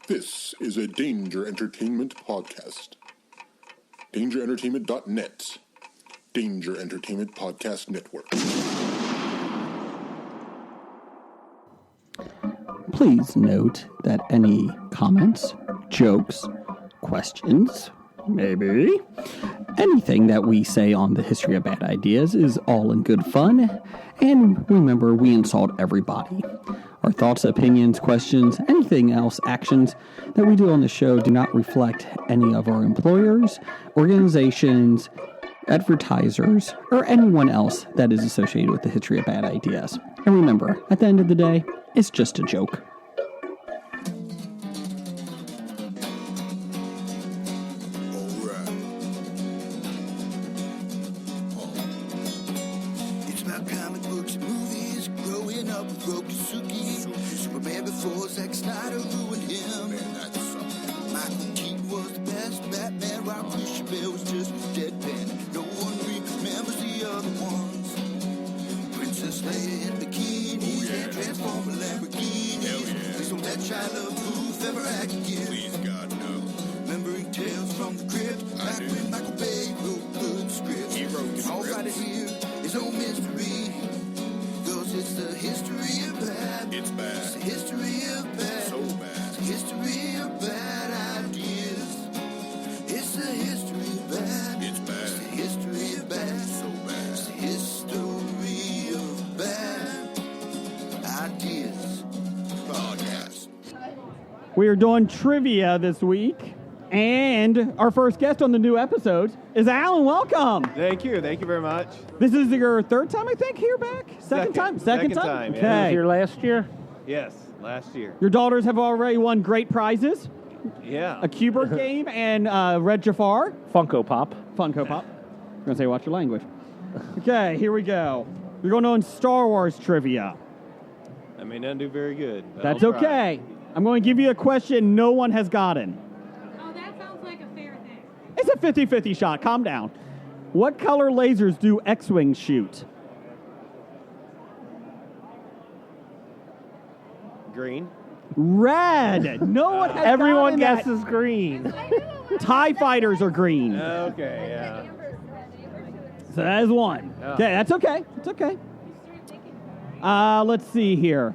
This is a Danger Entertainment podcast. DangerEntertainment.net. Danger Entertainment Podcast Network. Please note that any comments, jokes, questions, maybe anything that we say on the History of Bad Ideas is all in good fun. And remember, we insult everybody. Our thoughts, opinions, questions, anything else, actions that we do on the show do not reflect any of our employers, organizations, advertisers, or anyone else that is associated with the History of Bad Ideas. And remember, at the end of the day, it's just a joke. It's about comic books and movies, growing up with Rokusuki. Superman before Zack Snyder ruined him. Michael Keaton was the best Batman, while Christian Bale was just deadpan. No one remembers the other ones. Princess Leia in bikinis and Transformer Lamborghinis. Please don't let Shia LaBeouf ever act again. Please, God, no. Remembering Tales from the Crypt, back when Michael Bay wrote good scripts. He wrote And all scripts. right here is no mystery, 'cause it's the history of bad. It's bad. It's the history of bad. So bad. It's the history of bad ideas. It's the history of bad. It's bad. It's the history of bad. So bad. It's the history of bad ideas. Podcast. We are doing trivia this week, and our first guest on the new episode is Alan. Welcome. Thank you very much. This is your third time, I think, here back? Second time? Second time, yeah. Okay. Was Your last year? Yes, last year. Your daughters have already won great prizes, Yeah. a Q*bert game and Red Jafar. Funko Pop. Funko Pop. I'm going to say watch your language. Okay, here we go. We're going on Star Wars trivia. I may not do very good. but That's I'll try. okay. I'm going to give you a question no one has gotten. Oh, that sounds like a fair thing. It's a 50-50 shot. Calm down. What color lasers do X-Wings shoot? Green. Red. No one has Everyone gotten that. guesses green. TIE fighters are green. Okay, yeah. So that is one. Yeah. Okay, that's okay. It's okay. Let's see here.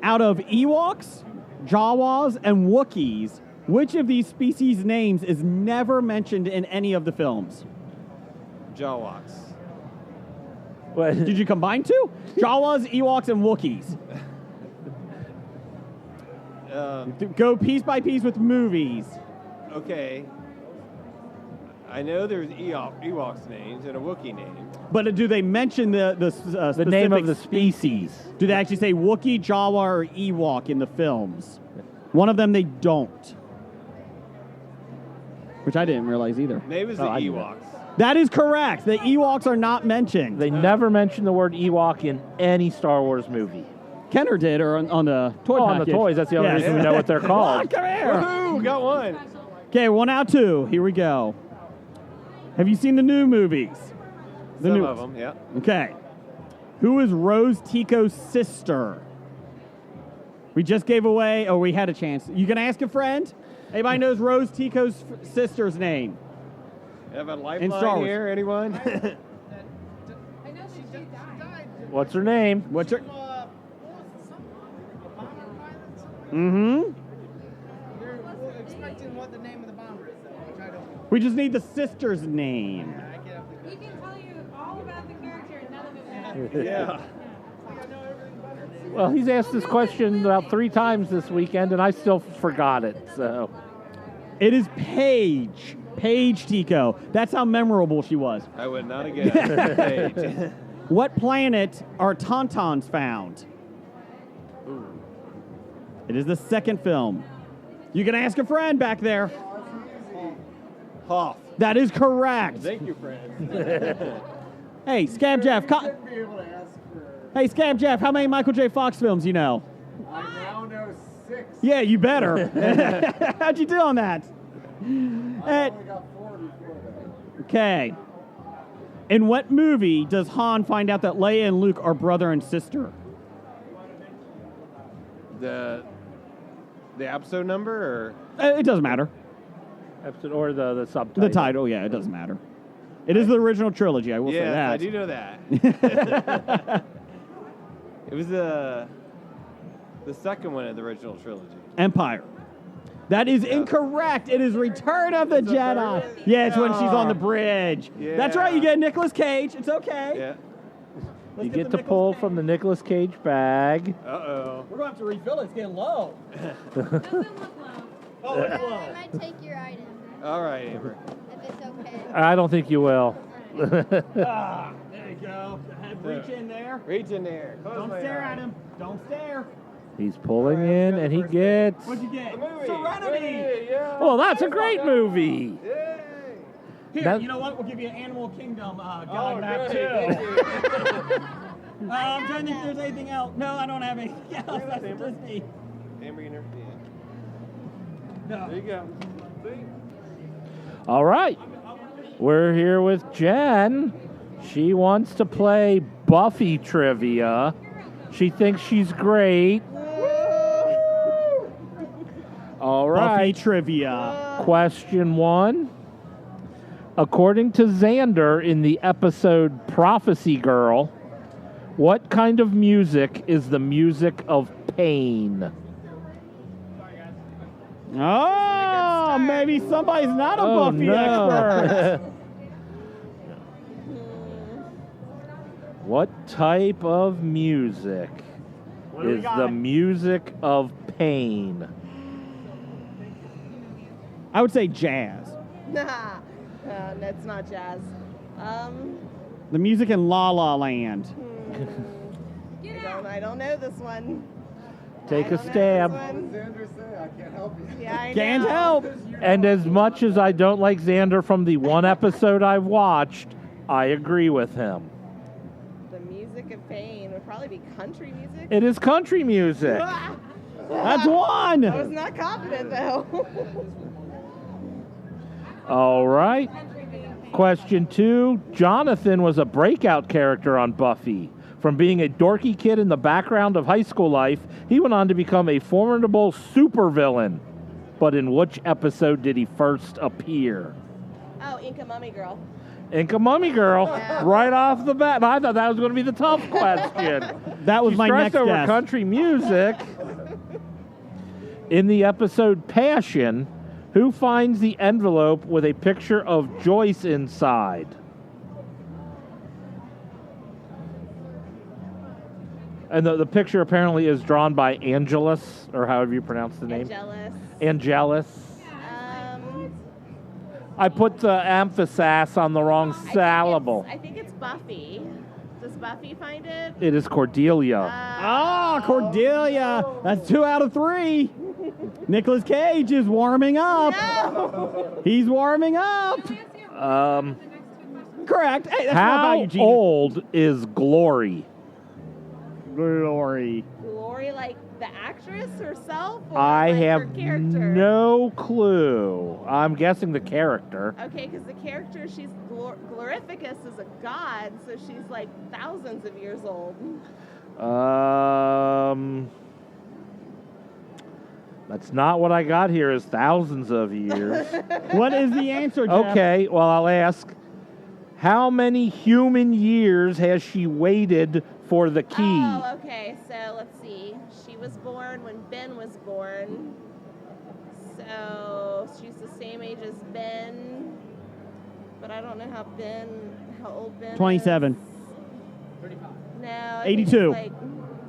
Out of Ewoks, Jawas, and Wookiees, which of these species' names is never mentioned in any of the films? Jawas. What? Did you combine two? Jawas, Ewoks, and Wookiees. Go piece by piece with movies. Okay. I know there's Ewoks names and a Wookiee name. But do they mention the The name of the specific species. Do they actually say Wookiee, Jawa, or Ewok in the films? One of them they don't. Which I didn't realize either. Maybe it was the I knew Ewoks. That is correct. The Ewoks are not mentioned. They never mention the word Ewok in any Star Wars movie. Kenner did, or on the toy On the package. toys, that's the only Yes. reason we know what they're called. Come here. Woohoo! Got one. Okay, 1 out 2. Here we go. Have you seen the new movies? The Some new of them, yeah. Okay. Who is Rose Tico's sister? We just gave away, oh, we had a chance. You can ask a friend. Anybody knows Rose Tico's sister's name? Have a Star lifeline Wars. here, anyone? I know that she died. What's her name? What's her? They're expecting what the name of the bomber is, though, which I don't. We just need the sister's name. I can't have He can tell you all about the character and none of it matters. Yeah. Well, he's asked this question about 3 times this weekend, and I still forgot it. So It is Paige. Paige Tico. That's how memorable she was. I would not have guessed. Page. What planet are Tauntauns found? It is the second film. You can ask a friend back there. Hoth. That is correct. Thank you, friend. Hey, Scab Jeff. Hey, Scab Jeff, how many Michael J. Fox films you know? I now know 6. Yeah, you better. How'd you do on that? I only got 4 before that. Okay. In what movie does Han find out that Leia and Luke are brother and sister? The The episode number, or It doesn't matter. Episode or the subtitle. The title, yeah, it doesn't matter. It is the original trilogy, I will say that. I do know that. It was the second one of the original trilogy. Empire. That is incorrect. It is Return of the Jedi. third? Yeah, it's when she's on the bridge. That's right, you get Nicolas Cage. It's okay. Yeah. You get to pull from the Nicolas Cage bag. Uh-oh. We're going to have to refill it. It's getting low. Doesn't look low. Oh, it's I low. might take your item All right, Amber. if it's okay. I don't think you will. There you go. Reach in there. Reach in there. Close Don't my stare eye. at him. Don't stare. He's pulling in, and he gets. What'd you get? The movie. Serenity. Yeah. Oh, that's a great movie. Yay. Here, That- you know what? We'll give you an Animal Kingdom Oh, guide map, good. too. Thank you. I'm trying to think if there's anything else. No, I don't have anything else. That's Amber. Disney. Amber, you never see it. No. There you go. See? All right. We're here with Jen. She wants to play Buffy trivia. She thinks she's great. All Buffy right. trivia. Question 1. According to Xander in the episode Prophecy Girl, what kind of music is the music of pain? Oh, maybe somebody's not a Oh, Buffy no. expert. What type of music do we is got? the music of pain? I would say jazz. Nah, that's not jazz. The music in La La Land. I don't know this one. Take I a don't know stab. this one. Xander say? I can't help you. Yeah, I Can't know. help. And as much as I don't like Xander from the one episode I've watched, I agree with him. The music of pain would probably be country music. It is country music. Ah! That's one. I was not confident though. All right. Question 2. Jonathan was a breakout character on Buffy. From being a dorky kid in the background of high school life, he went on to become a formidable supervillain. But in which episode did he first appear? Oh, Inca Mummy Girl. Inca Mummy Girl, Yeah. right off the bat. I thought that was going to be the tough question. That was She my stressed next over guess. country music. In the episode Passion, who finds the envelope with a picture of Joyce inside? And the picture apparently is drawn by Angelus, or however you pronounce the name. Angelus. Angelus. Um, I put the emphasis on the wrong syllable. I think it's Buffy. Does Buffy find it? It is Cordelia. Ah, Cordelia. That's 2 out of 3. Nicolas Cage is warming up. No! He's warming up. Correct. Hey, that's not about How Eugene. old is Glory? Glory. Glory, like the actress herself? Or I like her have character? no clue. I'm guessing the character. Okay, because the character, she's Glorificus is a god, so she's like thousands of years old. That's not what I got here. Is thousands of years. What is the answer, Jeff? Okay, well I'll ask. How many human years has she waited for the key? Oh, okay, so let's see. She was born when Ben was born. So she's the same age as Ben. But I don't know how old Ben 27. is. No. I think 82. it's like,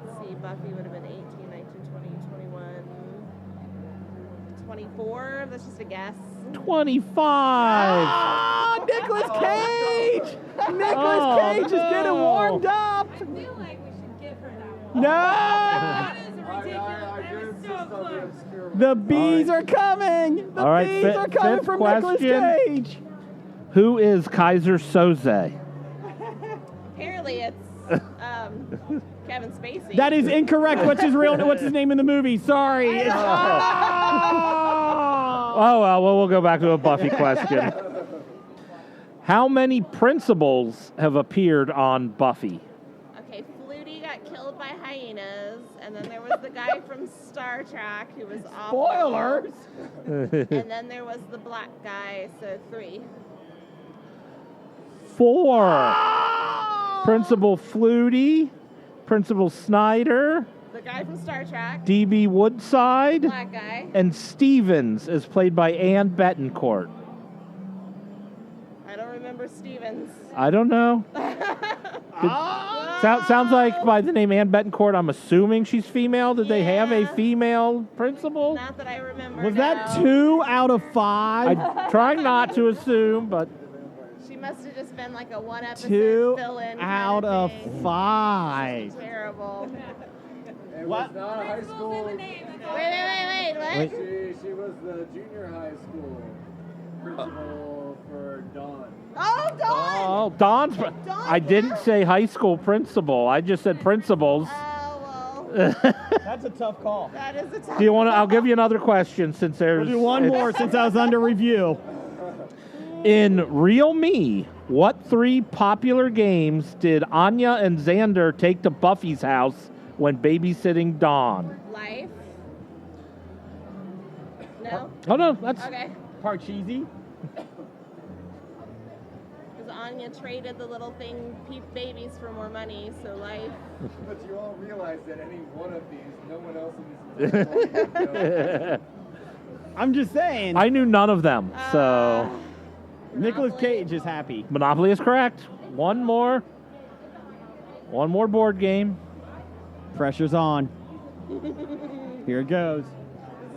let's see, Buffy would have been 18, 19, 20, 21, 24. That's just a guess. 25. Ah, Nicolas Cage. Nicolas Oh, Cage is getting no. warmed up. I feel like we should give her that one. No. That is ridiculous. That was so close. The bees are coming. The All right, bees are coming fifth from Nicolas question. Cage. Who is Kaiser Soze? Apparently it's Kevin Spacey. That is incorrect. What's his name in the movie? Sorry. It's, Oh, well, we'll go back to a Buffy question. How many principals have appeared on Buffy? Okay, Flutie got killed by hyenas, And then there was the guy from Star Trek who was awful. Spoilers! And then there was the black guy, so 3. 4. Principal Flutie, Principal Snyder, The guy from Star Trek, D.B. Woodside, black guy. and Stevens is played by Ann Betancourt. I don't remember Stevens. I don't know. Sounds like by the name Ann Betancourt, I'm assuming she's female. Did they have a Yeah. female principal? Not that I remember. Was no. that 2 out of 5? I'm trying not to assume, but She must have just been like a one episode 2 fill-in out kind of thing. 5. Terrible. It What? was not a high school. Wait, what? She was the junior high school principal for Dawn. Oh, Dawn! oh, Don's. I didn't say high school principal. I just said principals. Oh, well, That's a tough call. that is a tough Do you want to? I'll give you another question since there's. We'll do one more since I was under review. In Real Me, what 3 popular games did Anya and Xander take to Buffy's house when babysitting Dawn? Life? No? Oh no, that's Okay. Parcheesi? Because Anya traded the little thing, babies for more money, so life. But you all realize that any one of these, no one else in this entire world I'm just saying. I knew none of them. So Nicolas Cage is happy. Monopoly is correct. One more board game. Pressure's on. Here it goes.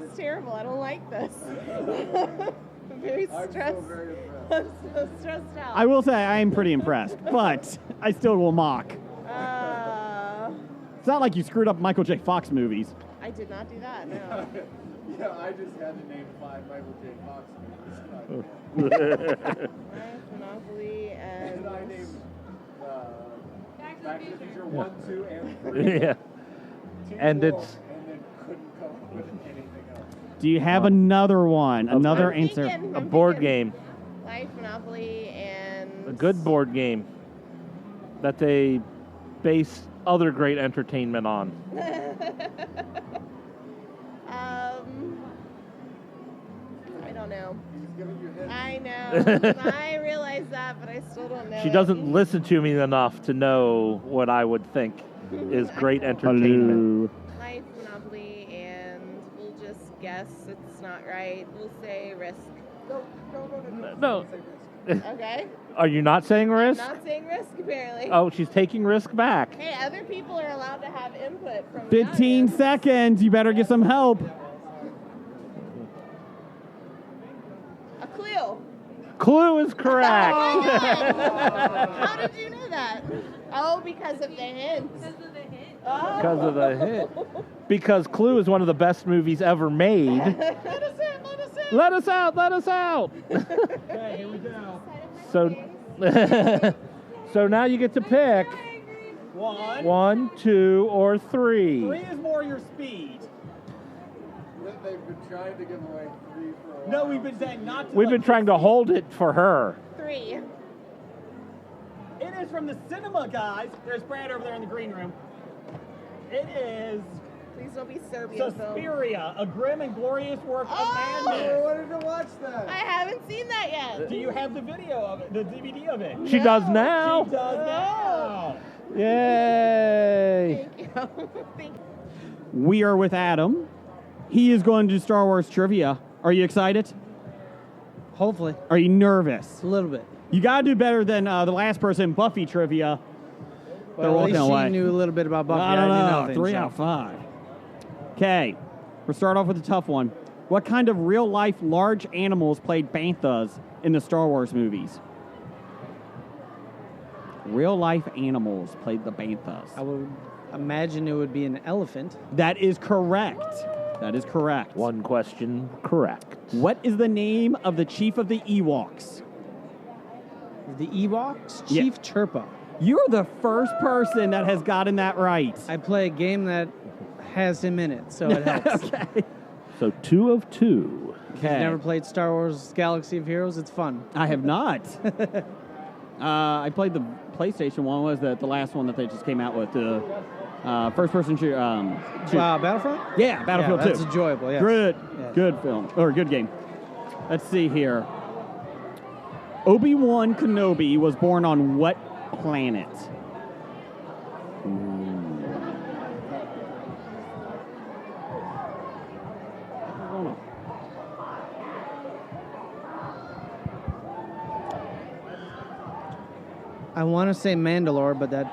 This is terrible. I don't like this. I'm very I'm stressed. so very impressed. I'm so stressed out. I will say I am pretty impressed, but I still will mock. It's not like you screwed up Michael J. Fox movies. I did not do that, no. Yeah, I just had to name 5 Michael J. Fox movies. Life, Monopoly, And I and... named Back to the Future 1, 2, and 3. Yeah. 2 And more, it's- and then couldn't come up with anything else. Do you have another one? Another I'm answer? thinking, A I'm board thinking game. Life, Monopoly, and... A good board game that they base other great entertainment on. I don't know. He's giving you hints. I know. I realize that, but I still don't know. She it. doesn't listen to me enough to know what I would think is great entertainment. Life, Monopoly, and we'll just guess it's not right. We'll say Risk. No. Okay? Are you not saying Risk? Not saying Risk, apparently. Oh, she's taking Risk back. Hey, other people are allowed to have input from the 15 audience. seconds. You better get some help. A clue. Clue is correct. How did you know that? Oh, because of the hint. Oh. Because of the hit. Because Clue is one of the best movies ever made. Let us in, let us in. Let us out, let us out. Okay, here we go. So, so now you get to pick 1, 2, or 3. 3 is more your speed. They've been trying to give away 3 for a while. No, we've been saying not to. We've been trying to hold it for her. 3. It is from the cinema, guys. There's Brad over there in the green room. It is Please don't be Serbian film. Suspiria, a grim and glorious work of I madness. wanted to watch that. I haven't seen that yet. Do you have the video of it, the DVD of it? She does now. She does now. Yay. Thank you. Thank you. We are with Adam. He is going to do Star Wars trivia. Are you excited? Hopefully. Are you nervous? A little bit. You got to do better than the last person, Buffy trivia. They're Well, at walking least away. she knew a little bit about Buffy. I don't knew know. nothing, 3 so. out of 5. Okay. We'll start off with a tough one. What kind of real-life large animals played banthas in the Star Wars movies? Real-life animals played the banthas. I would imagine it would be an elephant. That is correct. That is correct. One question correct. What is the name of the chief of the Ewoks? The Ewoks? Yeah. Chief Chirpa. You're the first person that has gotten that right. I play a game that has him in it, so it helps. Okay. So 2 of 2. If you've never played Star Wars Galaxy of Heroes, it's fun. I have not. I played the PlayStation one. Was that the last one that they just came out with? First-person shooter. Battlefront? Yeah, Battlefield 2. That's enjoyable, yes. Good, Yes. good film, or good game. Let's see here. Obi-Wan Kenobi was born on what planet? I want to say Mandalore, but that...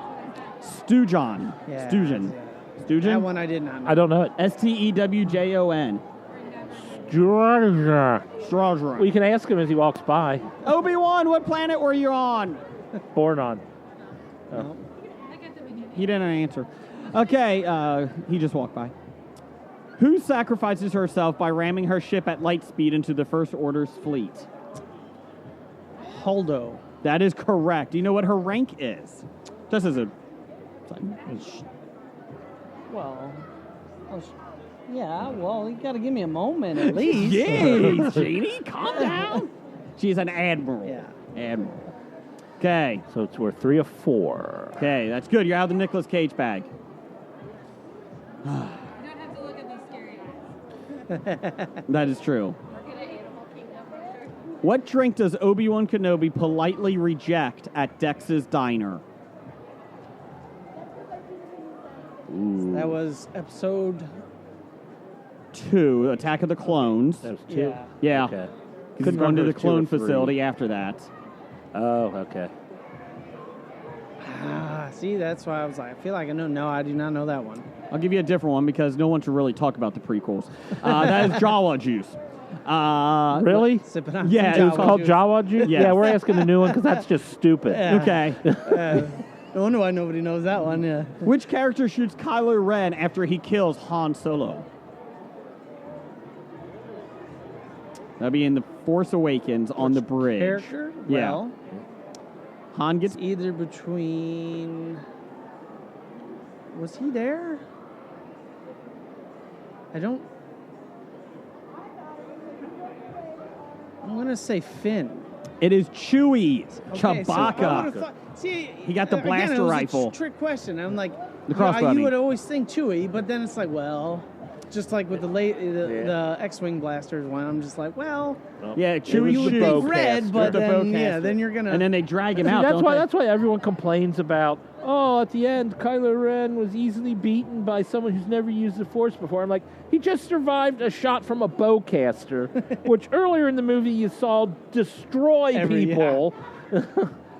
Stewjon. Yeah, Stewjon. yeah. Stewjon? That one I did not know. I don't know it. Stewjon. Georgia. Strasbourg. We can ask him as he walks by. Obi-Wan, what planet were you on? Born on. He didn't answer. Okay, he just walked by. Who sacrifices herself by ramming her ship at light speed into the First Order's fleet? Holdo. That is correct. Do you know what her rank is? Just as a... Well, yeah, well, you got to give me a moment at least. Jeez, Jeannie, calm down. She's an admiral. Yeah. Admiral. Okay. So it's worth 3 of 4. Okay, that's good. You're out of the Nicolas Cage bag. You don't have to look at those scary eyes. That is true. Work at Animal Kingdom, for sure. What drink does Obi-Wan Kenobi politely reject at Dex's Diner? That was episode... 2, Attack of the Clones. That was 2? Yeah. Yeah. Okay. He's going to the remember if 2 or clone 3. facility after that. Oh, okay. See, that's why I was like, I feel like I know. No, I do not know that one. I'll give you a different one because no one should really talk about the prequels. That is Jawa juice. Really? Sipping on Yeah, some it was Jawa Called juice. Jawa juice? Yes. Yeah, we're asking the new one because that's just stupid. Yeah. Okay. No wonder why nobody knows that one. Yeah. Which character shoots Kylo Ren after he kills Han Solo? That'll be in The Force Awakens on the bridge. Character? Yeah. Well, Han gets... it's either between... Was he there? I don't... I'm going to say Finn. It is Chewie. Okay, so I Chewbacca. would've thought- see, He got the again, blaster it was rifle. A trick question. I'm like, The crossbody. you would always think Chewie, but then it's like, well, just like with the X-wing blasters one, I'm just like, well, Yeah, Chewie you would shoots. think red, but The then bowcaster. then you're gonna. And then they drag him See, out, that's don't why. they? That's why everyone complains about. Oh, at the end, Kylo Ren was easily beaten by someone who's never used the Force before. I'm like, he just survived a shot from a bowcaster, which earlier in the movie you saw destroy people.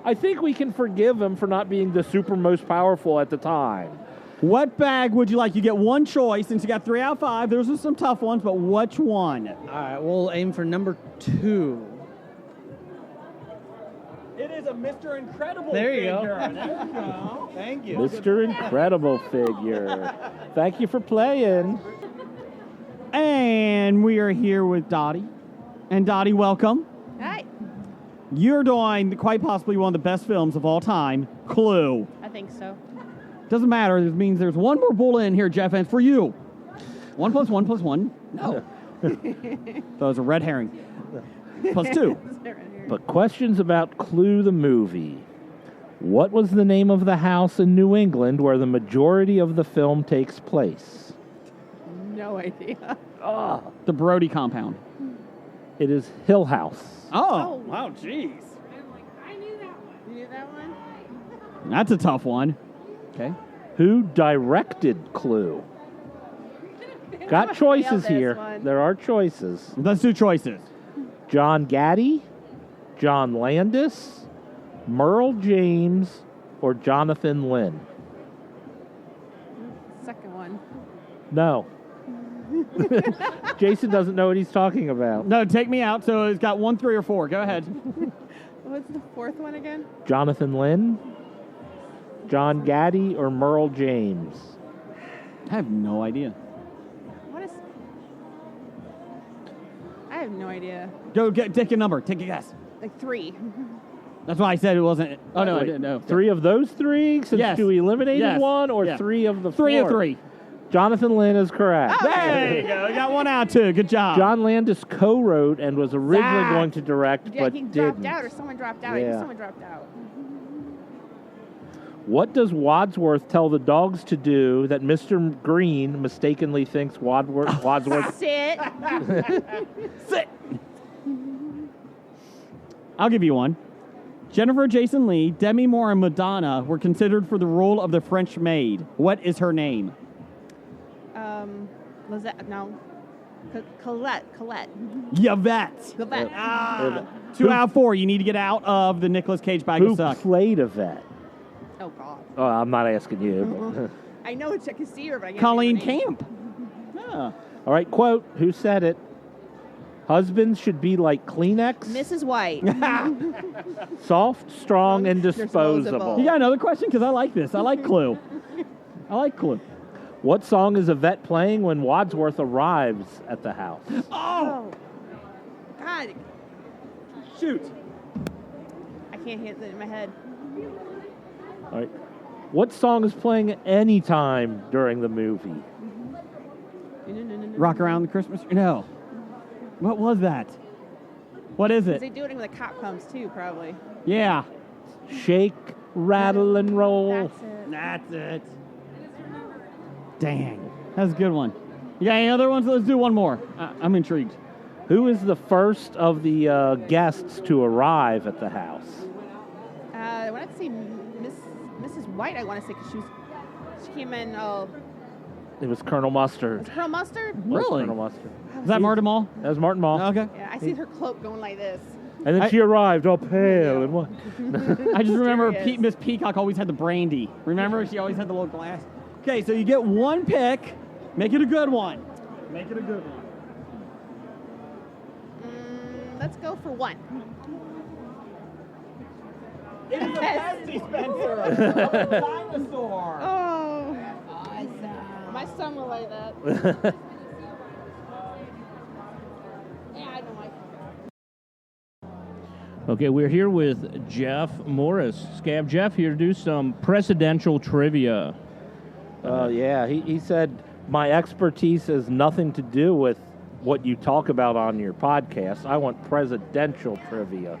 I think we can forgive him for not being the super most powerful at the time. What bag would you like? You get one choice, since you got 3 out of 5. Those are some tough ones, but which one? All right, we'll aim for number 2. It is a Mr. Incredible There you go. figure. There you go. Thank you. Mr. Incredible figure. Thank you for playing. And we are here with Dottie. And Dottie, welcome. Hi. You're doing quite possibly one of the best films of all time, Clue. I think so. Doesn't matter. It means there's one more bullet in here, Jeff, and it's for you. 1 + 1 + 1. No. That was a red herring. +2. But questions about Clue the movie. What was the name of the house in New England where the majority of the film takes place? No idea. The Brody compound. It is Hill House. Oh, wow, jeez. I'm like, I knew that one. You knew that one? That's a tough one. Okay. Who directed Clue? Got Nailed choices this here. one. There are choices. Let's do choices. John Gaddy, John Landis, Merle James, or Jonathan Lynn? Second one. No. Jason doesn't know what he's talking about. No, take me out. So it's got 1, 3, or 4. Go ahead. What's the fourth one again? Jonathan Lynn, John Gaddy, or Merle James? I have no idea. What is... I have no idea. Go take a number. Take a guess. Like 3. That's why I said it wasn't. Oh, no, I Wait, didn't know. 3 of those 3? Since Yes. you eliminated Yes. one, or Yeah. 3 of the 3 4? of 3. Jonathan Lynn is correct. There you go. You got 1 out, too. Good job. John Landis co-wrote and was originally Zach. going to direct, Yeah, but he didn't. dropped out, or someone dropped out. I Yeah. think someone dropped out. What does Wadsworth tell the dogs to do that Mr. Green mistakenly thinks Wadsworth? Sit. Sit. I'll give you one. Jennifer Jason Leigh, Demi Moore, and Madonna were considered for the role of the French maid. What is her name? Lizette, no. Colette. Yvette. Yvette. 2 out of 4. You need to get out of the Nicolas Cage bag Who of suck. played Yvette? Oh, God. Oh, I'm not asking you. But I know I can see her, but I can't Colleen think of her name. Camp. Yeah. all right, quote. Who said it? Husbands should be like Kleenex, Mrs. White. soft, strong, and disposable. Disposable. You got another question? Because I like this. I like Clue. What song is Yvette playing when Wadsworth arrives at the house? Oh. God. Shoot. I can't hit it in my head. All right. What song is playing any time during the movie? Rock Around the Christmas Tree? No. What was that? What is They it? do it when the cop comes, too, probably. Yeah. Shake, rattle, and roll. That's it. Dang. That's a good one. You got any other ones? Let's do one more. I'm intrigued. Who is the first of the guests to arrive at the house? I want to say Mrs. White, I want to say, because she came in, It was Colonel Mustard. was it Colonel Mustard? It was Really? Colonel Mustard. Is that Martin Mall? That was Martin Mall. Okay. Yeah, I see her cloak going like this. And then she arrived all pale and what? I just remember Mysterious. Miss Peacock always had the brandy. Remember? She always had the little glass. Okay, so you get one pick. Make it a good one. Let's go for one. It is a Pepsi, Spencer. Dinosaur. Oh. My son will like that. Yeah, I don't like it. Okay, we're here with Jeff Morris. Scab Jeff here to do some presidential trivia. Yeah, he said, my expertise has nothing to do with what you talk about on your podcast. I want presidential trivia.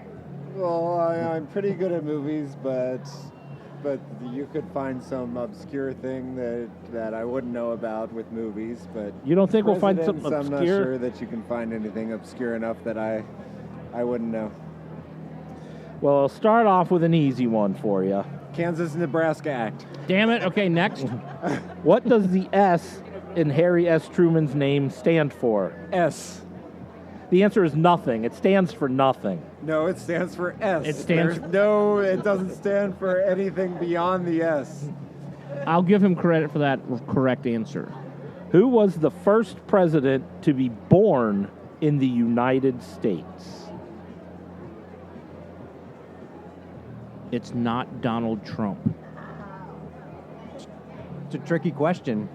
Well, I'm pretty good at movies, but you could find some obscure thing that I wouldn't know about with movies. But You don't think we'll find something presidents, I'm not obscure? sure that you can find anything obscure enough that I wouldn't know. Well, I'll start off with an easy one for you. Kansas-Nebraska Act. Damn it. Okay, next. What does the S in Harry S. Truman's name stand for? S. The answer is nothing. It stands for nothing. No, it stands for S. It stands- it doesn't stand for anything beyond the S. I'll give him credit for that correct answer. Who was the first president to be born in the United States? It's not Donald Trump. It's a tricky question.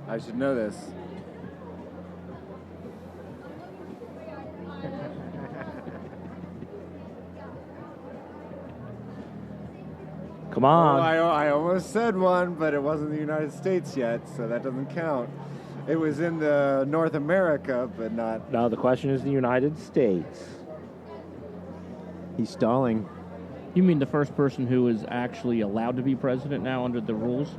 I should know this. Come on. Well, I almost said one, but it wasn't the United States yet, so that doesn't count. It was in the North America, but not. No, the question is the United States. He's stalling. You mean the first person who is actually allowed to be president now under the rules?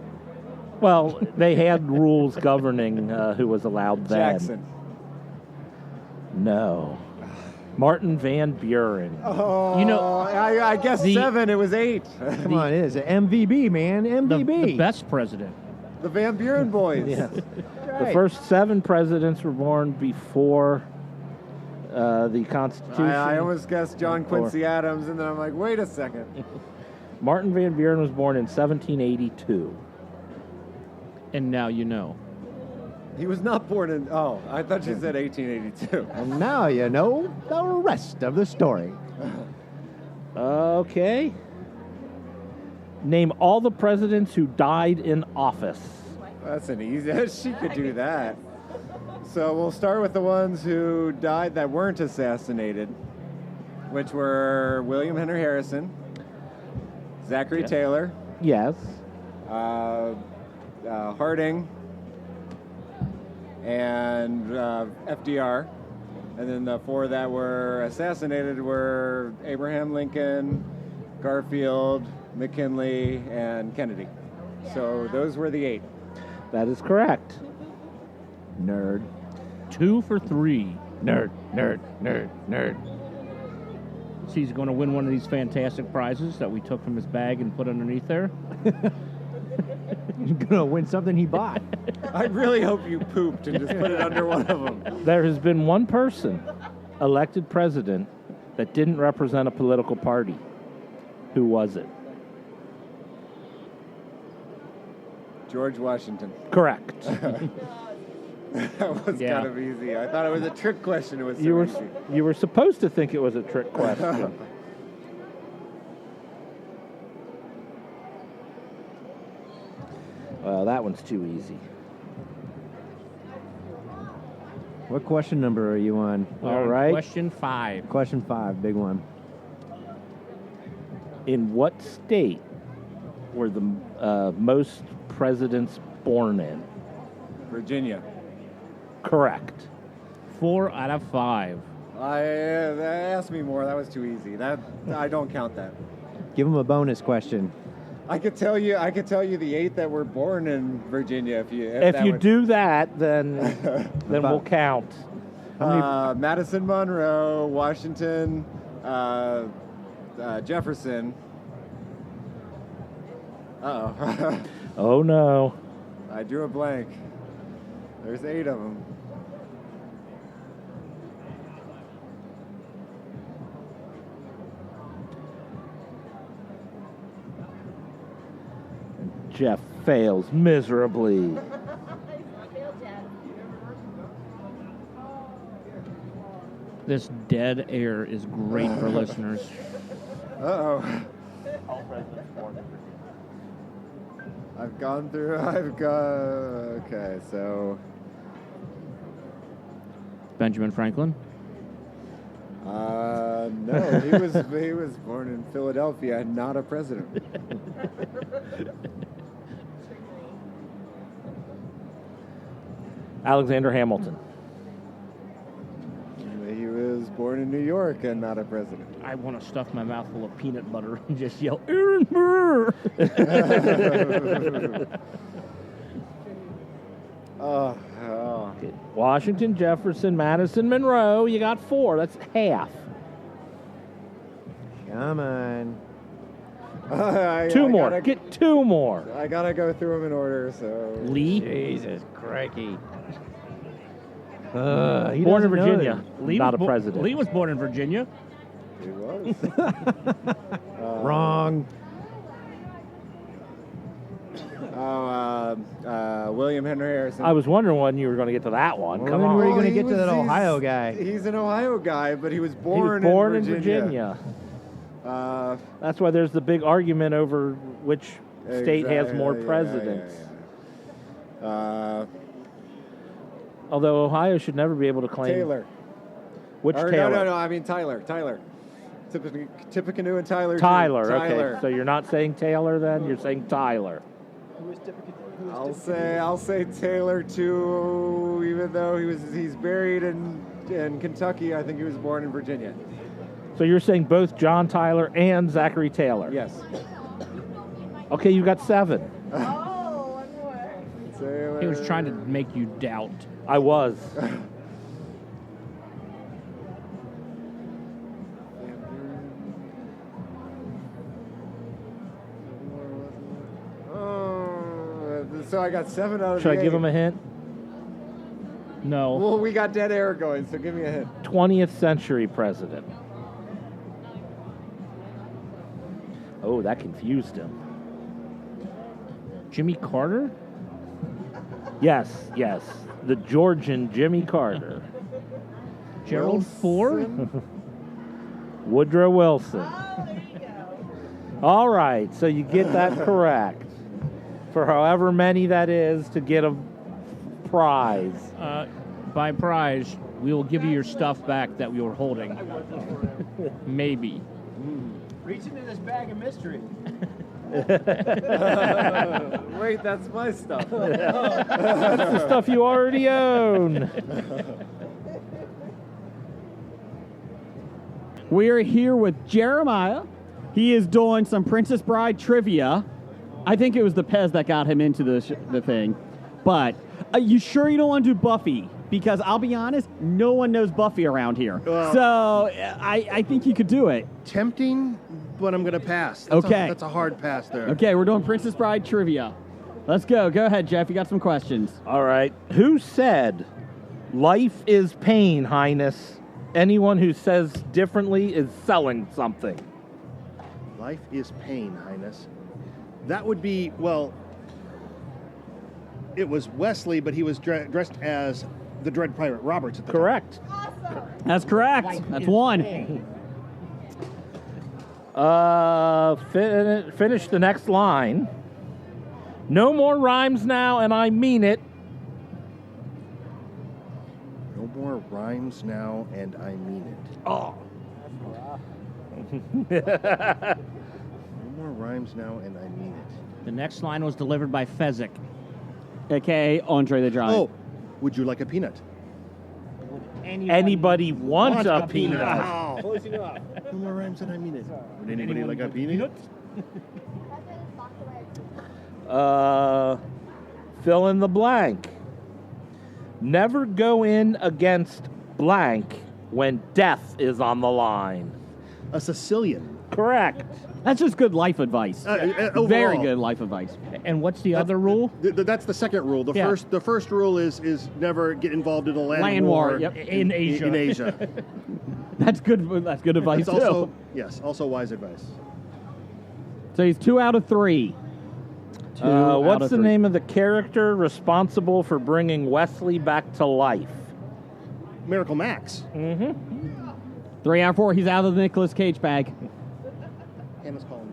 Well, they had rules governing who was allowed then. Jackson. No. Martin Van Buren. Oh, You know, I guess the- 7. It was 8. Come on, it is an MVB, man. The MVB. best president. The Van Buren boys. Yes. Right. The first 7 presidents were born before the Constitution. I almost guessed John Quincy Adams, and then I'm like, wait a second. Martin Van Buren was born in 1782. And now you know. He was not born in. Oh, I thought you said 1882. And now you know the rest of the story. Okay. Name all the presidents who died in office. That's an easy. She could do that. So we'll start with the ones who died that weren't assassinated, which were William Henry Harrison, Zachary Yes. Taylor, Yes. Harding, and FDR. And then the 4 that were assassinated were Abraham Lincoln, Garfield, McKinley, and Kennedy. So those were the 8. That is correct. Nerd. 2 for 3. Nerd. So he's going to win one of these fantastic prizes that we took from his bag and put underneath there. You're gonna win something he bought. I really hope you pooped and just put it under one of them. There has been one person elected president that didn't represent a political party. Who was it? George Washington. Correct. That was Yeah. kind of easy. I thought it was a trick question. It was so easy. You were supposed to think it was a trick question. Well, that one's too easy. What question number are you on? All right. Question 5. Question 5, big one. In what state were the most presidents born in? Virginia. Correct. 4 out of 5. Ask me more. That was too easy. That I don't count that. Give him a bonus question. I could tell you the 8 that were born in Virginia. If you do that, then we'll count. Madison, Monroe, Washington, Jefferson. Uh-oh. Oh no. I drew a blank. There's 8 of them. Jeff fails miserably. This dead air is great for listeners. Uh-oh. Okay, so... Benjamin Franklin? No, he was born in Philadelphia, not a president. Alexander Hamilton. He was born in New York and not a president. I want to stuff my mouth full of peanut butter and just yell, Aaron Burr! Okay. Washington, Jefferson, Madison, Monroe. You got 4. That's half. Come on. 2 more. Get 2 more. I gotta go through them in order, so... Lee? Jesus crikey. Born in Virginia. Not a president. Lee was born in Virginia. He was. Wrong. William Henry Harrison. I was wondering when you were going to get to that one. Well, Come then on. where are you going to He get to was- that Ohio guy? He's an Ohio guy, but he was He born, was born in Virginia. Virginia. That's why there's the big argument over which state has more presidents. Although Ohio should never be able to claim. Taylor. Which Or, Taylor? No, I mean Tyler. Tippecanoe and Tyler. Tyler. Tyler. Okay. So you're not saying Taylor then? You're saying Tyler. I'll say Taylor too, even though he's buried in Kentucky. I think he was born in Virginia. So you're saying both John Tyler and Zachary Taylor? Yes. Okay, you got 7. Oh, one more. Taylor. He was trying to make you doubt. I was. So I got 7 out of Should the I give 8. him a hint? No. Well, we got dead air going, so give me a hint. 20th century president. Oh, that confused him. Jimmy Carter? Yes. The Georgian Jimmy Carter. Gerald Ford? Woodrow Wilson. Oh, there you go. All right, so you get that correct. For however many that is to get a prize. By prize, we will give you your stuff back that we were holding. Maybe. Reach into this bag of mystery. Wait, that's my stuff. That's the stuff you already own. We're here with Jeremiah, He is doing some Princess Bride trivia. I think it was the Pez that got him into the thing. But you sure you don't want to do Buffy? Because I'll be honest, no one knows Buffy around here. So I think you could do it. Tempting, but I'm going to pass. That's a hard pass there. Okay, we're doing Princess Bride trivia. Let's go. Go ahead, Jeff. You got some questions. All right. Who said, "Life is pain, Highness"? Anyone who says differently is selling something. Life is pain, Highness. That would be, well, it was Wesley, but he was dressed as the Dread Pirate Roberts at the Correct. That's correct. That's one. Finish the next line. No more rhymes now, and I mean it. No more rhymes now, and I mean it. Oh. No more rhymes now, and I mean it. The next line was delivered by Fezzik. Okay, Andre the Giant. Oh, would you like a peanut? Anybody want a peanut? Wow. No more rhymes, and I mean it. Would anybody like a peanut? Fill in the blank. Never go in against blank when death is on the line. A Sicilian. Correct. That's just good life advice. Overall. Very good life advice. And what's the other rule? That's the second rule. The first rule is never get involved in a land war. war Yep. In Asia. In Asia. That's good. That's good advice That's too. also wise advice. So he's 2 out of 3. What's the name of the character responsible for bringing Wesley back to life? Miracle Max. Mm-hmm. 3 out of 4. He's out of the Nicolas Cage bag. Hannah's calling me.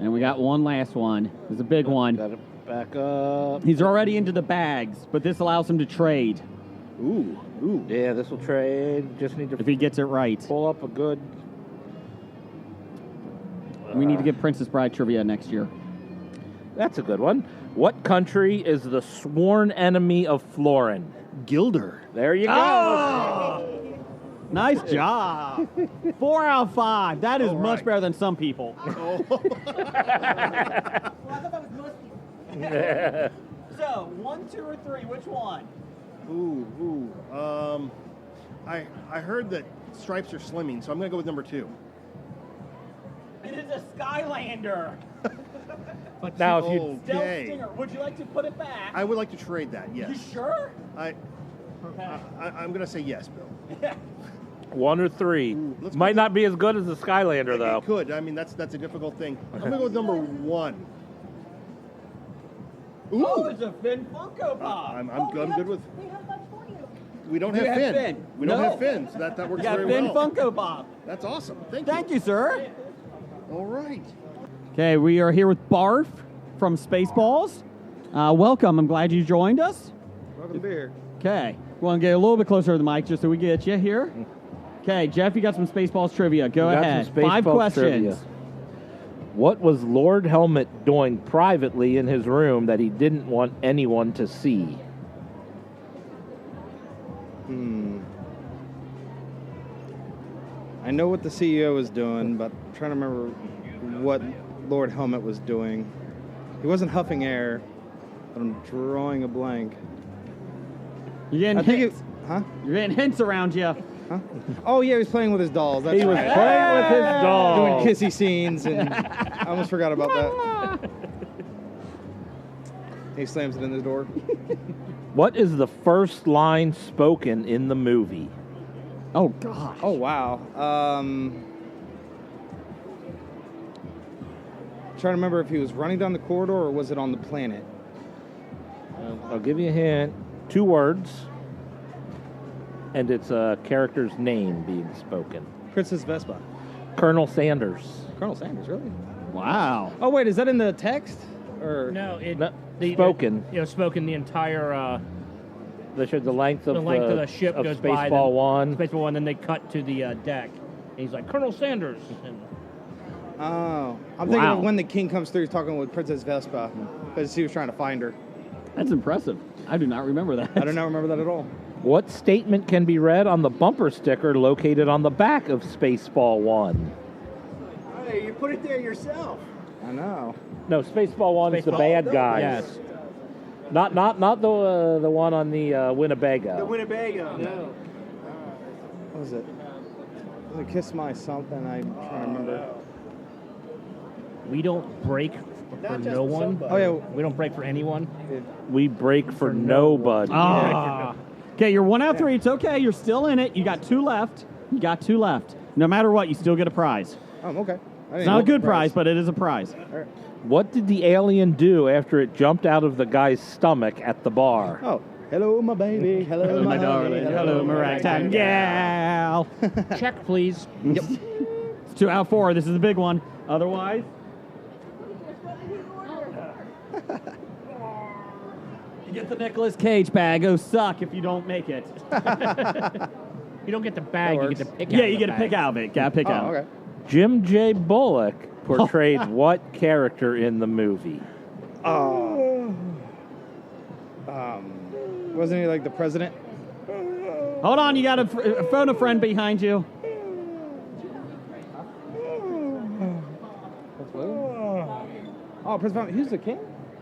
And we got one last one. It's a big one. Got it back up. He's already into the bags, but this allows him to trade. Ooh. Yeah, this will trade. Just need to If he gets it right. pull up a good. We need to get Princess Bride trivia next year. That's a good one. What country is the sworn enemy of Florin? Gilder. There you go. Oh! Nice job. 4 out of 5. That is much better than some people. So, 1, 2, or 3, which one? Ooh. I heard that stripes are slimming, so I'm going to go with number 2. It is a Skylander. But now, if you Stealth Okay. Stinger. Would you like to put it back? I would like to trade that, yes. You sure? I'm going to say yes, Bill. 1 or 3, let's might go- not be as good as the Skylander, though. It could. I mean, that's a difficult thing. I'm going to go with number 1. Ooh. Oh, it's a Finn Funko Pop. I'm good with... We don't have have Finn. Finn. We don't No. have Finn, so that works You got very Finn well. Funko Pop. That's awesome. Thank you. Thank you, sir. All right. Okay, we are here with Barf from Spaceballs. Welcome. I'm glad you joined us. Welcome to be here. Okay. We want to get a little bit closer to the mic just so we get you here. Okay, Jeff, you got some Spaceballs trivia. Go We got ahead. some 5 Spaceballs questions. trivia. What was Lord Helmet doing privately in his room that he didn't want anyone to see? I know what the CEO was doing, but I'm trying to remember what Lord Helmet was doing. He wasn't huffing air, but I'm drawing a blank. You're getting I think hints. Huh? You're getting hints around you. Huh? Oh, yeah, he was playing with his dolls. That's He was right. playing with his doll. Doing kissy scenes, and I almost forgot about that. He slams it in the door. What is the first line spoken in the movie? Oh, gosh. Oh, wow. Trying to remember if he was running down the corridor or was it on the planet? I'll give you a hint. 2 words. And it's a character's name being spoken. Princess Vespa. Colonel Sanders. Colonel Sanders, really? Wow. Oh, wait, is that in the text? Or No, Spoken. Spoken the entire The length of the ship of goes by. Spaceball 1. Spaceball 1, then they cut to the deck. And he's like, Colonel Sanders. And Oh, I'm thinking Wow. of when the king comes through, he's talking with Princess Vespa, because he was trying to find her. That's impressive. I do not remember that. I do not remember that at all. What statement can be read on the bumper sticker located on the back of Spaceball 1? Hey, you put it there yourself. I know. No, Spaceball 1 is the Spaceball? bad No. guys. Yes. Not the one on the Winnebago. The Winnebago. No. What was it? Was it Kiss My Something? I'm trying to remember. We don't break for Not just no for one. somebody. Oh, yeah. We don't break for anyone. We break for nobody. Ah. Okay, you're 1 out of 3. It's okay. You're still in it. You got 2 left. No matter what, you still get a prize. Oh, okay. It's not a good prize, but it is a prize. What did the alien do after it jumped out of the guy's stomach at the bar? Oh, hello, my baby. Hello, My darling. Hello, my ragtime gal. Check, please. Yep. It's 2 out of 4. This is a big one. Otherwise, you get the Nicolas Cage bag. Go suck if you don't make it. You don't get the bag. You get to pick. Yeah, out you the get to bag. pick out of it. Got to pick out. Oh, okay. Jim J. Bullock portrayed what character in the movie? Wasn't he like the president? Hold on, you got a phone a friend behind you. Oh, Prince Valiant. Who's the king?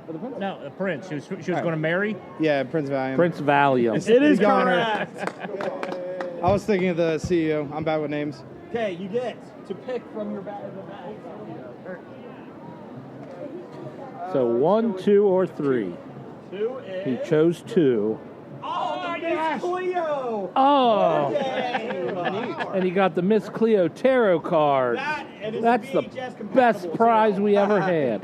Or the prince? No, the prince. She was going to marry. Yeah, Prince Valiant. Prince Valiant. It is You got correct. I was thinking of the CEO. I'm bad with names. Okay, you get to pick from your bag. So 1, 2, or 3. 2 He is... chose 2. Oh, Miss Cleo! Oh! Yay! And he got the Miss Cleo tarot card. That's the best prize we ever had.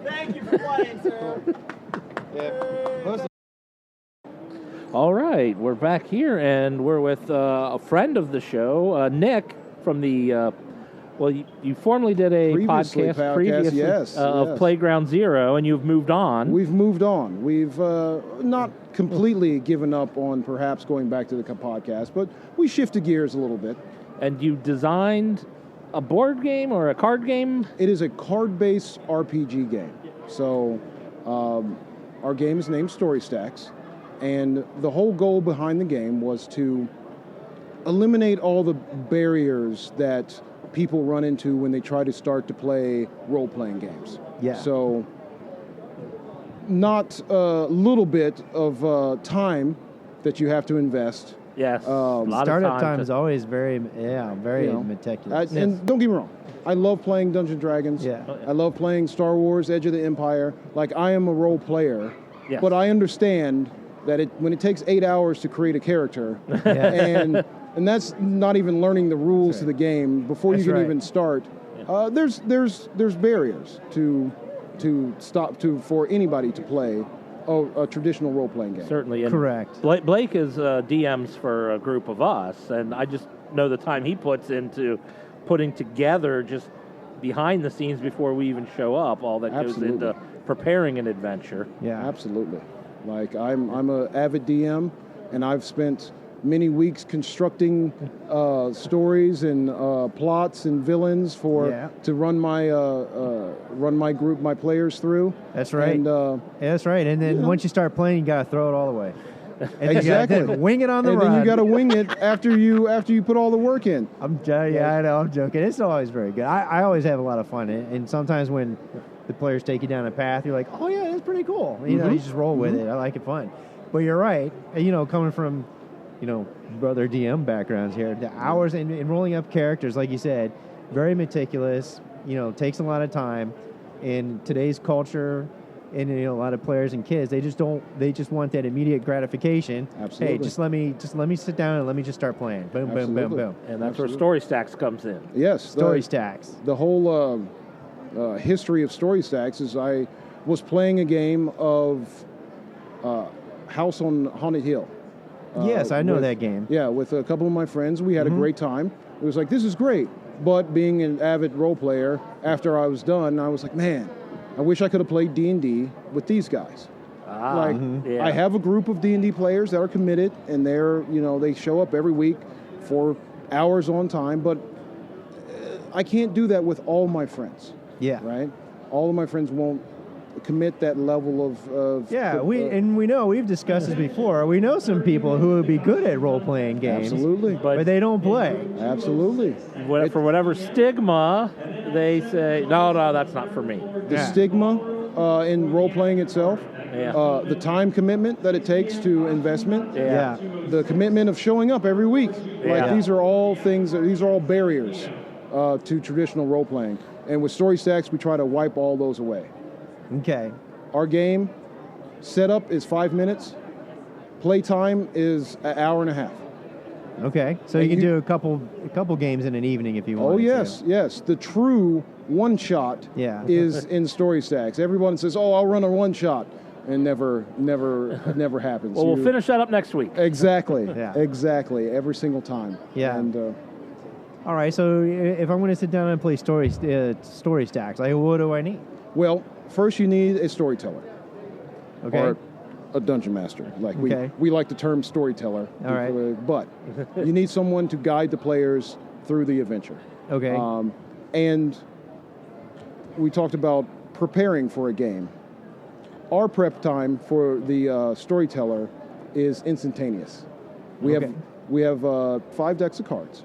Thank you for playing, sir. All right, we're back here, and we're with a friend of the show, Nick, from the... you formerly did a podcast previously yes, of yes. Playground Zero, and you've moved on. We've moved on. We've not completely given up on perhaps going back to the podcast, but we shifted gears a little bit. And you designed a board game or a card game? It is a card-based RPG game. So our game is named Story Stacks, and the whole goal behind the game was to eliminate all the barriers that people run into when they try to start to play role-playing games. Yeah. So not a little bit of time that you have to invest. Yes. Startup time is always very meticulous. And don't get me wrong, I love playing Dungeons & Dragons. Yeah. I love playing Star Wars, Edge of the Empire. Like, I am a role player, Yes. but I understand that when it takes 8 hours to create a character, and that's not even learning the rules of the game before you can even start. There's barriers for anybody to play a traditional role playing game. Certainly. And Correct. Blake is DMs for a group of us, and I just know the time he puts into putting together just behind the scenes before we even show up, all that goes into preparing an adventure. Yeah. Absolutely. Like, I'm a avid DM, and I've spent many weeks constructing stories and plots and villains to run my group, my players through. That's right. And, that's right. And then once you start playing, you gotta throw it all away. And exactly. You gotta wing it on the and run. then you got to wing it after you put all the work in. I know. I'm joking. It's always very good. I always have a lot of fun. And sometimes when the players take you down a path, you're like, oh yeah, that's pretty cool. You know, you just roll with it. I like it fun. But you're right. You know, coming from brother DM backgrounds here, the hours in rolling up characters, like you said, very meticulous. Takes a lot of time. In today's culture, and a lot of players and kids, they just want that immediate gratification. Absolutely. Hey, just let me sit down and let me just start playing. Boom, boom, boom, boom. And that's where Story Stacks comes in. Yes. Story Stacks. The whole history of Story Stacks is I was playing a game of House on Haunted Hill. Yes, I know that game. Yeah, with a couple of my friends. We had a great time. It was like, this is great. But being an avid role player, after I was done, I was like, man, I wish I could have played D&D with these guys. I have a group of D&D players that are committed, and they show up every week for hours on time, but I can't do that with all my friends. Yeah. Right? All of my friends won't commit that level of Yeah, we know we've discussed this before. We know some people who would be good at role playing games, Absolutely, but they don't play. Absolutely. For whatever stigma, they say, no, that's not for me. The stigma in role playing itself, Yeah. the time commitment that it takes to investment, Yeah. the commitment of showing up every week. Like Yeah. these are all things. These are all barriers to traditional role playing. And with Story Stacks, we try to wipe all those away. Okay. Our game setup is 5 minutes. Playtime is an hour and a half. Okay, so And you can do a couple games in an evening if you want. Oh yes. The true one shot is in Story Stacks. Everyone says, "Oh, I'll run a one shot," and never happens. Well, we'll finish that up next week. Exactly. Yeah. Exactly. Every single time. Yeah. And All right, so if I'm going to sit down and play Story Stacks, like what do I need? well, first you need a storyteller. Okay. Or a dungeon master. Like Okay. we like the term storyteller. All right. But you need someone to guide the players through the adventure. Okay. And we talked about preparing for a game. Our prep time for the storyteller is instantaneous. We have 5 decks of cards.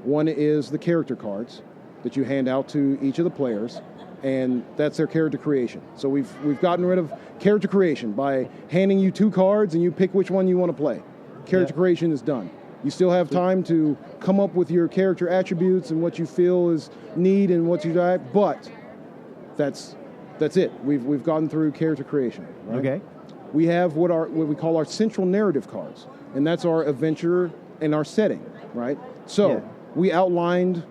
One is the character cards that you hand out to each of the players, and that's their character creation. So we've gotten rid of character creation by handing you 2 cards and you pick which one you want to play. Character creation is done. You still have time to come up with your character attributes and what you feel is need and what you like, but that's it. We've gotten through character creation. Right? Okay. We have what we call our central narrative cards, and that's our adventure and our setting, right? So we outlined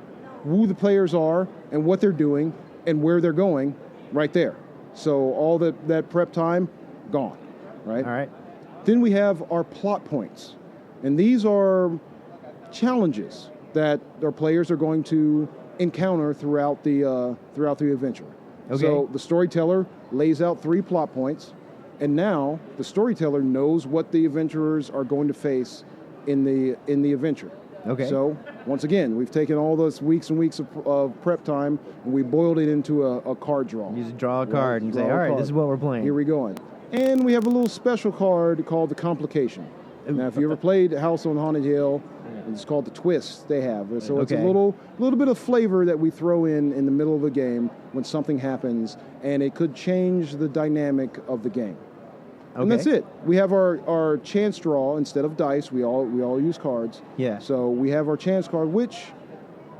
who the players are and what they're doing and where they're going right there. So all that prep time, gone, right? All right. Then we have our plot points, and these are challenges that our players are going to encounter throughout the adventure. Okay. So the storyteller lays out 3 plot points, and now the storyteller knows what the adventurers are going to face in the adventure. Okay. So once again, we've taken all those weeks and weeks of prep time and we boiled it into a card draw. You just draw a card and say, all right, this is what we're playing. Here we go. And we have a little special card called the Complication. Now, if you ever played House on Haunted Hill, it's called the Twist they have. So it's a little bit of flavor that we throw in the middle of the game when something happens, and it could change the dynamic of the game. And that's it. We have our chance draw instead of dice. We all use cards. Yeah. So we have our chance card, which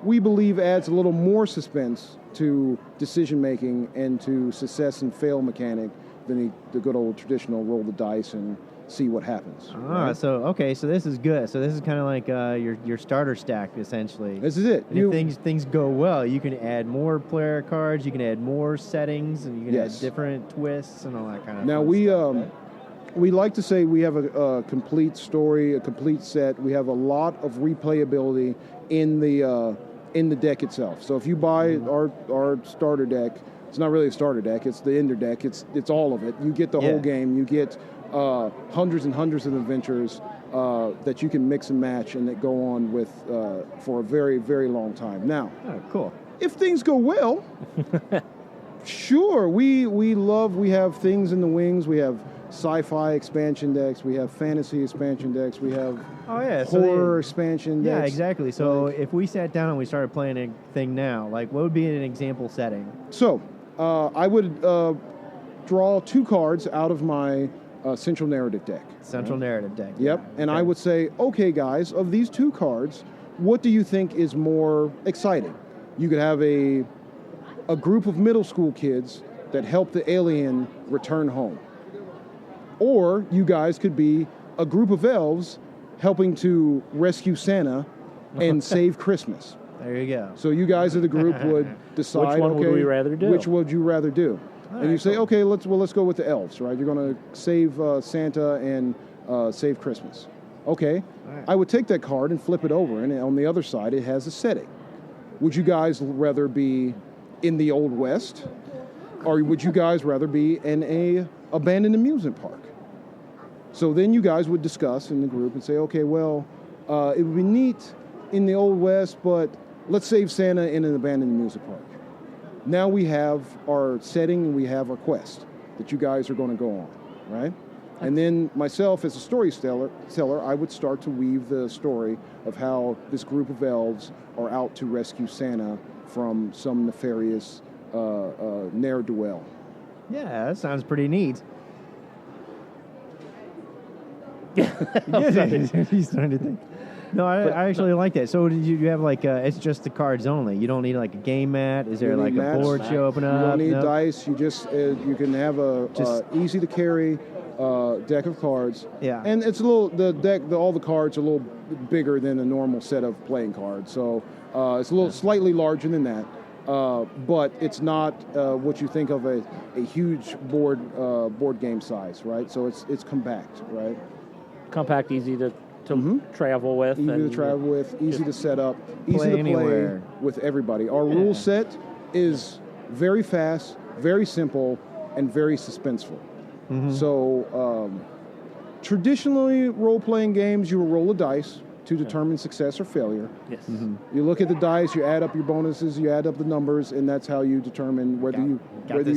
we believe adds a little more suspense to decision making and to success and fail mechanic than the good old traditional roll the dice and see what happens. So this is good. So this is kind of like your starter stack essentially. This is it. And if things go well, you can add more player cards, you can add more settings, and you can add different twists and all that kind of. Now we like to say we have a complete story, a complete set. We have a lot of replayability in the deck itself. So if you buy our starter deck, it's not really a starter deck. It's the ender deck. It's all of it. You get the whole game. You get hundreds and hundreds of adventures that you can mix and match and that go on with for a very, very long time. Now, cool. If things go well, sure. We have things in the wings. We have sci-fi expansion decks. We have fantasy expansion decks. We have horror expansion decks. Yeah, exactly. So if we sat down and we started playing a thing now, like what would be an example setting? So I would draw 2 cards out of my central narrative deck. Central narrative deck. Yep. And I would say, okay, guys, of these 2 cards, what do you think is more exciting? You could have a group of middle school kids that help the alien return home. Or you guys could be a group of elves helping to rescue Santa and save Christmas. There you go. So you guys of the group would decide, Which one would we rather do? Which would you rather do? And you say, okay, let's go with the elves, right? You're going to save Santa and save Christmas. Okay. I would take that card and flip it over, and on the other side, it has a setting. Would you guys rather be in the Old West, or would you guys rather be in a abandoned amusement park? So then you guys would discuss in the group and say, okay, well, it would be neat in the Old West, but let's save Santa in an abandoned amusement park. now we have our setting and we have our quest that you guys are going to go on, right? And then myself as a storyteller, I would start to weave the story of how this group of elves are out to rescue Santa from some nefarious ne'er-do-well. Yeah, that sounds pretty neat. He's starting to think. No, I actually like that. So you have like it's just the cards only. You don't need like a game mat. Is there You like need a mats. board you open up? You don't need No? dice. You just you can have a easy to carry deck of cards. Yeah. And it's a little all the cards are a little bigger than a normal set of playing cards. So it's a little slightly larger than that. But it's not what you think of a huge board game size, right? So it's compact, right? Compact, easy to travel with. Easy to travel with, easy to set up, easy play to anywhere. play with everybody. Our rule set is very fast, very simple, and very suspenseful. So traditionally, role-playing games, you will roll a dice to determine success or failure. Yes. You look at the dice, you add up your bonuses, you add up the numbers, and that's how you determine whether you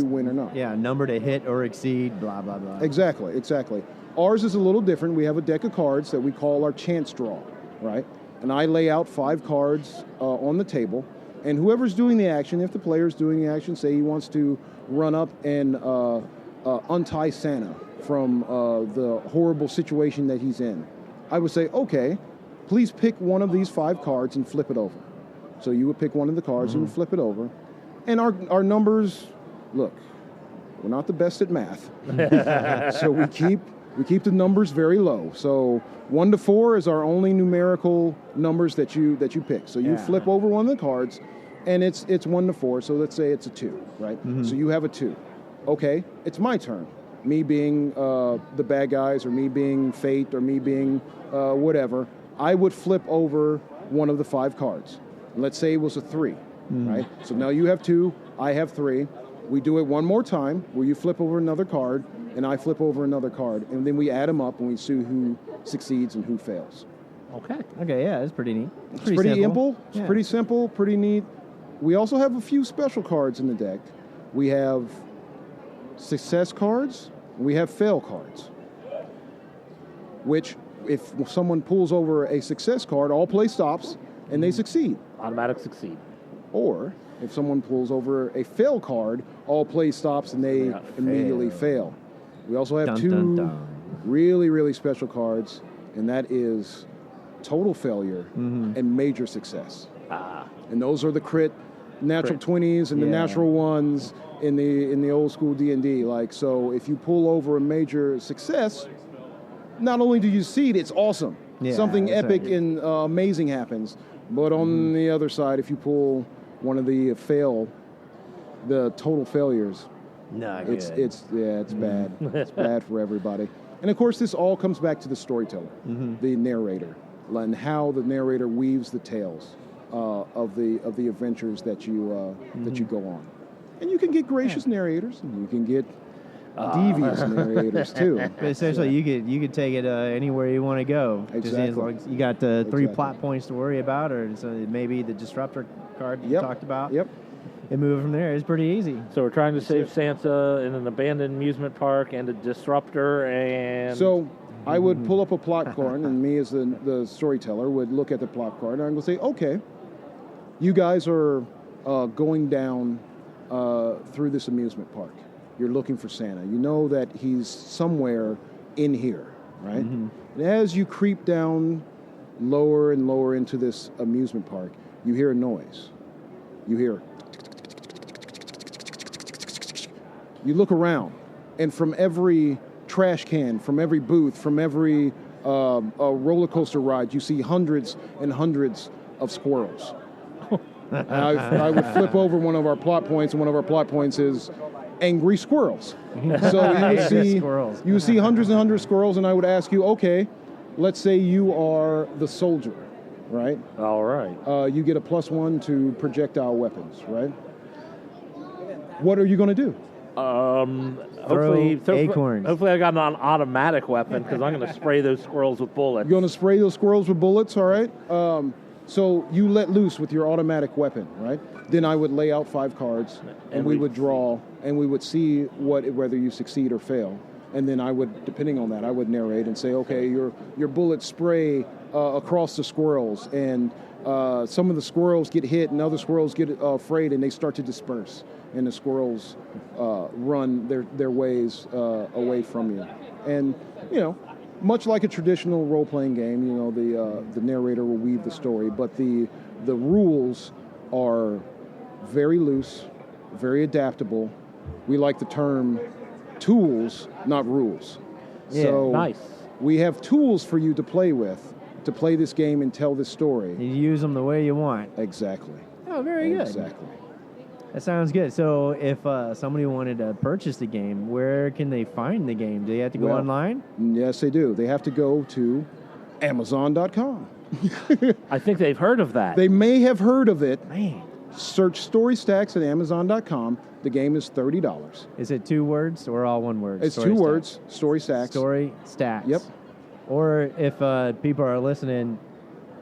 win or not. Yeah, number to hit or exceed, blah, blah, blah. Exactly. Ours is a little different. We have a deck of cards that we call our chance draw, right? And I lay out 5 cards on the table, and whoever's doing the action, if the player's doing the action, say he wants to run up and untie Santa from the horrible situation that he's in, I would say, okay, please pick one of these 5 cards and flip it over. So you would pick one of the cards and flip it over. And our numbers, look, we're not the best at math. So we keep the numbers very low. So 1 to 4 is our only numerical numbers that you pick. So you flip over one of the cards, and it's 1 to 4. So let's say it's a 2, right? So you have a 2. Okay, it's my turn. Me being the bad guys, or me being fate, or me being whatever. I would flip over one of the 5 cards. Let's say it was a 3, right? So now you have 2, I have 3. We do it one more time where you flip over another card and I flip over another card, and then we add them up and we see who succeeds and who fails. Okay, yeah, it's pretty neat. It's pretty simple. It's Yeah. pretty simple, pretty neat. We also have a few special cards in the deck. We have success cards, we have fail cards, which if someone pulls over a success card, all play stops and they succeed. Automatic succeed. Or if someone pulls over a fail card, all play stops and they immediately fail. We also have Dun, 2 dun, dun. really, really special cards, and that is total failure and major success. And those are the crit natural 20s and the natural ones in the old school D&D. Like, so if you pull over a major success, not only do you succeed, it's awesome. Yeah, Something that's epic right. and amazing happens. But on the other side, if you pull one of the the total failures, it's bad. It's bad for everybody. And of course, this all comes back to the storyteller, the narrator, and how the narrator weaves the tales of the adventures that you go on. And you can get gracious narrators, and you can get devious narrators too. But essentially, you could take it anywhere you want to go. Just as Exactly. long as you got 3 plot points to worry about, or so maybe the disruptor card you talked about. Yep. And move from there. It's pretty easy. So we're trying to save Santa in an abandoned amusement park and a disruptor and... So I would pull up a plot card, and me as the storyteller would look at the plot card, and I would say, okay, you guys are going down through this amusement park. You're looking for Santa. You know that he's somewhere in here, right? And as you creep down lower and lower into this amusement park, you hear a noise. You hear... You look around, and from every trash can, from every booth, from every roller coaster ride, you see hundreds and hundreds of squirrels. And I would flip over one of our plot points, and one of our plot points is angry squirrels. So you would see hundreds and hundreds of squirrels, and I would ask you, okay, let's say you are the soldier, right? All right. You get a +1 to projectile weapons, right? What are you going to do? Hopefully acorns. Hopefully I got an automatic weapon because I'm going to spray those squirrels with bullets. You're going to spray those squirrels with bullets, all right? So you let loose with your automatic weapon, right? Then I would lay out 5 cards, and we would draw, and we would see whether you succeed or fail. And then I would, depending on that, I would narrate and say, okay, your bullets spray across the squirrels, and some of the squirrels get hit, and other squirrels get afraid, and they start to disperse, and the squirrels run their ways away from you. And much like a traditional role-playing game, the narrator will weave the story, but the rules are very loose, very adaptable. We like the term tools, not rules. Yeah, so nice. We have tools for you to play with, to play this game and tell this story. You use them the way you want. Exactly. Oh, very good. Exactly. That sounds good. So if somebody wanted to purchase the game, where can they find the game? Do they have to go online? Yes, they do. They have to go to Amazon.com. I think they've heard of that. They may have heard of it. Man. Search Story Stacks at Amazon.com. The game is $30. Is it 2 words or all one word? It's Story 2 Stacks. words. Story Stacks. Story Stacks. Yep. Or if people are listening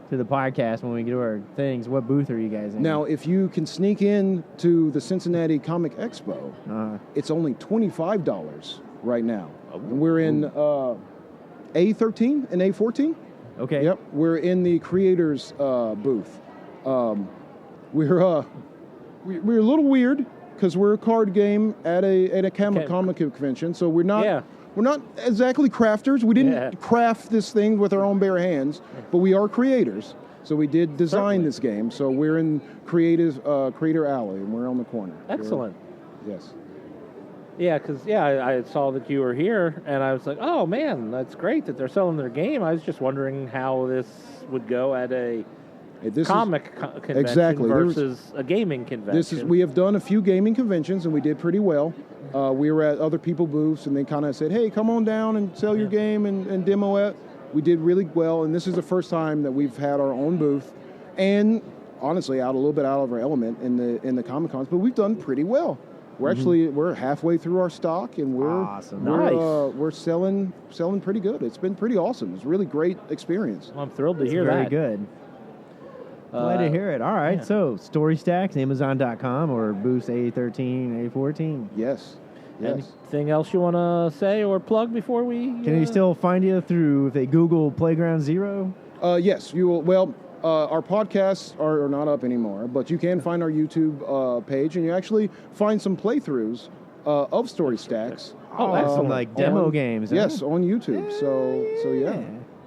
to the podcast when we get to our things, what booth are you guys in? Now, if you can sneak in to the Cincinnati Comic Expo, it's only $25 right now. And we're in A13 and A14. Okay. Yep. We're in the creators booth. We're a little weird because we're a card game at a comic convention, so we're not exactly crafters. We didn't craft this thing with our own bare hands, but we are creators. So we did design this game. So we're in Creator Alley, and we're on the corner. Excellent. Yes. Yeah, because I saw that you were here, and I was like, oh man, that's great that they're selling their game. I was just wondering how this would go at a convention exactly versus a gaming convention. We have done a few gaming conventions, and we did pretty well. We were at other people's booths, and they kind of said, hey, come on down and sell your game and demo it. We did really well, and this is the first time that we've had our own booth, and honestly, a little bit out of our element in the Comic Cons, but we've done pretty well. We're actually we're halfway through our stock, and we're selling pretty good. It's been pretty awesome. It's a really great experience. Well, I'm thrilled to hear very that. Very good. Glad to hear it. All right, so Story Stacks, Amazon.com, or booths A13, A14. Yes. Anything else you want to say or plug before we? Can you still find you through, if they Google Playground Zero? Yes, you will. Well, our podcasts are not up anymore, but you can find our YouTube page, and you actually find some playthroughs of Story Stacks. Oh, excellent. Like demo games. Yes, on YouTube. So yeah.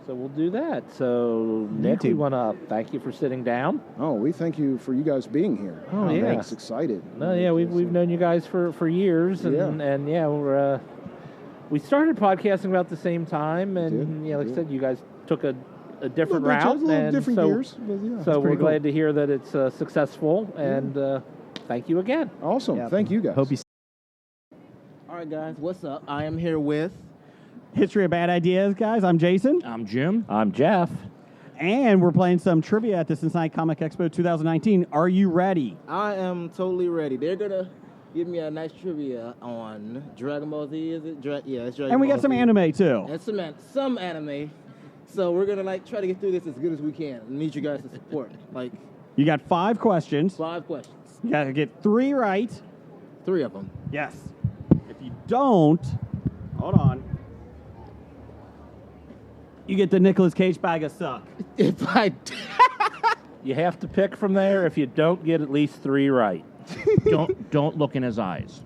So we'll do that. So, Nick, we want to thank you for sitting down. Oh, we thank you for you guys being here. Oh, yeah. Thanks. Excited. No, yeah, we've known you guys for years, and we're we started podcasting about the same time, and like I said, you guys took a different route, and different gears. So we're glad to hear that it's successful, and thank you again. Awesome. Thank you guys. Hope you. All right, guys, what's up? I am here with History of Bad Ideas, guys. I'm Jason. I'm Jim. I'm Jeff. And we're playing some trivia at the Cincinnati Comic Expo 2019. Are you ready? I am totally ready. They're going to give me a nice trivia on Dragon Ball Z, is it? It's Dragon Ball Z. And we got some anime, too. And some anime. So we're going to try to get through this as good as we can. I need you guys to support. You got 5 questions. 5 questions. You got to get 3 right. 3 of them. Yes. If you don't, hold on. You get the Nicolas Cage bag of suck. If I... You have to pick from there. If you don't get at least 3 right. Don't look in his eyes.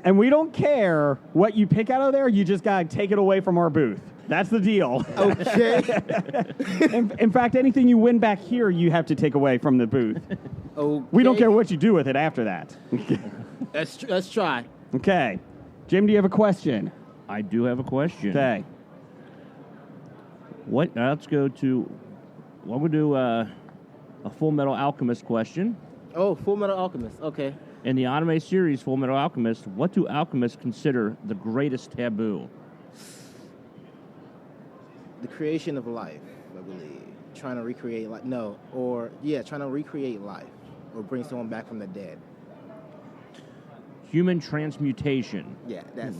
And we don't care what you pick out of there. You just got to take it away from our booth. That's the deal. Okay. In fact, anything you win back here, you have to take away from the booth. Okay. We don't care what you do with it after that. Let's try. Okay. Jim, do you have a question? I do have a question. Okay. Let's go to... Well, we'll do a Full Metal Alchemist question. Oh, Full Metal Alchemist. Okay. In the anime series Full Metal Alchemist, what do alchemists consider the greatest taboo? The creation of life, I believe. Trying to recreate life. No. Or, trying to recreate life. Or bring someone back from the dead. Human transmutation. Yeah, that's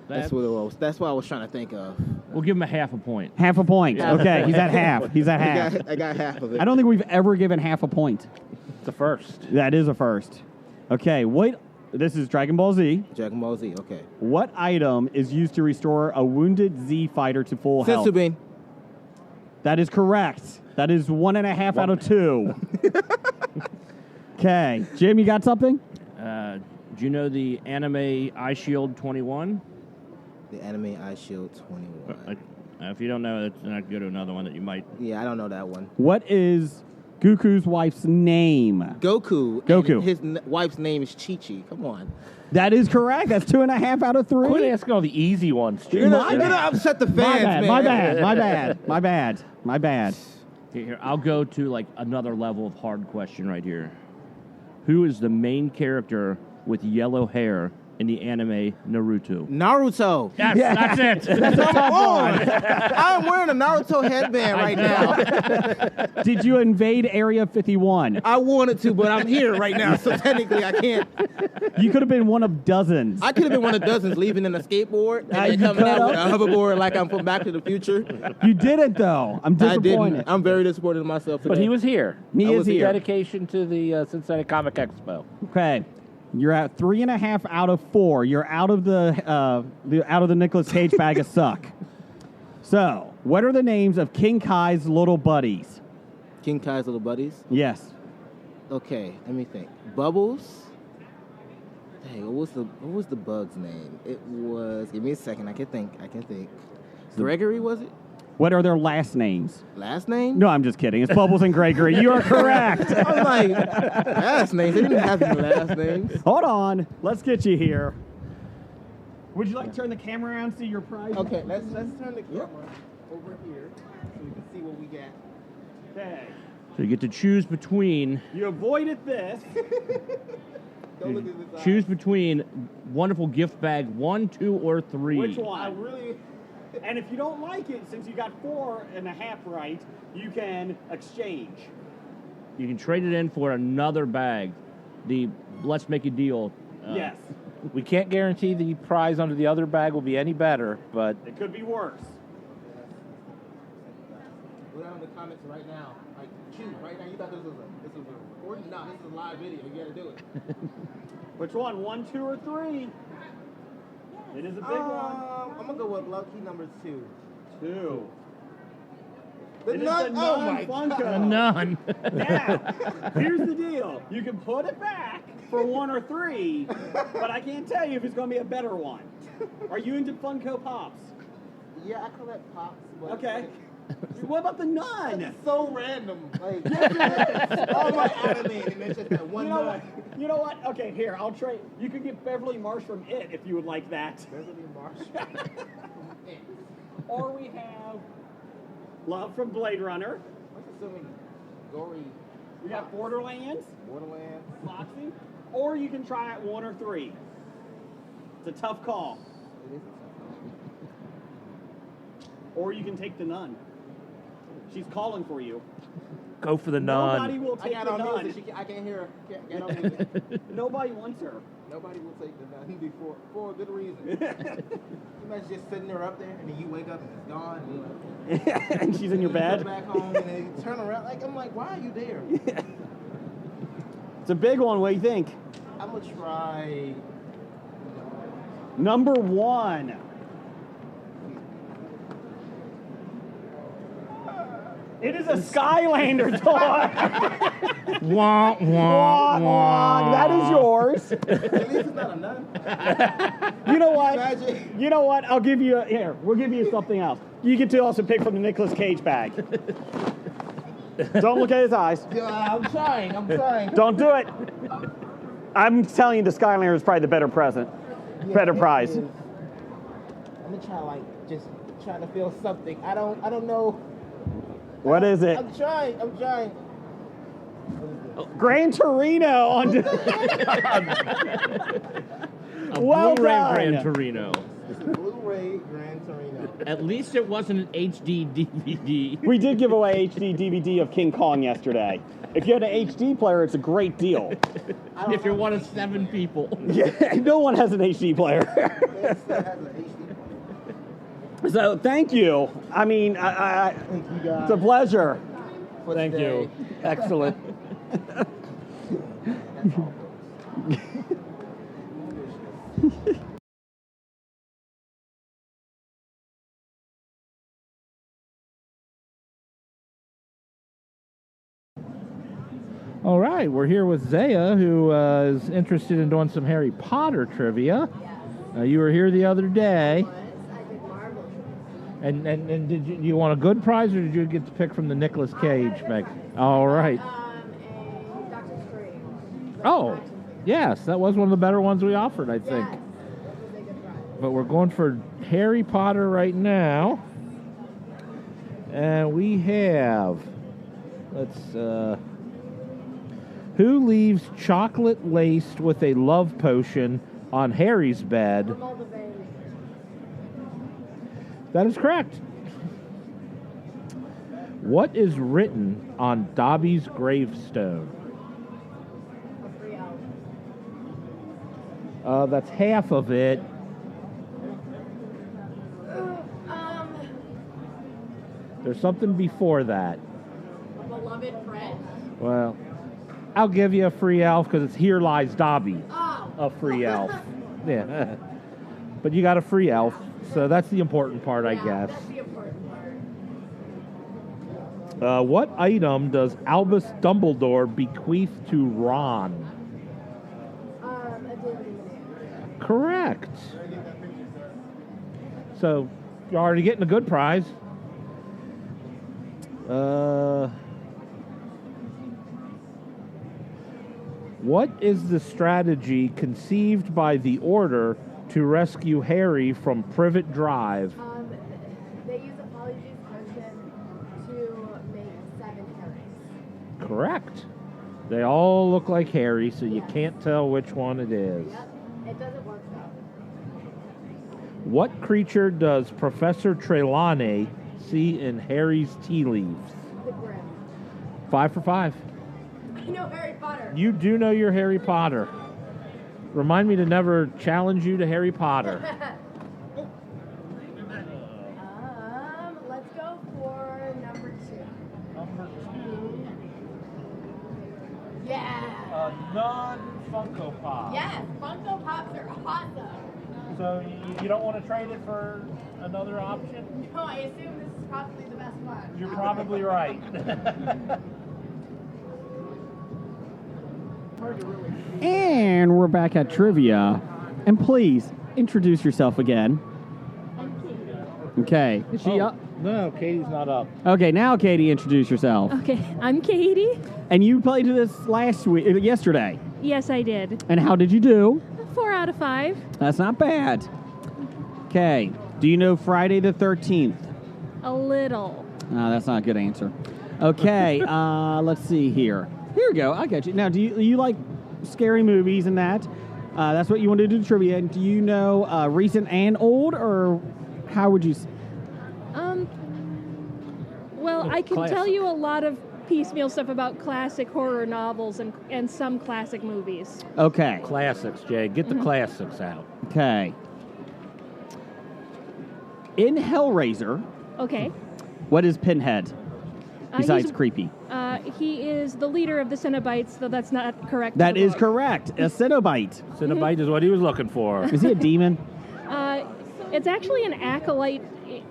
That's what I was trying to think of. We'll give him a half a point. Half a point. Okay, he's at half. He's at half. I got half of it. I don't think we've ever given half a point. The first. That is a first. Okay, this is Dragon Ball Z. Dragon Ball Z, okay. What item is used to restore a wounded Z fighter to full health? Sensu bean. That is correct. That is 1.5 out of 2. Okay, Jim, you got something? Do you know the anime Eye Shield 21? The anime Eye Shield 21. If you don't know, let's not go to another one that you might. Yeah, I don't know that one. What is Goku's wife's name? Goku. Goku. And his wife's name is Chi-Chi. Come on. That is correct. That's 2.5 out of 3. Quit asking all the easy ones, Jim. You're gonna upset the fans, My man. My bad. Here, I'll go to like another level of hard question right here. Who is the main character with yellow hair in the anime Naruto? Naruto. Yes, that's it. That's a tough one. I'm wearing a Naruto headband right now. Did you invade Area 51? I wanted to, but I'm here right now, so technically I can't. You could have been one of dozens. I could have been one of dozens leaving in a skateboard and then you coming out with could've. a hoverboard like I'm from Back to the Future. You didn't, though. I'm I disappointed. didn't. I'm very disappointed in myself today. But he was here. He is here. Dedication to the Cincinnati Comic Expo. Okay. You're at 3.5 out of 4. You're out of the Nicolas Cage bag of suck. So, what are the names of King Kai's little buddies? King Kai's little buddies? Yes. Okay, let me think. Bubbles. Hey, what was the bug's name? It was. Give me a second. I can think. Gregory, was it? What are their last names? Last name? No, I'm just kidding. It's Bubbles and Gregory. You are correct. I was like, last names. They didn't have any last names. Hold on. Let's get you here. Would you like to turn the camera around and see your prize? Okay, let's turn the camera over here so we can see what we got. Okay. So you get to choose between. You avoided this. Don't look at this eye. Choose between wonderful gift bag 1, 2, or 3. Which one? And if you don't like it, since you got 4.5 right, you can exchange. You can trade it in for another bag. The Let's Make a Deal. Yes. We can't guarantee the prize under the other bag will be any better, but It could be worse. Go down in the comments right now. Like, choose right now. You thought this was a recording? No, this is a live video. You got to do it. Which one? 1, 2, or 3? It is a big one. I'm gonna go with lucky number 2. 2. The It is nun. the Oh Nun my Funko. The Nun. Now, here's the deal. You can put it back for 1 or 3, but I can't tell you if it's going to be a better one. Are you into Funko Pops? Yeah, I collect pops. But Okay. What about the Nun? It's so random. Like, all my anime, and it's just that one nun. You know what? Okay, here, I'll trade. You could get Beverly Marsh from It if you would like that. Beverly Marsh. Or we have Love from Blade Runner. What's so many gory? We got Borderlands, Foxy, or you can try out 1 or 3. It's a tough call. It is a tough call. Or you can take the Nun. She's calling for you. go for the Nobody Nun. will I take got the on Nun. music. I can't hear her. Get on music. Nobody wants her. Nobody will take the nun before for a good reason. Imagine just sitting there up there, and then you wake up and it's gone. And, And she's in your you bed. Go back home, and then you turn around. Like I'm like, why are you there? It's a big one. What do you think? I'm gonna try. Number 1. It is a Skylander toy. Wah, wah, wah. That is yours. At least it's not a nun. You know what? Imagine. You know what? I'll give you here. We'll give you something else. You get to also pick from the Nicolas Cage bag. Don't look at his eyes. I'm trying. Don't do it. I'm telling you, the Skylander is probably the better present, better prize. I'm gonna try just trying to feel something. I don't know. What is it? I'm trying. Gran Torino on. A Well Blu-ray done. Gran Torino. Blu-ray Gran Torino. At least it wasn't an HD DVD. We did give away HD DVD of King Kong yesterday. If you had an HD player, it's a great deal. If you're one of 7 people. Yeah, no one has an HD player. So thank you. I mean, it's a pleasure. Thank you. Excellent. All right, we're here with Zaya, who is interested in doing some Harry Potter trivia. You were here the other day. And did you want a good prize, or did you get to pick from the Nicolas Cage bag? All right. Oh, yes, that was one of the better ones we offered, I think. But we're going for Harry Potter right now. And we have, who leaves chocolate laced with a love potion on Harry's bed? That is correct. What is written on Dobby's gravestone? That's half of it. There's something before that. A beloved friend. Well, I'll give you a free elf because it's Here Lies Dobby. Oh. A free elf. Yeah. But you got a free elf, so that's the important part, I guess. That's the important part. What item does Albus Dumbledore bequeath to Ron? Correct. So, you're already getting a good prize. What is the strategy conceived by the Order to rescue Harry from Privet Drive? They use a Polyjuice potion to make 7 Harrys. Correct. They all look like Harry, so you can't tell which one it is. Yep. It doesn't work though. What creature does Professor Trelawney see in Harry's tea leaves? The Grim. 5 for 5. I know Harry Potter. You do know your Harry Potter. Remind me to never challenge you to Harry Potter. Let's go for number 2. Number 2. Yeah. Non-Funko Pop. Yes, Funko Pops are awesome. So you don't want to trade it for another option? No, I assume this is probably the best one. You're probably right. And we're back at trivia. And please, introduce yourself again. Okay. Is she up? No, Katie's not up. Okay, now Katie, introduce yourself. Okay, I'm Katie. And you played this yesterday. Yes, I did. And how did you do? 4 out of 5. That's not bad. Okay. Do you know Friday the 13th? A little. That's not a good answer. Okay, let's see here. Here we go. I got you. Now, do you like scary movies and that? That's what you want to do trivia. Do you know recent and old, or how would you? Well, I can tell you a lot of piecemeal stuff about classic horror novels and some classic movies. Okay. Classics, Jay. Get the classics out. Okay. In Hellraiser. Okay. What is Pinhead? Besides creepy. He is the leader of the Cenobites, though that's not correct. That is correct. A Cenobite. Cenobite is what he was looking for. Is he a demon? It's actually an acolyte.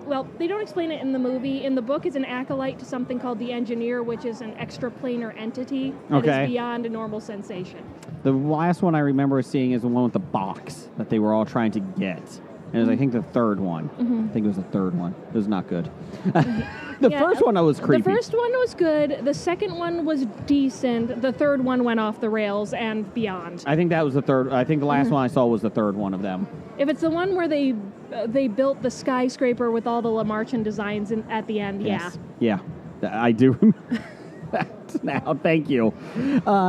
Well, they don't explain it in the movie. In the book, it's an acolyte to something called the Engineer, which is an extraplanar entity that is beyond a normal sensation. The last one I remember seeing is the one with the box that they were all trying to get. And it was, I think, the third one. I think it was the third one. It was not good. The first one was creepy. The first one was good. The second one was decent. The third one went off the rails and beyond. I think that was the third. I think the last one I saw was the third one of them. If it's the one where they built the skyscraper with all the Lamarchian designs at the end, Yes. Yeah. I do remember that now. Thank you.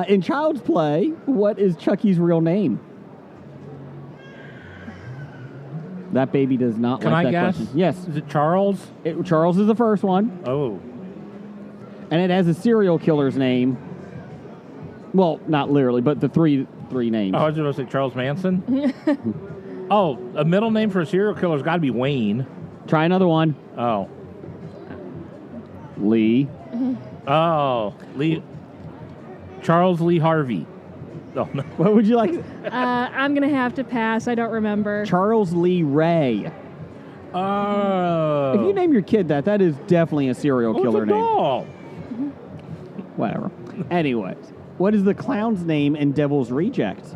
In Child's Play, what is Chucky's real name? That baby does not Can like I that guess? question. Yes. Is it Charles? Charles is the first one. Oh. And it has a serial killer's name. Well, not literally, but the three names. Oh, I was going to say Charles Manson. Oh, a middle name for a serial killer's got to be Wayne. Try another one. Oh. Lee. Oh, Lee. Charles Lee Harvey. Oh, no. What would you like? I'm going to have to pass. I don't remember. Charles Lee Ray. Oh. If you name your kid that is definitely a serial killer it's a name. doll. Whatever. Anyways, what is the clown's name in Devil's Rejects?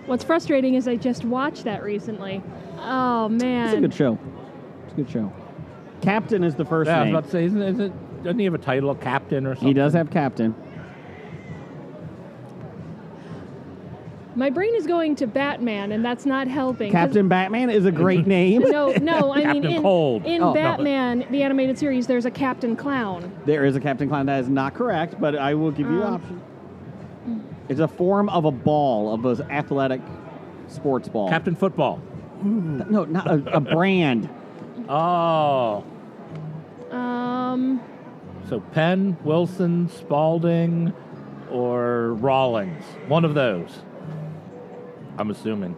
What's frustrating is I just watched that recently. Oh, man. It's a good show. It's a good show. Captain is the first Yeah, I name. was about to say, doesn't he have a title, Captain or something? He does have Captain. My brain is going to Batman, and that's not helping. Captain Batman is a great name. No, I mean, Captain Cold. in Oh, no. Batman, the animated series, there's a Captain Clown. There is a Captain Clown. That is not correct, but I will give you an option. It's a form of a ball, of an athletic sports ball. Captain Football. No, not a brand. Oh. So Penn, Wilson, Spalding, or Rawlings. One of those. I'm assuming.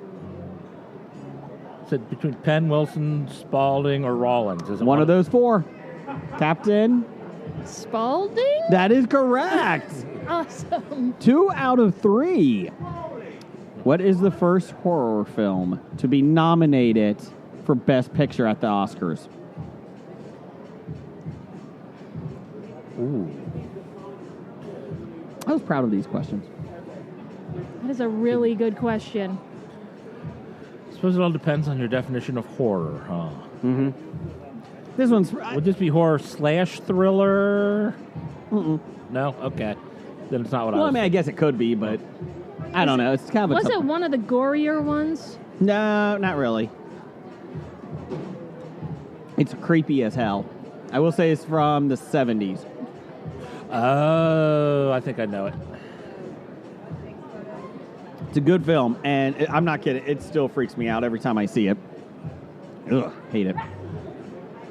Is it between Penn, Wilson, Spalding, or Rawlings? Is it One of those four. Captain. Spalding? That is correct. Awesome. 2 out of 3. What is the first horror film to be nominated for Best Picture at the Oscars? Ooh. I was proud of these questions. That is a really good question. I suppose it all depends on your definition of horror, huh? Mm-hmm. This one's... Would this be horror slash thriller? Mm-mm. No? Okay. Then it's not what Well, I I was mean, I guess it could be, but I don't know. It's kind of a Was tough it one of the gorier ones? No, not really. It's creepy as hell. I will say it's from the 70s. Oh, I think I know it. It's a good film, and I'm not kidding. It still freaks me out every time I see it. Ugh, hate it.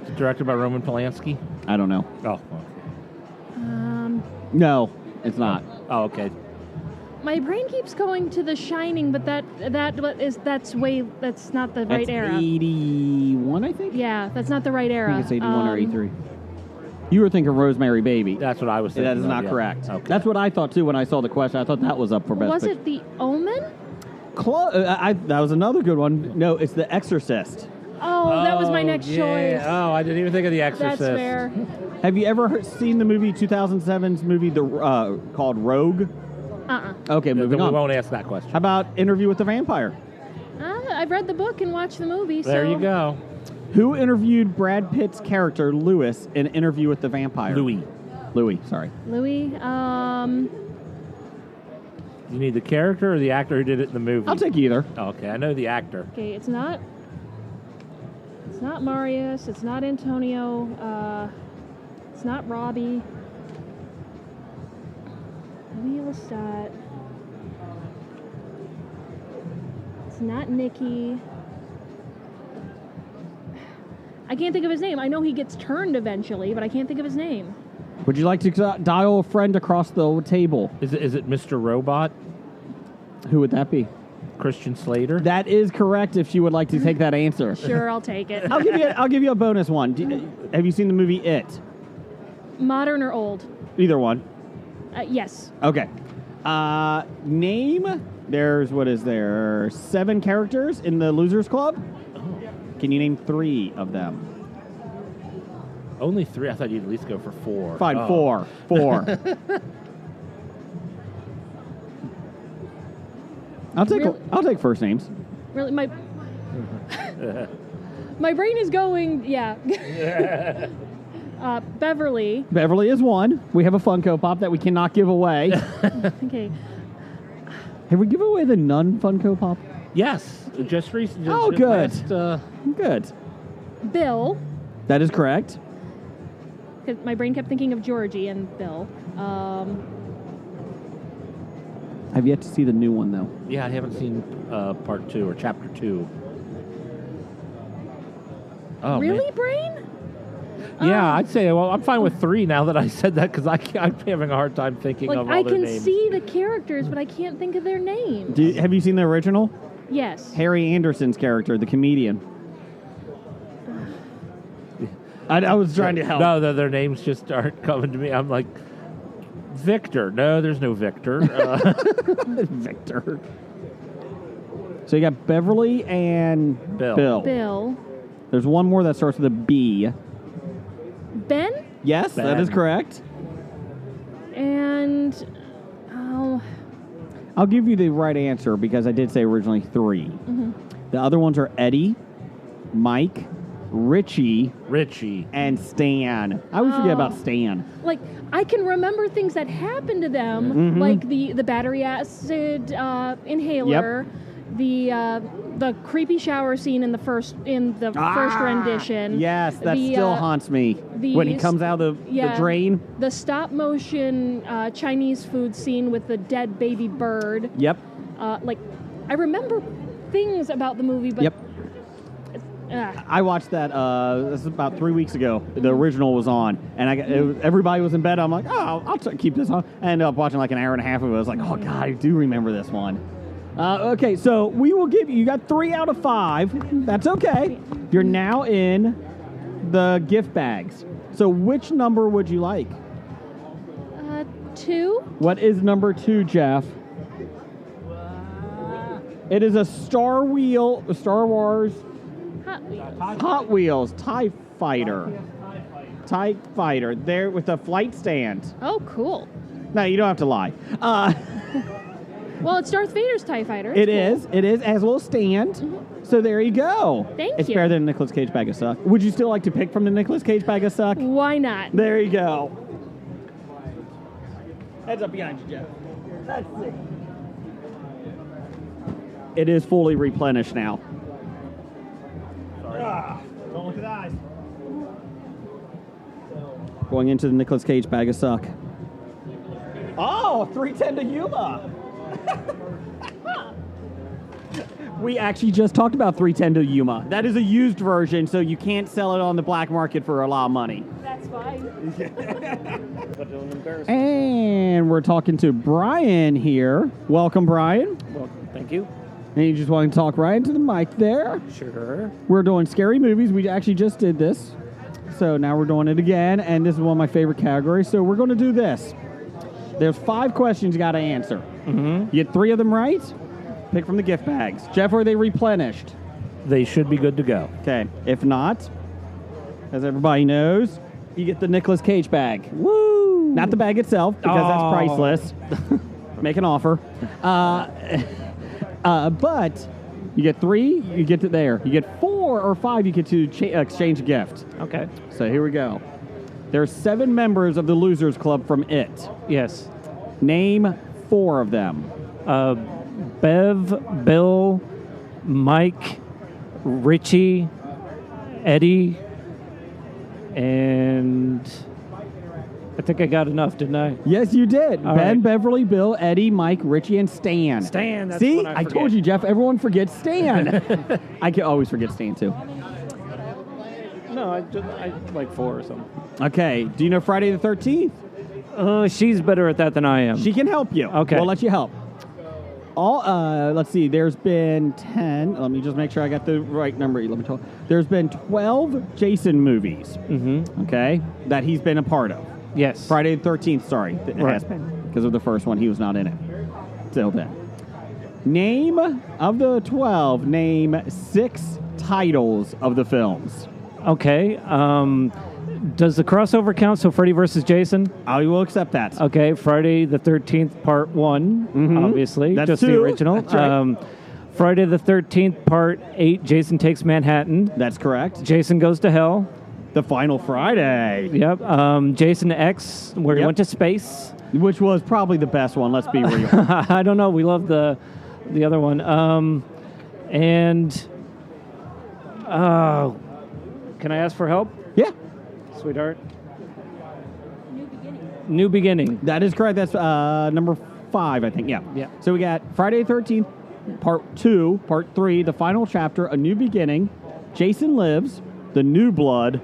Is it directed by Roman Polanski? I don't know. Oh. No, it's not. Oh, okay. My brain keeps going to The Shining, but that's not the right That's era. 81, I think? Yeah, that's not the right era. I think it's 81 or 83. You were thinking Rosemary Baby. That's what I was thinking. That is not yeah. correct. Okay. That's what I thought, too, when I saw the question. I thought that was up for Best Was Picture. it The Omen? That was another good one. No, it's The Exorcist. Oh, that was my next choice. Oh, I didn't even think of The Exorcist. That's fair. Have you ever seen the movie 2007's movie called Rogue? Okay, moving Then on. we won't ask that question. How about Interview with the Vampire? I've read the book and watched the movie. There you go. Who interviewed Brad Pitt's character Lewis in Interview with the Vampire? Louis, sorry. Louis. You need the character or the actor who did it in the movie? I'll take either. Oh, okay, I know the actor. Okay, it's not Marius. It's not Antonio. It's not Robbie. Louis Lestat. It's not Nikki. I can't think of his name. I know he gets turned eventually, but I can't think of his name. Would you like to dial a friend across the table? Is it Mr. Robot? Who would that be? Christian Slater? That is correct if you would like to take that answer. Sure, I'll take it. I'll give you a bonus one. Have you seen the movie It? Modern or old? Either one. Yes. Okay. Name. There's 7 characters in the Losers Club. Can you name 3 of them? Only 3? I thought you'd at least go for 4. Fine, Oh. 4. I'll take first names. Really, my brain is going. Yeah. Beverly. Beverly is one. We have a Funko Pop that we cannot give away. Okay. Have we given away the Nun Funko Pop? Yes, just recently. Oh, good. Good. Bill. That is correct. 'Cause my brain kept thinking of Georgie and Bill. I've yet to see the new one, though. Yeah, I haven't seen part 2 or chapter 2. Oh, really, man. Brain? Yeah, I'd say, well, I'm fine with 3 now that I said that because I'm having a hard time thinking Like, of all I their can names. see the characters, but I can't think of their names. Have you seen the original? Yes. Harry Anderson's character, the comedian. I was trying to help. No, their names just aren't coming to me. I'm like, Victor. No, there's no Victor. Victor. So you got Beverly and Bill. Bill. There's one more that starts with a B. Ben? Yes, that is correct. And I'll give you the right answer because I did say originally 3. Mhm. The other ones are Eddie, Mike, Richie, and Stan. I always forget about Stan. like I can remember things that happened to them, Mhm. like the battery acid inhaler, the creepy shower scene in the first rendition. Yes, that the, still haunts me when he comes out of the drain. The stop motion Chinese food scene with the dead baby bird. Yep. Like I remember things about the movie, but Yep. I watched that. This is about 3 weeks ago. The original was on, and everybody was in bed. I'm like, oh, I'll keep this on. I ended up watching like an hour and a half of it. I was like, oh god, I do remember this one. Okay, so we will give you got 3 out of 5. That's okay. You're now in the gift bags. So which number would you like? 2. What is number 2, Jeff? It is a Star Wars. Hot Wheels TIE Fighter. TIE Fighter. There with a flight stand. Oh, cool. No, you don't have to lie. Well, it's Darth Vader's TIE Fighter. It is, as well as stand. So there you go. Thank It's you. better than Nicolas Cage Bag of Suck. Would you still like to pick from the Nicolas Cage Bag of Suck? Why not? There you go. Heads up behind you, Jeff. Let's see. It is fully replenished now. Don't look at the eyes. Going into the Nicolas Cage Bag of Suck. Oh, 310 to Yuma. We actually just talked about 310 to Yuma. That is a used version, so you can't sell it on the black market for a lot of money. That's fine. And we're talking to Brian here. Welcome, Brian. Well, thank you. And you just want to talk right into the mic there. Sure. We're doing scary movies. We actually just did this. So now we're doing it again, and this is one of my favorite categories. So we're going to do this. There's 5 questions you got to answer. Mm-hmm. You get 3 of them right, pick from the gift bags. Jeff, are they replenished? They should be good to go. Okay. If not, as everybody knows, you get the Nicolas Cage bag. Woo! Not the bag itself, because that's priceless. Make an offer. But you get 3, you get it there. You get 4 or 5, you get to exchange a gift. Okay. So here we go. There are 7 members of the Losers Club from It. Yes. Name 4 of them. Bev, Bill, Mike, Richie, Eddie, and I think I got enough, didn't I? Yes, you did. All Ben, right. Beverly, Bill, Eddie, Mike, Richie, and Stan. Stan, that's See? what I told forget. you, Jeff. Everyone forgets Stan. I can always forget Stan, too. No, I like 4 or something. Okay. Do you know Friday the 13th? She's better at that than I am. She can help you. Okay. We'll let you help. Let's see. There's been 10. Let me just make sure I got the right number. Let me tell. There's been 12 Jason movies. Mm-hmm. Okay, that he's been a part of. Yes. Friday the 13th. Sorry, it Right. has been because of the first one. He was not in it. Till then, name of the 12. Name 6 titles of the films. Okay. Does the crossover count? So Freddy versus Jason? I will accept that. Okay. Friday the 13th, part 1, Mhm. obviously. That's just 2. the original. That's right. Friday the 13th, part 8, Jason Takes Manhattan. That's correct. Jason Goes to Hell. The Final Friday. Yep. Jason X, where he went to space. Which was probably the best one, let's be real. I don't know. We love the other one. Can I ask for help? Yeah. Sweetheart. New Beginning. That is correct. That's number 5, I think. Yeah. Yeah. So we got Friday the 13th, Part 2, Part 3, the final chapter, A New Beginning, Jason Lives, The New Blood,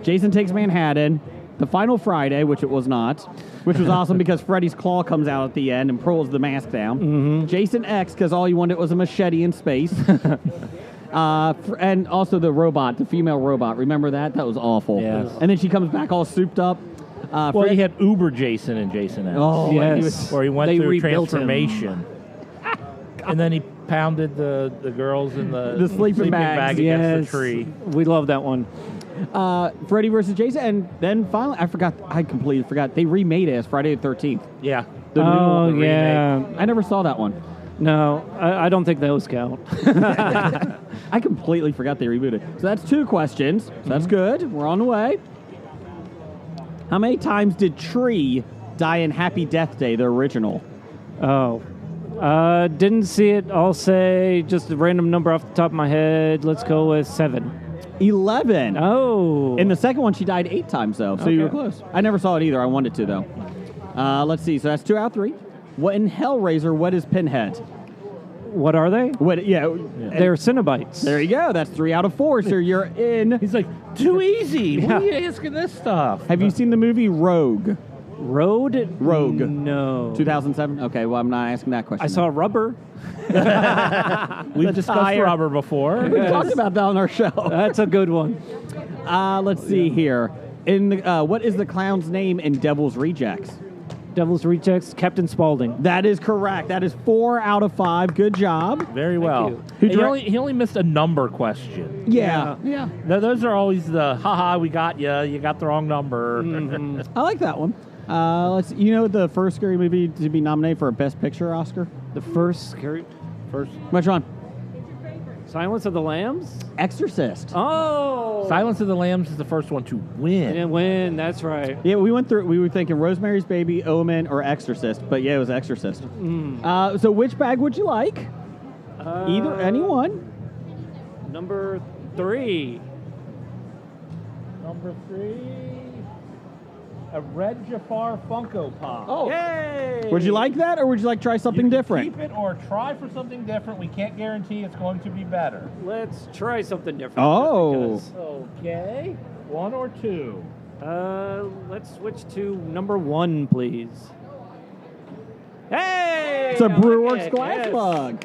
Jason Takes Manhattan, The Final Friday, which it was not, which was awesome because Freddy's claw comes out at the end and pulls the mask down. Jason X, because all you wanted was a machete in space. And also the robot, the female robot. Remember that? That was awful. Yes. And then she comes back all souped up. Well, you had Uber Jason and Jason X. Oh, yes. Where he went They through rebuilt him. transformation. And then he pounded the girls in the sleeping bags. against the tree. We love that one. Freddy versus Jason. And then finally, I completely forgot. They remade it as Friday the 13th. Yeah. The Oh, new yeah. remake. I never saw that one. No, I don't think those count. I completely forgot they rebooted. So that's 2 questions. So that's good. We're on the way. How many times did Tree die in Happy Death Day, the original? Oh. Didn't see it. I'll say just a random number off the top of my head. Let's go with 7. 11. Oh. In the second one, she died 8 times, though. So you were Okay. close. I never saw it either. I wanted to, though. Let's see. So that's 2 out of 3. What in Hellraiser, what is Pinhead? What are they? They're Cenobites. There you go. That's 3 out of 4. So you're in. He's like, too easy. What are you asking this stuff? Have you seen the movie Rogue? Rogue? No. 2007? Okay, well, I'm not asking that question. I saw Rubber. We've discussed Rubber before. We talked about that on our show. That's a good one. Let's see here. What is the clown's name in Devil's Rejects? Devil's Rejects, Captain Spaulding. That is correct. That is 4 out of 5. Good job. Very well. you. He only missed a number question. Yeah. Those are always the, haha, we got you. You got the wrong number. I like that one. The first scary movie to be nominated for a Best Picture Oscar? The first scary... Which one? Silence of the Lambs? Exorcist. Oh! Silence of the Lambs is the first one to win. And win, that's right. Yeah, we went through. We were thinking Rosemary's Baby, Omen, or Exorcist, but yeah, it was Exorcist. So which bag would you like? Either anyone. Number 3. Number 3. A Red Jafar Funko Pop. Oh. Yay! Would you like that, or would you like to try something different? Keep it or try for something different. We can't guarantee it's going to be better. Let's try something different. Oh. Okay. 1 or 2? Let's switch to number 1, please. Hey! It's a Brewer's Yes. glass mug.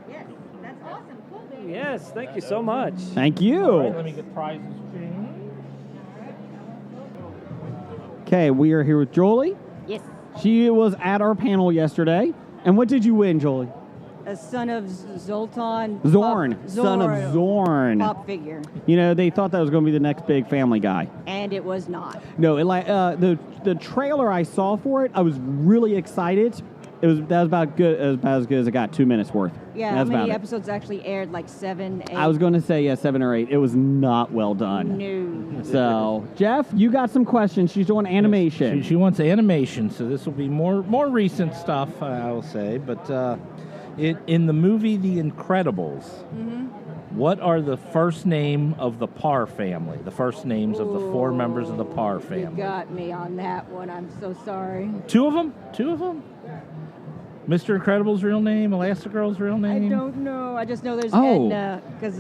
Yes, that's awesome. Cool, baby. Yes, thank you so much. Thank you. All right, let me get prizes changed. Okay, we are here with Jolie. Yes. She was at our panel yesterday. And what did you win, Jolie? A son of Zoltan. Zorn. Pop, Son of Zorn. Pop figure. You know, they thought that was going to be the next big Family Guy. And it was not. No, the trailer I saw for it, I was really excited. That was about as good as it got. 2 minutes worth. Yeah, That's how many about it. episodes actually aired? Like 7, 8? I was going to say 7 or 8. It was not well done. No. So, Jeff, you got some questions. She's doing animation. She wants animation, so this will be more recent stuff, I will say. But in the movie The Incredibles, what are the first name of the Parr family? The first names of the 4 members of the Parr You family. got me on that one. I'm so sorry. 2 of them? 2 of them? Mr. Incredible's real name, Elastigirl's real I name? don't know. I just know there's Oh. Edna. Because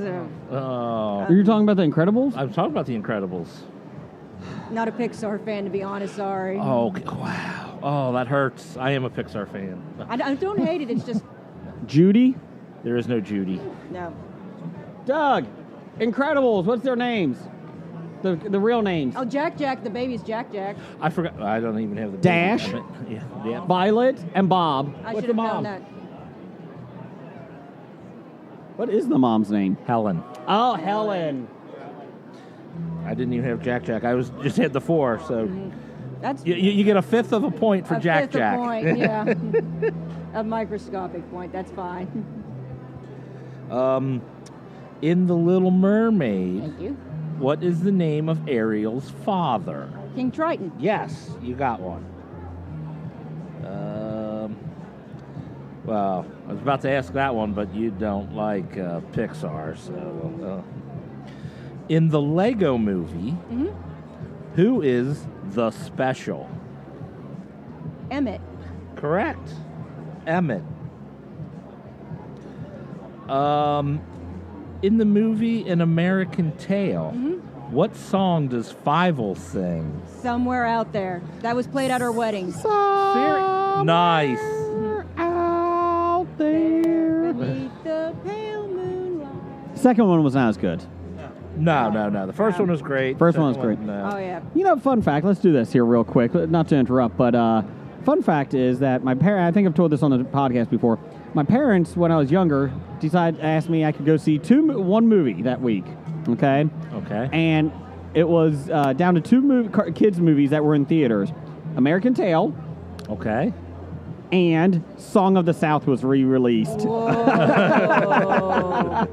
Oh. You're talking about The Incredibles? I'm talking about The Incredibles. not a Pixar fan, to be honest. Sorry. Oh, okay. Wow. Oh, that hurts. I am a Pixar fan. I don't hate it. It's just, Judy? There is no Judy. no. Doug, Incredibles, what's their names? The real names. Oh, Jack Jack. The baby's Jack Jack. I forgot. I don't even have the Dash? name. Yeah. Violet and Bob. I What's should the have mom? known that. What is the mom's name? Helen. Oh, Helen. I didn't even have Jack Jack. I just had the 4, so That's you get a 5th of a point for a Jack fifth Jack. A point, yeah. A microscopic point. That's fine. In The Little Mermaid, Thank you. what is the name of Ariel's father? King Triton. Yes, you got one. Well, I was about to ask that one, but you don't like Pixar, so. In the Lego Movie, who is the Special? Emmett. Correct. Emmett. In the movie An American Tail, what song does Fievel sing? Somewhere out there. That was played at our wedding. Nice. Out there. Beneath the pale moonlight. Second one was not as good. No. The first one was great. First one was Second great. no. Oh, yeah. You know, fun fact. Let's do this here real quick. Not to interrupt, but fun fact is that my parents. I think I've told this on the podcast before. My parents, when I was younger, asked me I could go see one movie that week. Okay. Okay. And it was down to two kids movies that were in theaters: American Tail. Okay. And Song of the South was re-released. Whoa.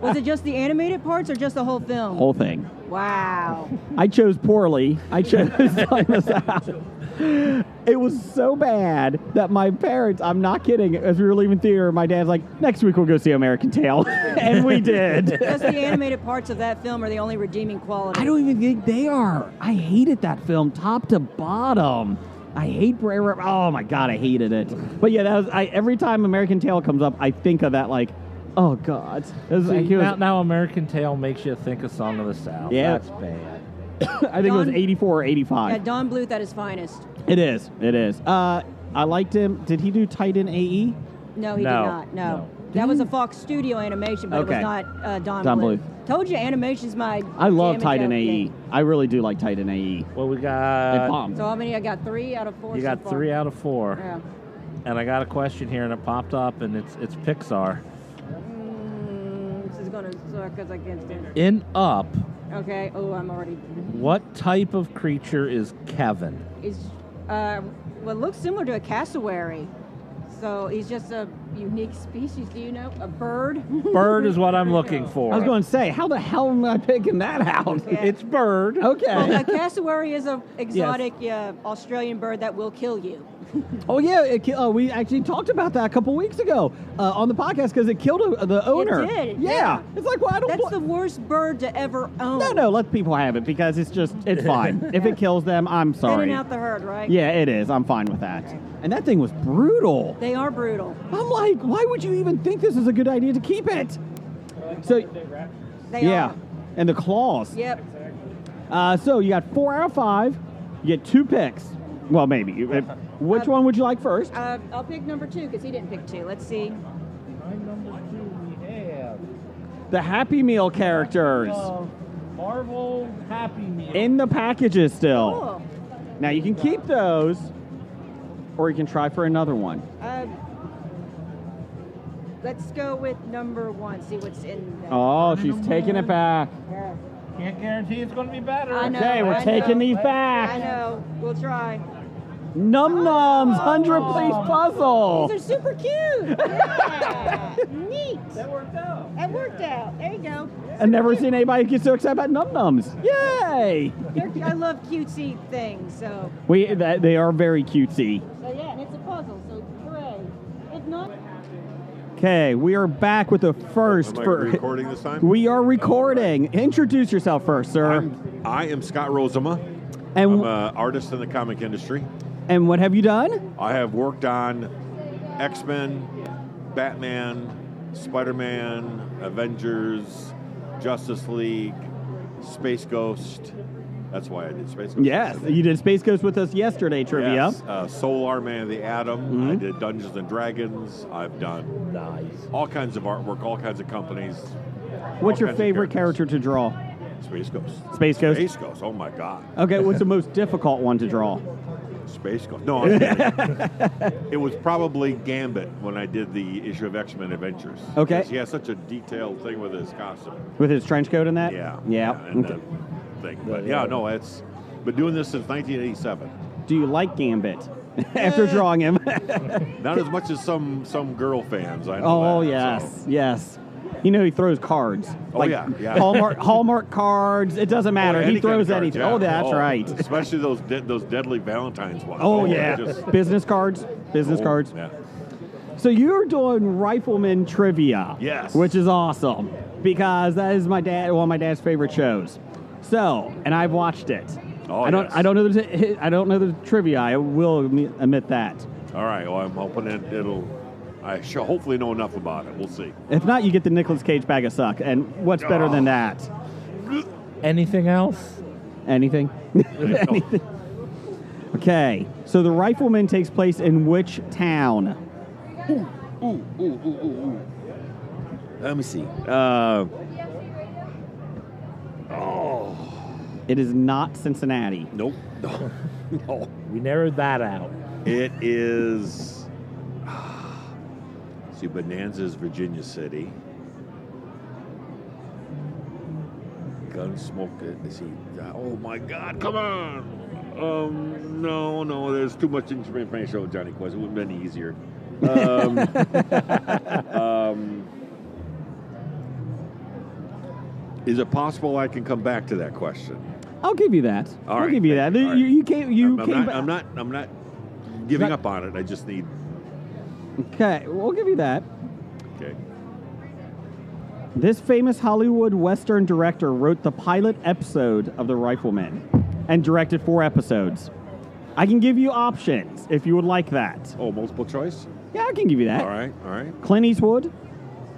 Was it just the animated parts or just the whole film? Whole thing. Wow. I chose poorly. I chose Song of the South. It was so bad that my parents, I'm not kidding, as we were leaving theater, my dad's like, next week we'll go see American Tail. And we did. Just the animated parts of that film are the only redeeming quality. I don't even think they are. I hated that film top to bottom. I hate Bray Wyatt. Oh my God, I hated it. But yeah, every time American Tail comes up, I think of that like, oh God. Now American Tail makes you think of Song of the South. Yeah. That's bad. I think it was 84 or 85. Yeah, Don Bluth at his finest. It is. I liked him. Did he do Titan AE? No, he did not. No. That was a Fox Studio animation, but Okay. it was not Don Bluth. Told you, animation's my I love jam and Titan joke AE. thing. I really do like Titan AE. Well, we They got. bombed. So how many? I got 3 out of 4. You so got far. 3 out of 4. Yeah. And I got a question here, and it popped up, and it's Pixar. This is gonna suck because I can't stand it. In Up, Okay. Oh, I'm already. what type of creature is Kevin? Is well, it looks similar to a cassowary. So he's just a unique species. Do you know? A bird. Bird is what I'm looking for. I was going to say, how the hell am I picking that out? It's bird. Okay. Well, a cassowary is an exotic Australian bird that will kill you. Oh yeah, we actually talked about that a couple weeks ago on the podcast because it killed the owner. It did. Yeah. It's like, well, I don't. That's the worst bird to ever own. No, let people have it because it's fine. If it kills them, I'm sorry. Thinning out the herd, right? Yeah, it is. I'm fine with that. And that thing was brutal. They are brutal. I'm like, why would you even think this is a good idea to keep it? So, They are. and the claws. Yep. So you got 4 out of 5. You get 2 picks. Well, maybe. Which one would you like first? I'll pick number 2 because he didn't pick 2. Let's see. Number 2 we have The Happy Meal characters. Marvel Happy Meal. In the packages still. Cool. Now you can keep those, or you can try for another one. Let's go with number 1. See what's in there. Oh, she's taking it back. Yeah. Can't guarantee it's going to be better. I know. Okay, we're taking these back. I know. We'll try. Num Nums 100-piece puzzle. These are super cute. Yeah. Neat. That worked out. That worked out. There you go. I've never seen anybody get so excited about Num Nums. Yay! I love cutesy things, so. They are very cutesy. So yeah, and it's a puzzle, so hooray. If not. Okay, we are back with the first. Am I recording this time? We are recording. Introduce yourself first, sir. I am Scott Rosema. And I'm an artist in the comic industry. And what have you done? I have worked on X-Men, Batman, Spider-Man, Avengers, Justice League, Space Ghost. That's why I did Space Ghost. Yes, you did Space Ghost with us yesterday, trivia. Yes, Solar Man of the Atom. I did Dungeons and Dragons. I've done all kinds of artwork, all kinds of companies. What's your favorite character to draw? Space Ghost. Space Ghost? Space Ghost. Oh my God. Okay, what's the most difficult one to draw? Space Ghost. No, I'm kidding. It was probably Gambit when I did the issue of X-Men Adventures. Okay. Because he has such a detailed thing with his costume. With his trench coat and that? Yeah. Yeah. And Okay. the thing. But yeah, no, it's been doing this since 1987. Do you like Gambit after drawing him? Not as much as some girl fans. I know Oh, that, yes, yes. You know he throws cards. Oh, yeah. Hallmark cards. It doesn't matter. Any He throws kind of anything. cards, Oh, yeah. that's right. Especially those deadly Valentine's ones. Oh, they're yeah. just- Business cards. Business Oh, cards. Yeah. So you're doing Rifleman trivia. Yes. Which is awesome because that is one of my dad's favorite shows. So, and I've watched it. Oh, I don't know the trivia. I will admit that. All right. Well, I'm hoping it'll. I shall hopefully know enough about it. We'll see. If not, you get the Nicolas Cage bag of suck. And what's better than that? Anything else? Anything? Anything? Okay. So the Rifleman takes place in which town? Ooh. Let me see. It is not Cincinnati. Nope. No. We narrowed that out. It is. See, Bonanza's Virginia City. Gunsmoke. See. Oh my God! Come on. No. There's too much information with Johnny Quest. It would have been easier. Is it possible I can come back to that question? I'll give you that. All I'll right, give you that. thank you. All You right. came. You I'm came. not giving up on it. I just need. Okay, we'll give you that. Okay. This famous Hollywood Western director wrote the pilot episode of The Rifleman and directed 4 episodes. I can give you options if you would like that. Oh, multiple choice? Yeah, I can give you that. All right. Clint Eastwood,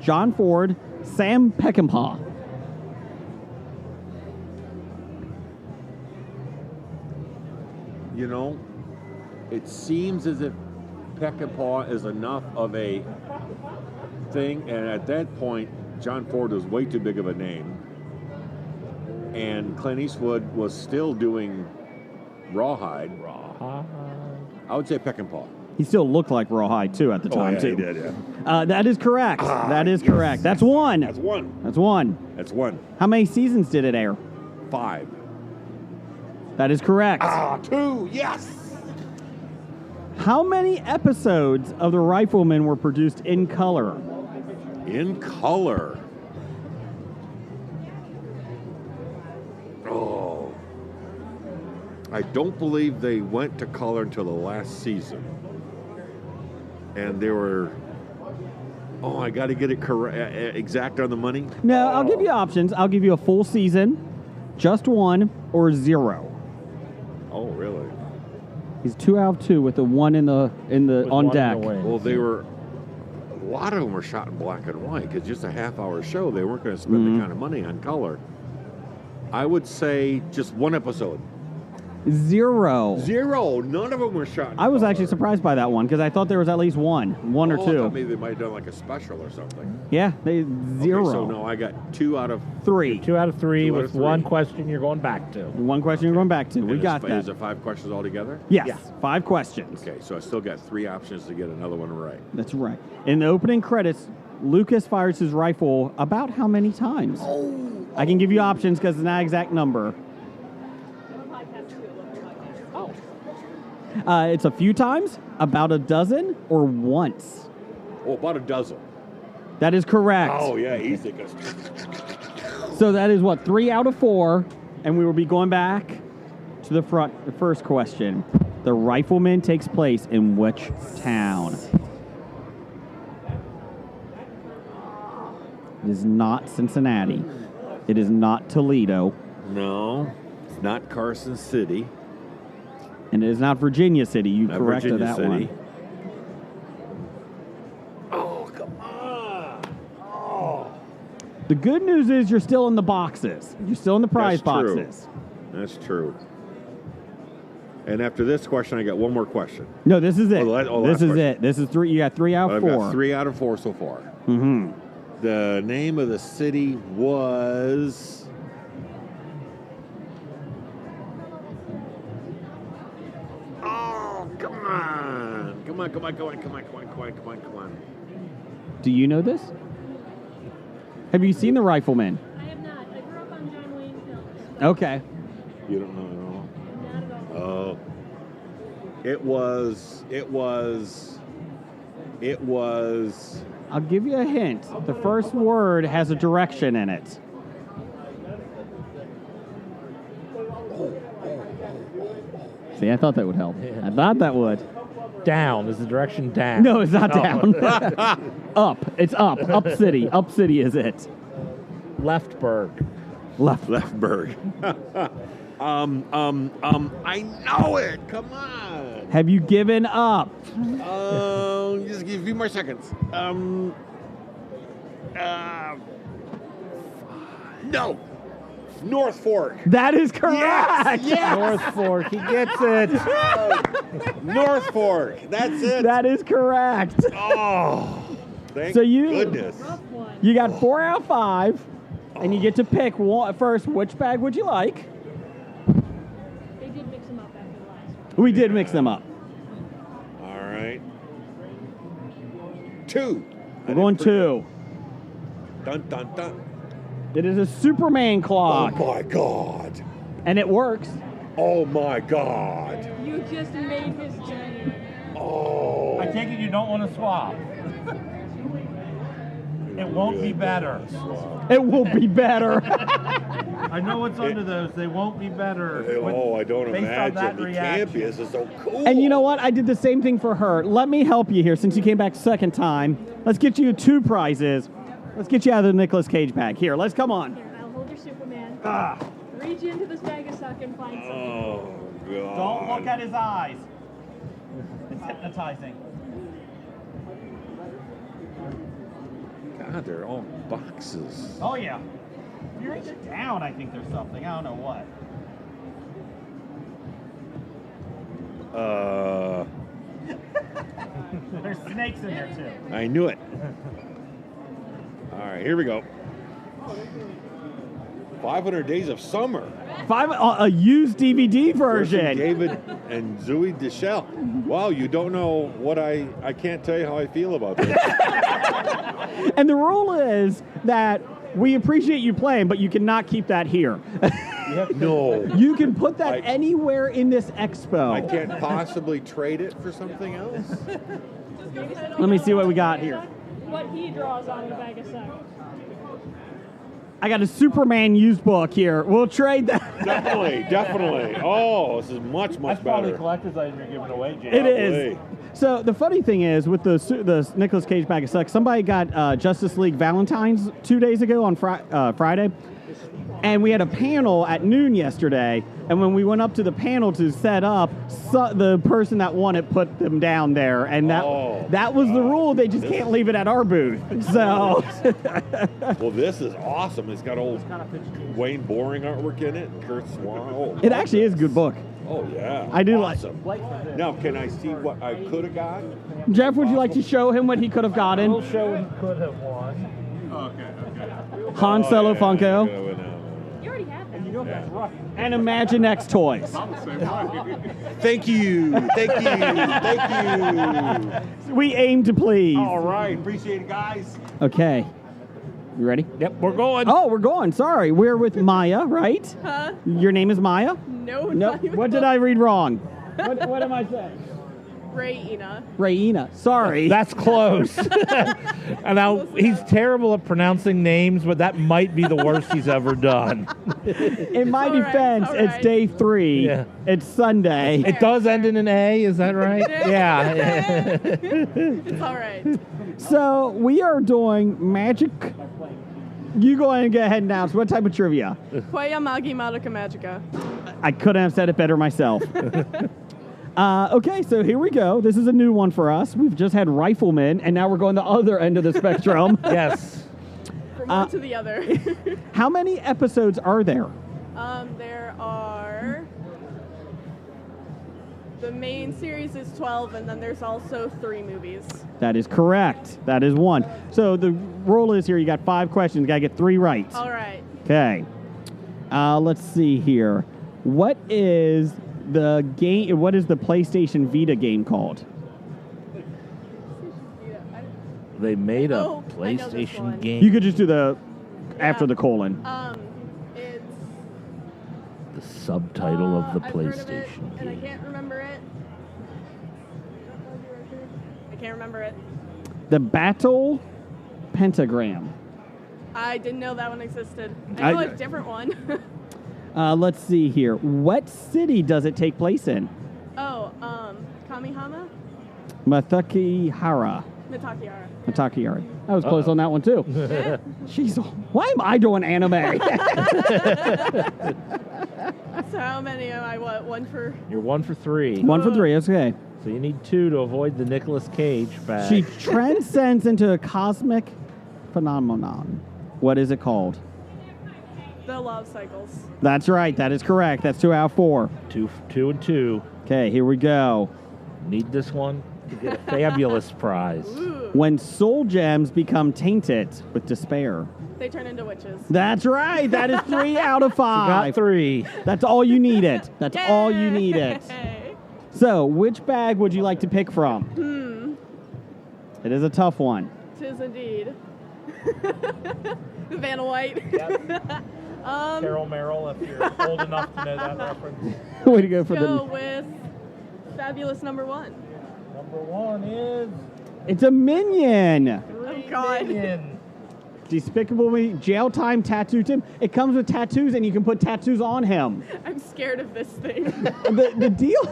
John Ford, Sam Peckinpah. You know, it seems as if Peckinpah is enough of a thing, and at that point, John Ford was way too big of a name, and Clint Eastwood was still doing Rawhide. I would say Peckinpah. He still looked like Rawhide, too, at the time, too. He did, yeah. That is correct. That is correct. That's one. That's one. That's one. That's one. How many seasons did it air? 5. That is correct. 2, yes! How many episodes of The Rifleman were produced in color? In color? Oh. I don't believe they went to color until the last season. And they were... Oh, I got to get it correct, exact on the money? No, I'll give you options. I'll give you a full season, just 1, or 0. Oh, really? He's 2 out of 2 with the 1 in the on deck. Well, they were... A lot of them were shot in black and white because just a half-hour show, they weren't going to spend the kind of money on color. I would say just 1 episode. 0. 0. None of them were shot in I was color. actually surprised by that one because I thought there was at least 1 or 2. I thought maybe they might have done like a special or something. Yeah, 0. Okay, so no, I got 2 out of 3. 2 out of 3 2 out with of 3. 1 question you're going back to. 1 question you're going back to. We got that. Is there 5 questions altogether? Yes, 5 questions. Okay, so I still got 3 options to get another one right. That's right. In the opening credits, Lucas fires his rifle about how many times? I can give you options because it's not an exact number. It's a few times, about a dozen, or once. Oh, about a dozen. That is correct. Oh, yeah, easy. So that is what, 3 out of 4, and we will be going back to the first question. The Rifleman takes place in which town? It is not Cincinnati. It is not Toledo. No, it's not Carson City. And it is not Virginia City. You Not corrected Virginia that City. one. Oh, come on. Oh. The good news is you're still in the boxes. You're still in the prize boxes. That's true. And after this question, I got one more question. No, this is it. last This is question. it. This is 3. You got 3 out of 4. I've got 3 out of 4 so far. Mm-hmm. The name of the city was... Oh, come on. Come on. Do you know this? Have you seen The Rifleman? I have not. I grew up on John Wayne films. You Okay. don't know at all? Not at all. Oh. It was... I'll give you a hint. The first word has a direction in it. See, I thought that would help. I thought that would. Down. Is the direction down? No, it's not Oh. down. Up. It's up. Up city. Up city is it. Leftburg. Leftburg. I know it. Come on. Have you given up? Just give a few more seconds. No. North Fork. That is correct. Yes. North Fork. He gets it. North Fork. That's it. That is correct. Oh, thank goodness. You got 4 out of 5, and you get to pick one first. Which bag would you like? They did mix them up after the last one. We did mix them up. All right. 2. We're going 2. Dun, dun, dun. It is a Superman clock. Oh, my God. And it works. Oh, my God. You just made his journey. Oh. I take it you don't want to swap. It won't be better. It will be better. I know what's under those. They won't be better. Oh, I don't Based on that imagine. It can't be. reaction. This is so cool. And you know what? I did the same thing for her. Let me help you here since you came back second time. Let's get you 2 prizes. Let's get you out of the Nicolas Cage bag. Here, let's come on. Here, I'll hold your Superman. Ah. Reach into this bag of suck and find something. Oh, God. Don't look at his eyes. It's hypnotizing. God, they're all boxes. Oh, yeah. If you reach it down, I think there's something. I don't know what. There's snakes in there, too. I knew it. All right, here we go. 500 Days of Summer. A used DVD version. David and Zooey Deschanel. Wow, you don't know what I can't tell you how I feel about this. And the rule is that we appreciate you playing, but you cannot keep that here. No. You can put that anywhere in this expo. I can't possibly trade it for something else. Let me see what we got here. What he draws on the bag of suck. I got a Superman used book here. We'll trade that. Definitely. Oh, this is much That's better. probably a collector's item you're giving away, Jay. It is. So the funny thing is, with the Nicolas Cage bag of suck, somebody got Justice League Valentine's 2 days ago on Friday, and we had a panel at noon yesterday. And when we went up to the panel to set up, the person that won it put them down there, and that was the rule. They just can't leave it at our booth. So. Well, this is awesome. It's got old Wayne Boring artwork in it. Kurt Swan. Oh, It actually is a good book. Oh, yeah. I do awesome. Now, can I see what I could have got? Jeff, would you like to show him what he could have gotten? We'll show him could have won. Okay. Han Solo Funko. You already have that. That's right. And Imaginext toys. Thank you. We aim to please. All right. Appreciate it, guys. Okay. You ready? Yep, we're going. Oh, we're going. Sorry. We're with Maya, right? Huh? Your name is Maya? No. What did I read wrong? What am I saying? Raina. Raina. Sorry. That's close. And now he's terrible at pronouncing names, but that might be the worst he's ever done. In my defense, it's day 3. Yeah. It's Sunday. It does end in an A, is that right? Yeah. It's all right. So we are doing magic. You go ahead and get ahead and announce what type of trivia. Quaya Magi Madoka Magica. I couldn't have said it better myself. Okay, so here we go. This is a new one for us. We've just had Rifleman, and now we're going the other end of the spectrum. Yes. From one to the other. How many episodes are there? There are... The main series is 12, and then there's also 3 movies. That is correct. That is 1. So the rule is here, you got 5 questions. You got to get 3 right. All right. Okay. Let's see here. What is the game? What is the PlayStation Vita game called? They made a I know this PlayStation one. game. You could just do the after the colon. It's... The subtitle of the I've heard of it, PlayStation and I game. can't remember it. I can't remember it. The Battle Pentagram. I didn't know that one existed. I know a different one. Let's see here. What city does it take place in? Kamihama? Matakihara. Mitakiara. Matakihara. I was close on that one too. Jeez, why am I doing anime? So how many am I? What, one for? You're 1 for 3. 1 for 3, okay. So you need 2 to avoid the Nicolas Cage bag. She transcends into a cosmic phenomenon. What is it called? The love cycles. That's right. That is correct. That's 2 out of 4. 2 and 2. Okay, here we go. Need this one to get a fabulous prize. When soul gems become tainted with despair. They turn into witches. That's right. That is 3 out of 5. You got 3. That's all you needed. That's all you needed. So, which bag would you like to pick from? It is a tough one. Tis indeed. Vanna White. Carol Merrill, if you're old enough to know that reference. Way to go for Go with fabulous number 1. Number 1 is... It's a minion. Oh, God. Minion. Despicable Me, Jail Time tattooed him. It comes with tattoos, and you can put tattoos on him. I'm scared of this thing. The deal...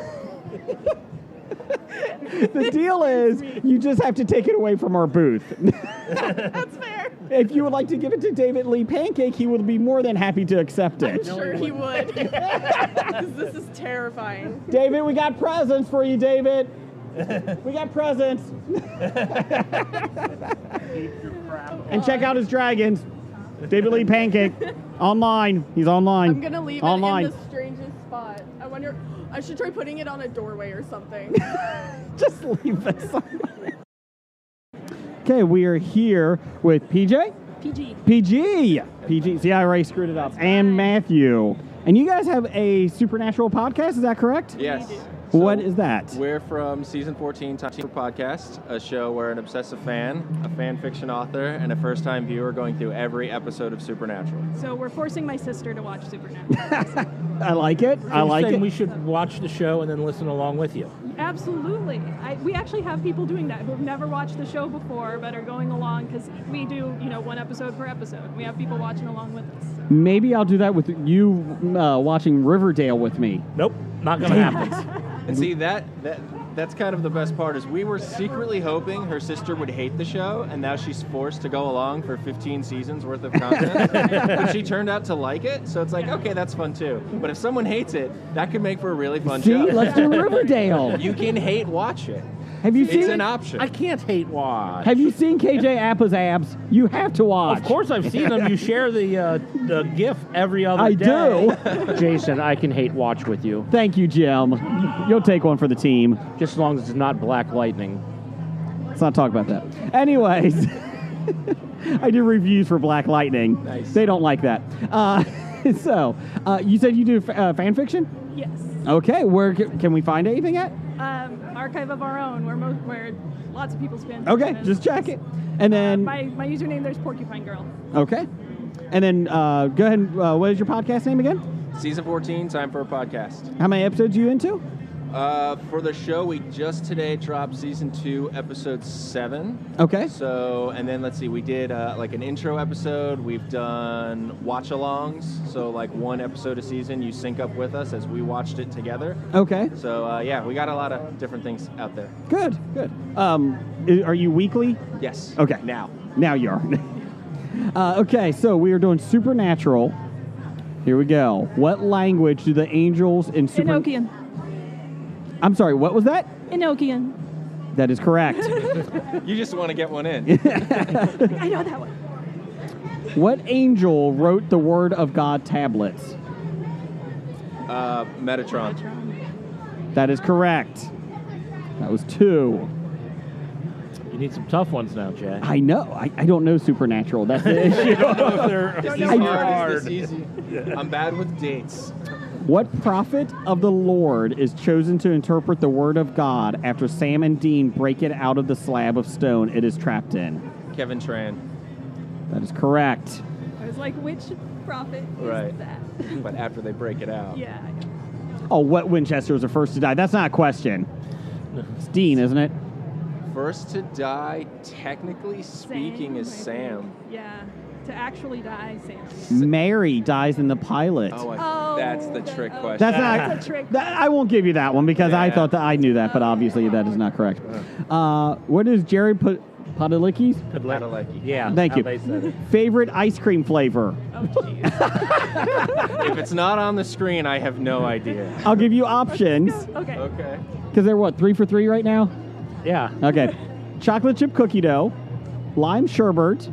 The deal is, you just have to take it away from our booth. That's fair. If you would like to give it to David Lee Pancake, he would be more than happy to accept it. I'm sure he would. 'Cause this is terrifying. David, we got presents for you, David. We got presents. And check out his dragons. David Lee Pancake. Online. He's online. I'm going to leave online. it in the strangest spot. I wonder, I should try putting it on a doorway or something. Just leave this on. Okay, we are here with PJ. PG. See, I already screwed it up. And Matthew. And you guys have a supernatural podcast, is that correct? Yes. What is that? We're from Season 14 Time for Podcast, a show where an obsessive fan, a fan fiction author, and a first-time viewer going through every episode of Supernatural. So we're forcing my sister to watch Supernatural. I like it. I like it. We should watch the show and then listen along with you. Absolutely. We actually have people doing that who've never watched the show before but are going along because we do, 1 episode per episode. We have people watching along with us. Maybe I'll do that with you watching Riverdale with me. Nope, not going to happen. And see, that's kind of the best part is we were secretly hoping her sister would hate the show, and now she's forced to go along for 15 seasons worth of content. But she turned out to like it, so it's like, okay, that's fun too. But if someone hates it, that could make for a really fun show. See, let's do Riverdale. You can hate watch it. Have you seen It's it? an option. I can't hate watch. Have you seen KJ Appa's abs? You have to watch. Of course I've seen them. You share the GIF every other day. I do. Jason, I can hate watch with you. Thank you, Jim. You'll take one for the team. Just as long as it's not Black Lightning. Let's not talk about that. Anyways, I do reviews for Black Lightning. Nice. They don't like that. So, you said you do fan fiction? Yes. Okay, where can we find anything at? Archive of Our Own, where lots of people's fans. Okay, just check it. And then... my username there's Porcupine Girl. Okay. And then go ahead and what is your podcast name again? Season 14, Time for a Podcast. How many episodes are you into? For the show, we just today dropped Season 2, Episode 7. Okay. So, and then let's see, we did like an intro episode. We've done watch-alongs. So like one episode a season, you sync up with us as we watched it together. Okay. So yeah, we got a lot of different things out there. Good. Are you weekly? Yes. Okay. Now you are. Okay, so we are doing Supernatural. Here we go. What language do the angels in Enochian. I'm sorry, what was that? Enochian. That is correct. You just want to get one in. I know that one. What angel wrote the Word of God tablets? Metatron. That is correct. That was 2. You need some tough ones now, Jay. I know. I don't know Supernatural. That's the issue. Is this hard? Is this easy? I'm bad with dates. What prophet of the Lord is chosen to interpret the Word of God after Sam and Dean break it out of the slab of stone it is trapped in? Kevin Tran. That is correct. I was like, which prophet is that? But after they break it out. Yeah. Oh, what Winchester was the first to die? That's not a question. It's Dean, isn't it? First to die, technically speaking, is Sam. Yeah. To actually die, Sam. Mary dies in the pilot. That's the trick question. That's not a trick. I won't give you that one because I Yeah. thought that I knew that, but obviously that is not correct. What is Jerry Padalecki's? Padalecki. Yeah. Thank how you. they said it. Favorite ice cream flavor? If it's not on the screen, I have no idea. I'll give you options. Okay. Okay. Because they're what, 3 for 3 right now? Yeah. Okay. Chocolate chip cookie dough, lime sherbet,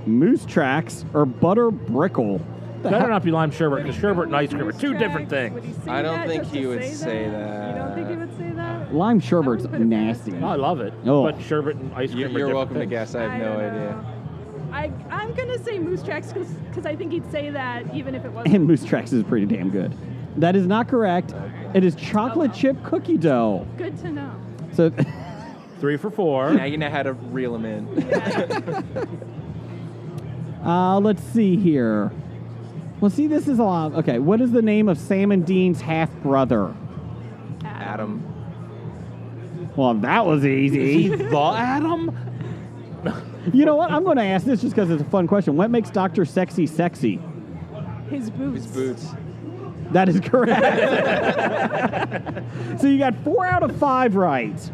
moose tracks, or butter brickle. Better not be lime sherbet, because sherbet and ice cream are two different things. I don't think he would say that. You don't think he would say that? Lime sherbet's nasty. I love it. Oh. But sherbet and ice cream are You're different welcome to things. guess. I have no idea. I'm going to say moose tracks because I think he'd say that even if it wasn't. And moose tracks is pretty damn good. That is not correct. It is chocolate chip cookie dough. Good to know. So 3 for 4. Now you know how to reel him in. let's see here. Well, see, this is a lot. Okay, what is the name of Sam and Dean's half-brother? Adam. Well, that was easy. Is he the Adam? You know what? I'm going to ask this just because it's a fun question. What makes Dr. Sexy sexy? His boots. His boots. That is correct. So you got 4 out of 5 right.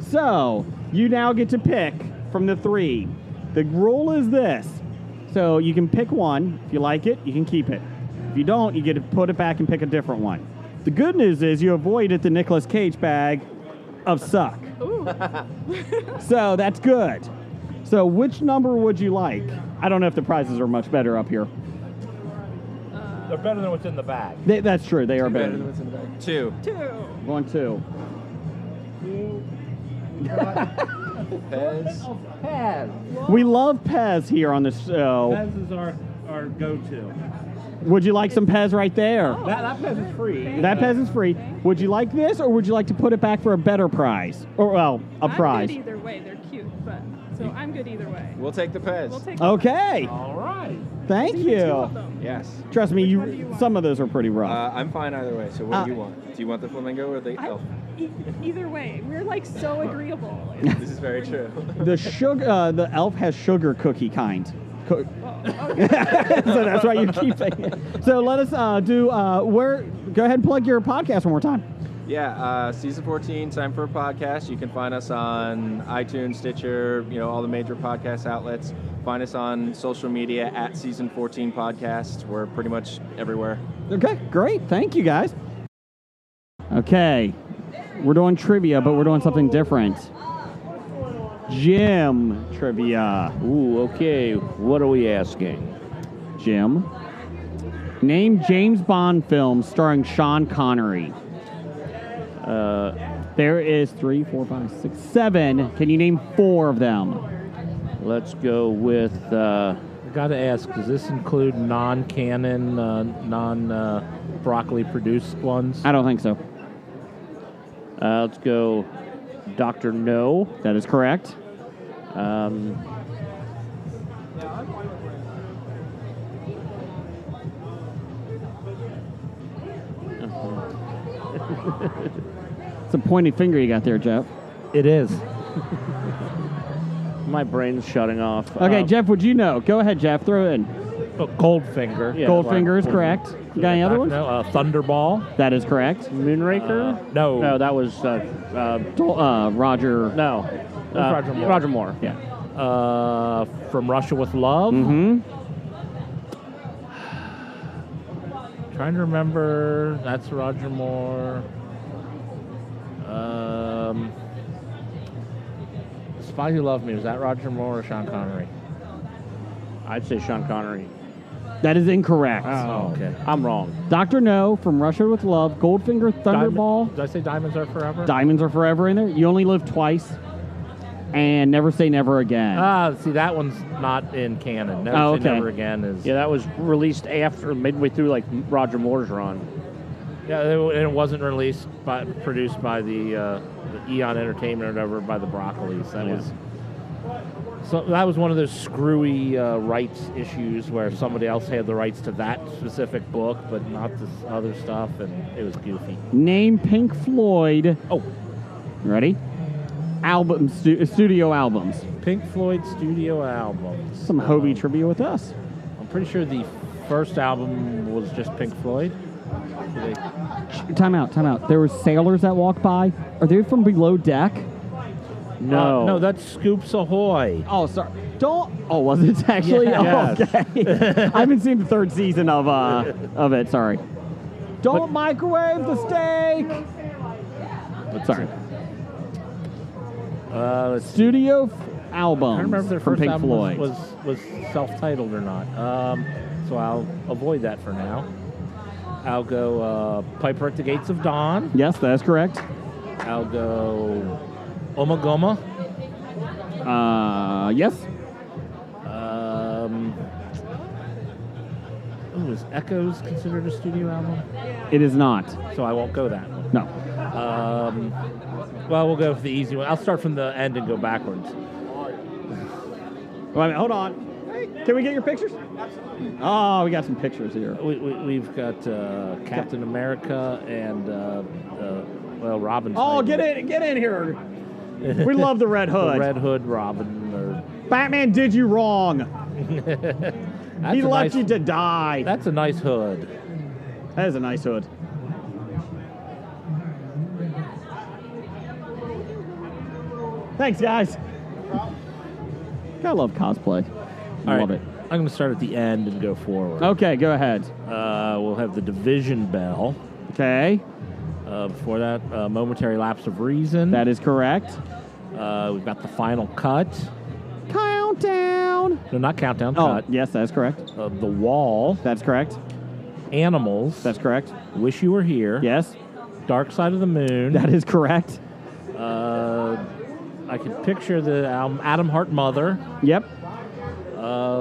So you now get to pick from the 3. The rule is this. So you can pick one. If you like it, you can keep it. If you don't, you get to put it back and pick a different one. The good news is you avoided the Nicolas Cage bag of suck. So that's good. So which number would you like? I don't know if the prizes are much better up here. They're better than what's in the bag. That's true. They are better. Better than what's in the bag. 2. 1, 2. Pez. We love Pez here on the show. Pez is our go-to. Would you like some Pez right there? That Pez is free. That Pez is free. Would you like this, or would you like to put it back for a better prize? Or, well, a prize. I'm good either way. They're cute, but so I'm good either way. We'll take the Pez. We'll take Okay. All right. Thank you. Yes. Trust me, some of those are pretty rough. I'm fine either way. So what do you want? Do you want the flamingo or the elf? Either way, we're like so agreeable. This is very true. The elf has sugar cookie kind. So that's why you're keeping it. So let us go ahead and plug your podcast one more time. Yeah, season 14, time for a podcast. You can find us on iTunes, Stitcher, all the major podcast outlets. Find us on social media at Season 14 Podcast. We're pretty much everywhere. Okay, great. Thank you, guys. Okay, we're doing trivia, but we're doing something different. Jim trivia. Ooh, okay. What are we asking? Jim, name James Bond films starring Sean Connery. There is 3, 4, 5, 6, 7. Can you name 4 of them? Let's go with... I got to ask, does this include non-canon, non-broccoli-produced ones? I don't think so. Let's go Dr. No. That is correct. It's a pointy finger you got there, Jeff. It is. My brain's shutting off. Okay, Jeff, would you know? Go ahead, Jeff. Throw it in. Goldfinger. Yeah, Goldfinger is correct. You got any other ones? No, Thunderball. That is correct. Moonraker? No. No, that was... Roger. No. Roger Moore. Roger Moore. Yeah. From Russia with Love. Mm-hmm. Trying to remember. That's Roger Moore. Spy Who Loved Me. Was that Roger Moore or Sean Connery? I'd say Sean Connery. That is incorrect. Oh, okay. I'm wrong. Dr. No, From Russia with Love, Goldfinger, Thunderball. Did I say Diamonds Are Forever? Diamonds Are Forever in there. You Only Live Twice. And Never Say Never Again. See, that one's not in canon. Never Say Never Again is... Yeah, that was released after, midway through, Roger Moore's run. Yeah, it wasn't produced by the Eon Entertainment or whatever, by the Broccolis. That was one of those screwy rights issues where somebody else had the rights to that specific book, but not this other stuff, and it was goofy. Name Pink Floyd. Oh. Ready? Studio albums. Pink Floyd studio albums. Some Hobie trivia with us. I'm pretty sure the first album was just Pink Floyd. Time out. There were sailors that walked by. Are they from Below Deck? No, that's Scoops Ahoy. Oh, sorry. Don't. Oh, was it actually? Yeah. Oh, okay. I haven't seen the third season of it. Sorry. Don't microwave the steak. Sorry. Studio album. I don't remember if their from first Pink album Floyd. was self-titled or not. So I'll avoid that for now. I'll go Piper at the Gates of Dawn. Yes, that is correct. I'll go Omagoma. Yes. Is Echoes considered a studio album? It is not. So I won't go that one. No. Well, we'll go for the easy one. I'll start from the end and go backwards. Wait a minute, hold on. Can we get your pictures? Oh, we got some pictures here. We've got Captain America and Robin. Oh, get in here. We love the Red Hood. The Red Hood Robin. Batman did you wrong. He left you to die. That's a nice hood. That is a nice hood. Thanks, guys. I love cosplay. Love it. I'm going to start at the end and go forward. Okay, go ahead. We'll have the Division Bell. Okay. Before that, Momentary Lapse of Reason. That is correct. We've got the Final Cut. Countdown. No, not Countdown. Oh, Cut. yes, that's correct. The Wall. That's correct. Animals. That's correct. Wish You Were Here. Yes. Dark Side of the Moon. That is correct. I can picture the album Adam Hart Mother. Yep.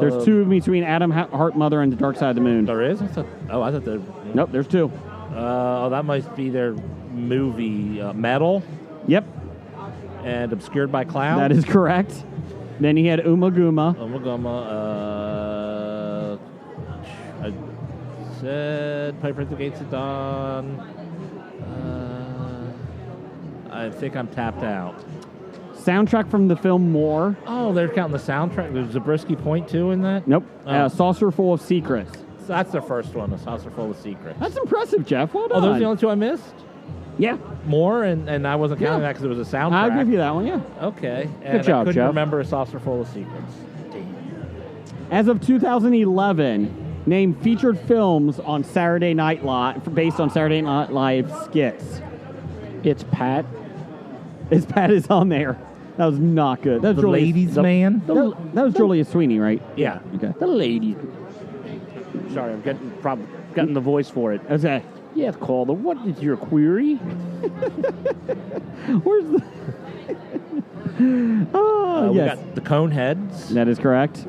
There's two between Adam Hart Mother and the Dark Side of the Moon. There is? I thought there... Nope, there's two. That might be their movie Metal. Yep. And Obscured by Cloud. That is correct. Then he had Umaguma. I said Piper at the Gates of Dawn. I think I'm tapped out. Soundtrack from the film More. Oh, they're counting the soundtrack. There's Zabriskie Point 2 in that? Nope. Oh. Saucer Full of Secrets. So that's the first one, A Saucer Full of Secrets. That's impressive, Jeff. Well done. Oh, those are the only two I missed? Yeah. More, and I wasn't counting that because it was a soundtrack. I'll give you that one, yeah. Okay. And Good job, I couldn't Jeff. remember A Saucer Full of Secrets. As of 2011, name featured films on Saturday Night Live based on Saturday Night Live skits. It's Pat. It's Pat is on there. That was not good. That was The Ladies Man. That was Julius Sweeney, right? Yeah. Okay. The Ladies. Sorry, I'm getting the voice for it. Okay. Yes, caller. What is your query? Where's the? Oh, We yes. got the Coneheads. That is correct.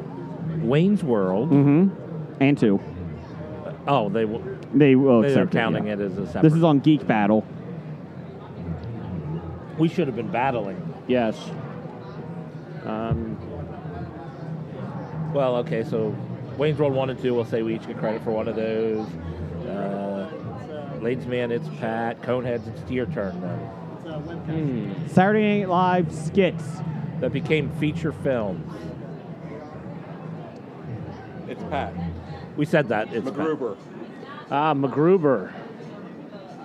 Wayne's World. Mm-hmm. And two. Oh, they will they're accept counting yeah. it as a separate. This is on Geek Battle. We should have been battling. Yes. Well, okay, so Wayne's World 1 and 2, we'll say we each get credit for one of those. Ladies Man, it's Pat. Coneheads, it's your turn then. Saturday Night Live skits. That became feature films. It's Pat. We said that. It's MacGruber. MacGruber.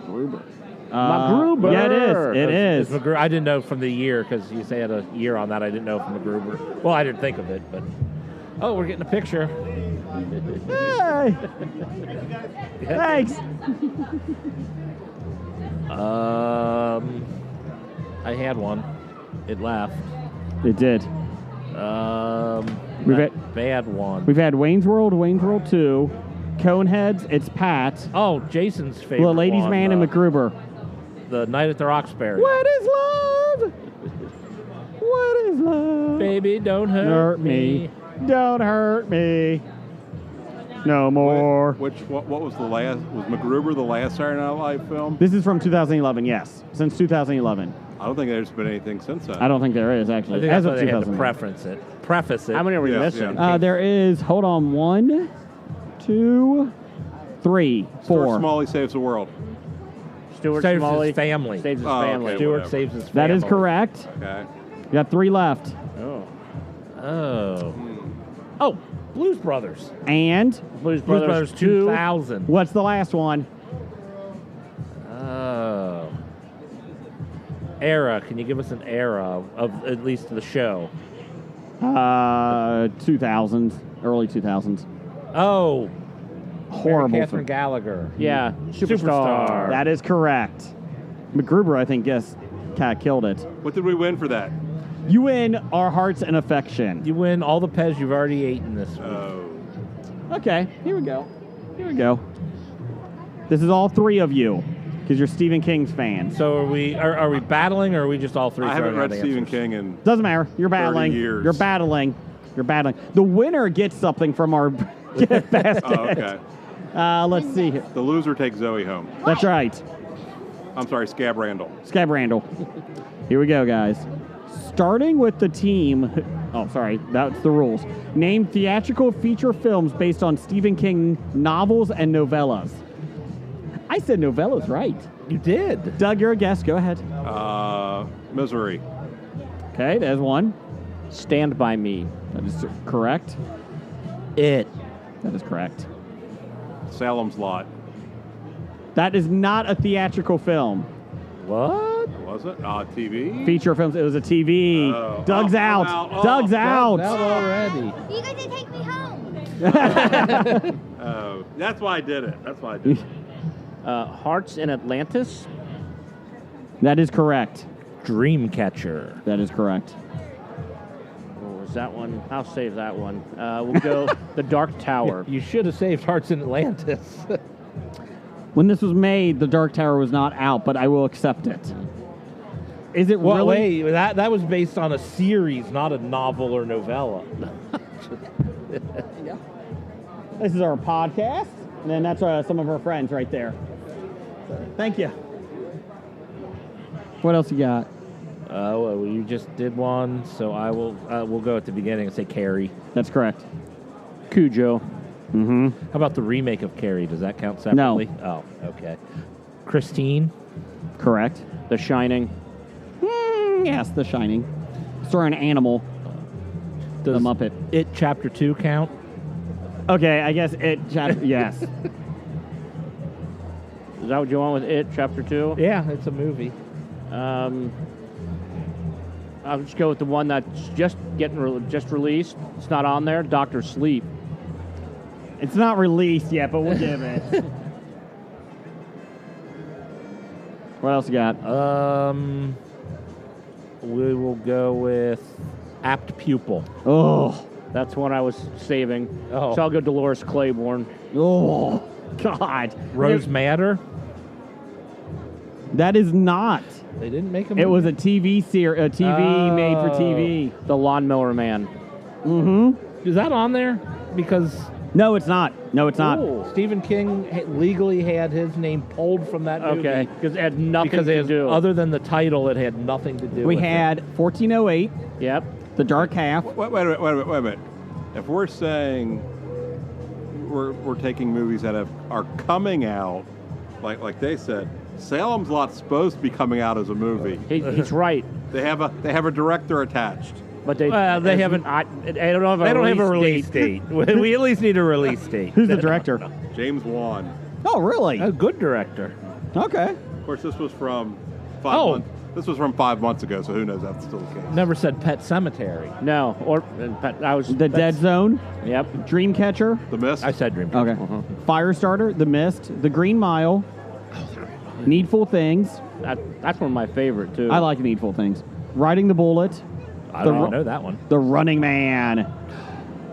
MacGruber. MacGruber. Yeah, it is. It is. It's I didn't know from the year because you say had a year on that. I didn't know from MacGruber. Well, I didn't think of it, but oh, we're getting a picture. Hey. Thanks. I had one. It left. It did. We've had bad one. We've had Wayne's World 2, Coneheads, it's Pat. Oh, Jason's favorite. The Ladies one, Man and MacGruber. The Night at the Roxbury. What is love? What is love? Baby, don't hurt me. Don't hurt me. No more. What was the last? Was MacGruber the last Saturday Night Live film? This is from 2011. Yes, since 2011. I don't think there's been anything since then. I don't think there is I actually. think As that's of why they had to 2011. preface it. How many are we Yes, missing? yeah. There is. Hold on. 1, 2, 3, 4. Stuart Smalley Saves the World. Stuart Saves Smalley his family. Saves his Oh, family. okay. Stewart whatever. saves his family. That is correct. Okay. You got 3 left. Oh. Oh, Blues Brothers. And Blues Blues Brothers, Brothers 2. 2000. what's the last one? Oh. Era. Can you give us an era of at least the show? 2000s, early 2000s. Oh. Horrible. Catherine film. Gallagher. Yeah, Superstar. That is correct. MacGruber, I think, kind of killed it. What did we win for that? You win Our Hearts and Affection. You win all the Pez you've already eaten this week. Okay, here we go. This is all three of you, because you're Stephen King's fans. So are we battling, or are we just all three? I haven't throwing read out Stephen answers? King in Doesn't matter. You're 30 battling. years. You're battling. The winner gets something from our gift basket. Oh, okay. Let's see here. The loser takes Zoe home. That's right. I'm sorry, Scab Randall. Scab Randall. Here we go, guys. Starting with the team. Oh, sorry. That's the rules. Name theatrical feature films based on Stephen King novels and novellas. I said novellas, right? You did. Doug, you're a guest. Go ahead. Misery. Okay, there's one. Stand By Me. That is correct. It. That is correct. Salem's Lot. That is not a theatrical film. What? Was it? TV? Feature films. It was a TV. Doug's out. Doug's out. Doug's out already. You guys didn't take me home. That's why I did it. Hearts in Atlantis. That is correct. Dreamcatcher. That is correct. What was that one? I'll save that one. We'll go The Dark Tower. You should have saved Hearts in Atlantis. When this was made, The Dark Tower was not out, but I will accept it. Is it Well, really? wait, that was based on a series, not a novel or novella. This is our podcast, and then that's some of our friends right there. Thank you. What else you got? Well, you just did one, so I will. We'll go at the beginning and say Carrie. That's correct. Cujo. Mm-hmm. How about the remake of Carrie? Does that count separately? No. Oh, okay. Christine. Correct. The Shining. Yes, The Shining. Starring an animal. Does the Muppet. It Chapter 2 count? Okay, I guess It Chapter... yes. Is that what you want with It Chapter 2? Yeah, it's a movie. I'll just go with the one that's just released. It's not on there. Dr. Sleep. It's not released yet, but we'll give it. What else you got? We will go with Apt Pupil. Oh. That's one I was saving. Oh. So I'll go Dolores Claiborne. Oh, God. Rose Madder. That is not. They didn't make a movie? It was a TV series, a TV made for TV. The Lawnmower Man. Mm-hmm. Is that on there? Because... No, it's not. No, it's not. Ooh, Stephen King legally had his name pulled from that movie. Okay, because it had nothing to do. Other than the title, it had nothing to do We with had 1408. Yep. The Dark Half. Wait a minute. If we're saying we're taking movies that are coming out, like they said, Salem's Lot's supposed to be coming out as a movie. He's right. They have a director attached. But they haven't. I don't have a release date. We at least need a release date. Who's the director? James Wan. Oh, really? A good director. Okay. Of course, this was from 5 months. This was from 5 months ago, so who knows if that's still the case. Never said Pet Cemetery. No, The Dead Zone. Yep. Dreamcatcher. The Mist. I said Dreamcatcher. Okay. Firestarter. The Mist. The Green Mile. Needful Things. That's one of my favorite too. I like Needful Things. Riding the Bullet. I don't know that one. The Running Man.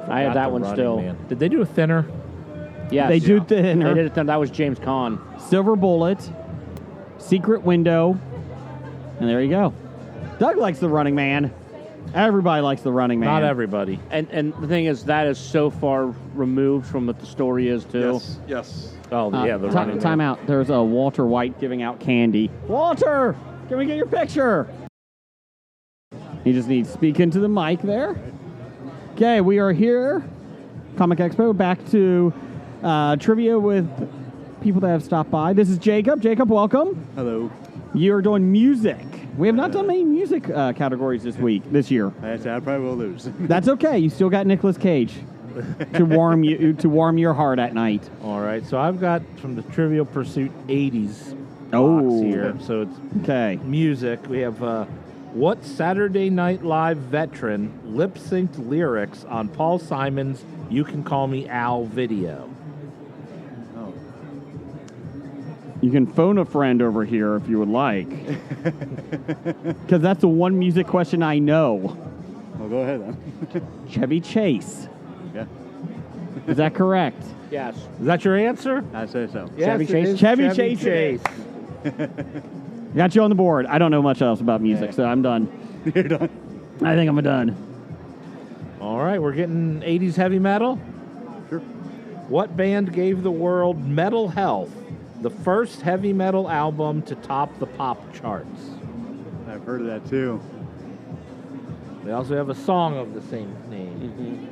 I have that one still. Man. Did they do a Thinner? Yes. They do Thinner. They did it. That was James Caan. Silver Bullet. Secret Window. And there you go. Doug likes The Running Man. Everybody likes The Running Man. Not everybody. And the thing is, that is so far removed from what the story is too. Yes. Oh yeah, The Running Man. Time out. There's a Walter White giving out candy. Walter, can we get your picture? You just need to speak into the mic there. Okay, we are here, Comic Expo, back to trivia with people that have stopped by. This is Jacob. Jacob, welcome. Hello. You're doing music. We have not done many music categories this year. I probably will lose. That's okay. You still got Nicolas Cage to warm your heart at night. All right, so I've got from the Trivial Pursuit 80s box here. So it's okay. Music. We have what Saturday Night Live veteran lip-synced lyrics on Paul Simon's "You Can Call Me Al" video? You can phone a friend over here if you would like. Because that's the one music question I know. Well, go ahead then. Chevy Chase. Yeah. Is that correct? Yes. Is that your answer? I say so. Yes, Chevy it Chase? is Chevy Chase. Got you on the board. I don't know much else about music, so I'm done. You're done. I think I'm done. All right, we're getting 80s heavy metal. Sure. What band gave the world Metal Health, the first heavy metal album to top the pop charts? I've heard of that too. They also have a song of the same name.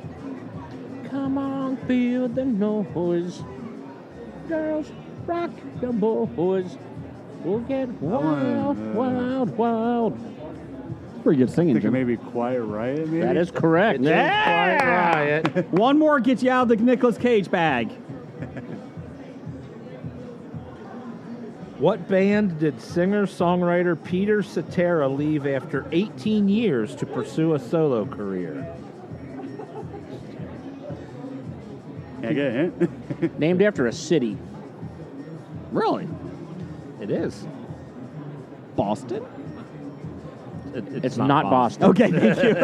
Come on, feel the noise. Girls, rock the boys. We'll get wild, wild, wild. Pretty good singing, I think Jim. maybe Quiet Riot, maybe? That is correct. Quiet Riot. One more gets you out of the Nicolas Cage bag. What band did singer-songwriter Peter Cetera leave after 18 years to pursue a solo career? Can I get a hint? Named after a city. Really? It is. Boston? It's not Boston. Okay, thank you.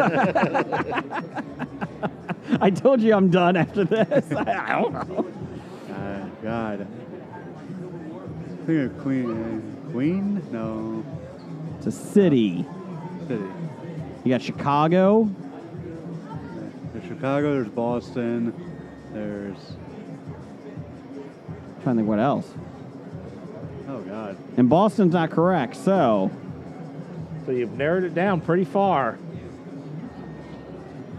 I told you I'm done after this. I don't know. God. I think of Queen. Queen? No. It's a city. City. You got Chicago. There's Chicago, there's Boston, there's... Trying to think what else. Oh, God. And Boston's not correct, so... So you've narrowed it down pretty far.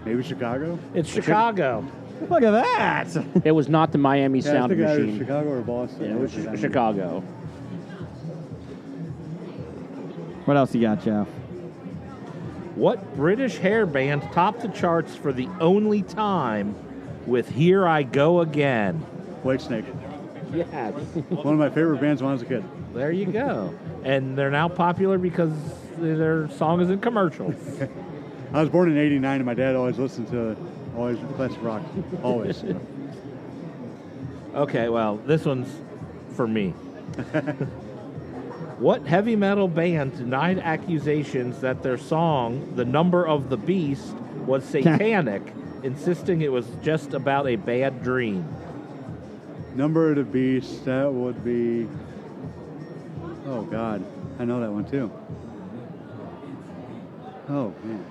Maybe Chicago? It's Chicago. Look at that! It was not the Miami Yeah, I Sound think either Machine. Chicago or Boston. Yeah, it was Chicago. What else you got, Jeff? What British hair band topped the charts for the only time with Here I Go Again? Whitesnake. Yes. One of my favorite bands when I was a kid. There you go. And they're now popular because their song is in commercials. I was born in '89, and my dad always listened to classic rock. Always. Okay, well, this one's for me. What heavy metal band denied accusations that their song, The Number of the Beast, was satanic, insisting it was just about a bad dream? Number of the Beast, that would be... Oh, God. I know that one, too. Oh, man.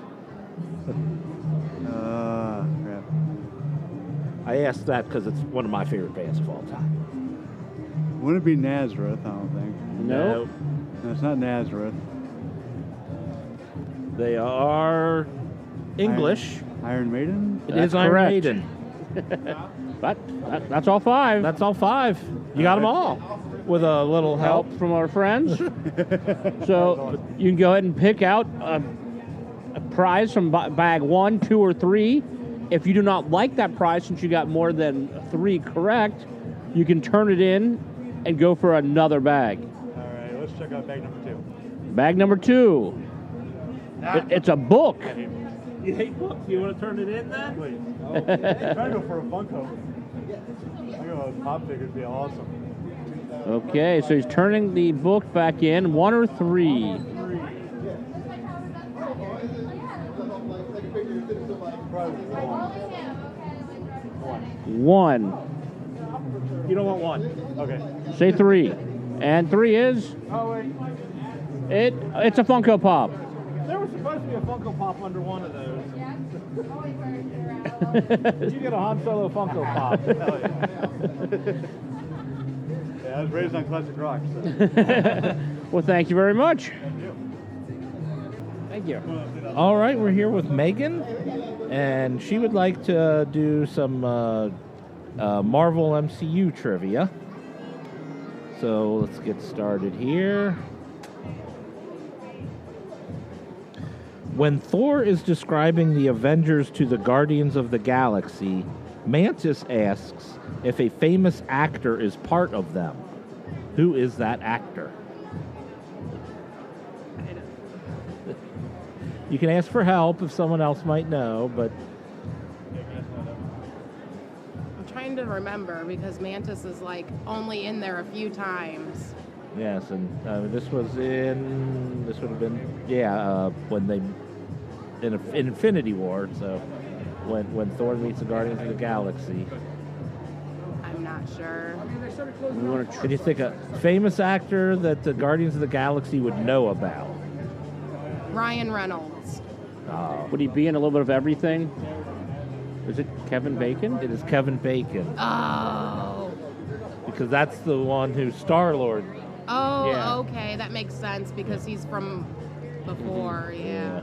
Crap. I asked that because it's one of my favorite bands of all time. Wouldn't it be Nazareth, I don't think. No. No, it's not Nazareth. They are English. Iron Maiden? It is Iron correct. Maiden. That's all five. That's all five. You got them all. With a little help. From our friends. So you can go ahead and pick out a prize from bag 1, 2, or 3. If you do not like that prize, since you got more than 3 correct, you can turn it in and go for another bag. All right, let's check out bag number 2. Bag number 2. It's a book. You hate books? You want to turn it in then? Please. I'm trying to go for a Funko. I go pop figures would be awesome. Okay, so he's turning the book back in. 1 or 3. One. You don't want 1. Okay. Say 3. And 3 is? Oh, wait. It's a Funko Pop. There was supposed to be a Funko Pop under one of those. Did you get a Han Solo Funko Pop? Yeah, I was raised on classic rock. So. Well, thank you very much. Thank you. All right, we're here with Megan, and she would like to do some Marvel MCU trivia. So let's get started here. When Thor is describing the Avengers to the Guardians of the Galaxy, Mantis asks if a famous actor is part of them. Who is that actor? You can ask for help if someone else might know, but I'm trying to remember because Mantis is like only in there a few times. yes, and this would have been, when they, in Infinity War, so when Thor meets the Guardians of the Galaxy. I'm not sure. Can you think a famous actor that the Guardians of the Galaxy would know about? Ryan Reynolds. Would he be in a little bit of everything? Is it Kevin Bacon? It is Kevin Bacon. Oh. Because that's the one who Star-Lord. Oh, Yeah. okay. That makes sense because he's from before, yeah.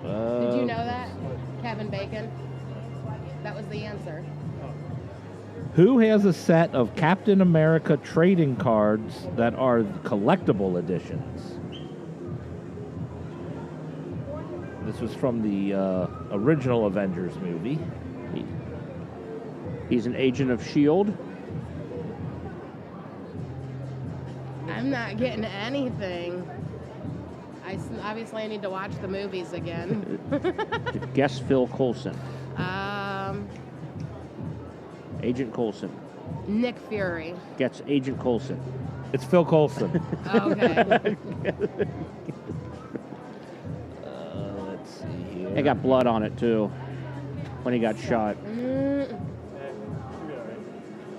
Did you know that? Kevin Bacon? That was the answer. Who has a set of Captain America trading cards that are collectible editions? This was from the original Avengers movie. He's an agent of S.H.I.E.L.D. I'm not getting anything. Obviously, I need to watch the movies again. Guess Phil Coulson. Agent Coulson. Nick Fury. Gets Agent Coulson. It's Phil Coulson. Okay. Let's see here. It got blood on it, too, when he got shot.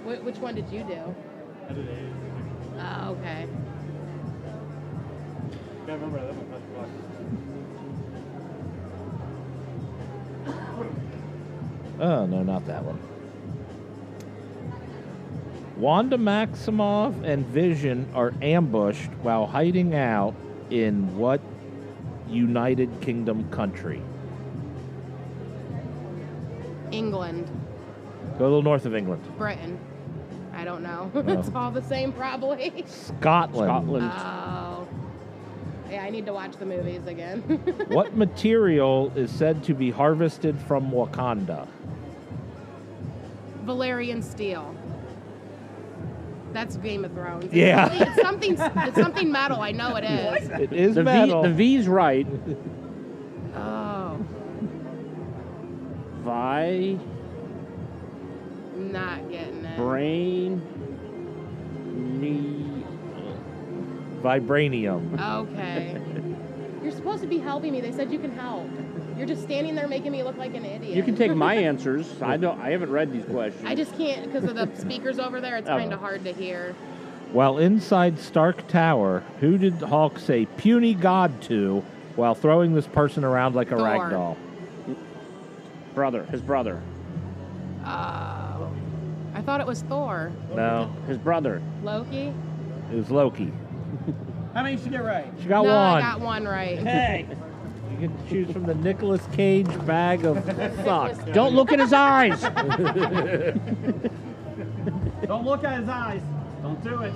Which one did you do? I did A. Oh, okay. I remember that one. Oh, no, not that one. Wanda Maximoff and Vision are ambushed while hiding out in what United Kingdom country? England. Go a little north of England. Britain. I don't know. Oh. It's all the same, probably. Scotland. Oh. Yeah, I need to watch the movies again. What material is said to be harvested from Wakanda? Valerian steel. That's Game of Thrones. Yeah. It's something metal. I know it is. It is the metal. The V's right. Oh. Not getting it. Vibranium. Okay. You're supposed to be helping me. They said you can help. You're just standing there making me look like an idiot. You can take my answers. I haven't read these questions. I just can't because of the speakers over there. It's kind of hard to hear. While inside Stark Tower, who did Hulk say puny god to while throwing this person around like a Thor. rag doll? His brother. I thought it was Thor. No. His brother. Loki? It was Loki. How many did she get right? She got no, one. I got one right. Hey. You can choose from the Nicolas Cage bag of socks. Don't look in his eyes. Don't look at his eyes. Don't do it.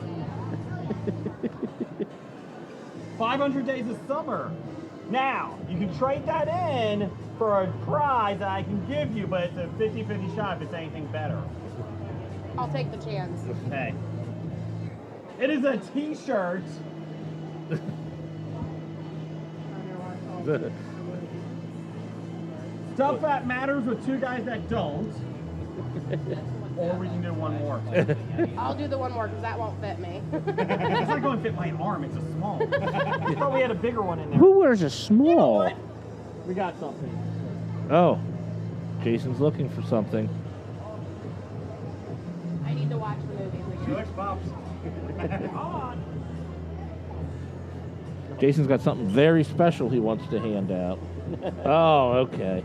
500 Days of Summer. Now, you can trade that in for a prize that I can give you, but it's a 50-50 shot if it's anything better. I'll take the chance. Okay. It is a t-shirt. Stuff that matters with two guys that don't. Or we can do one more. I'll do the one more because that won't fit me. It's not going to fit my arm. It's a small. I thought we had a bigger one in there. Who wears a small? We got something. Oh, Jason's looking for something. I need to watch the movies again. Jason's got something very special he wants to hand out. Oh, okay.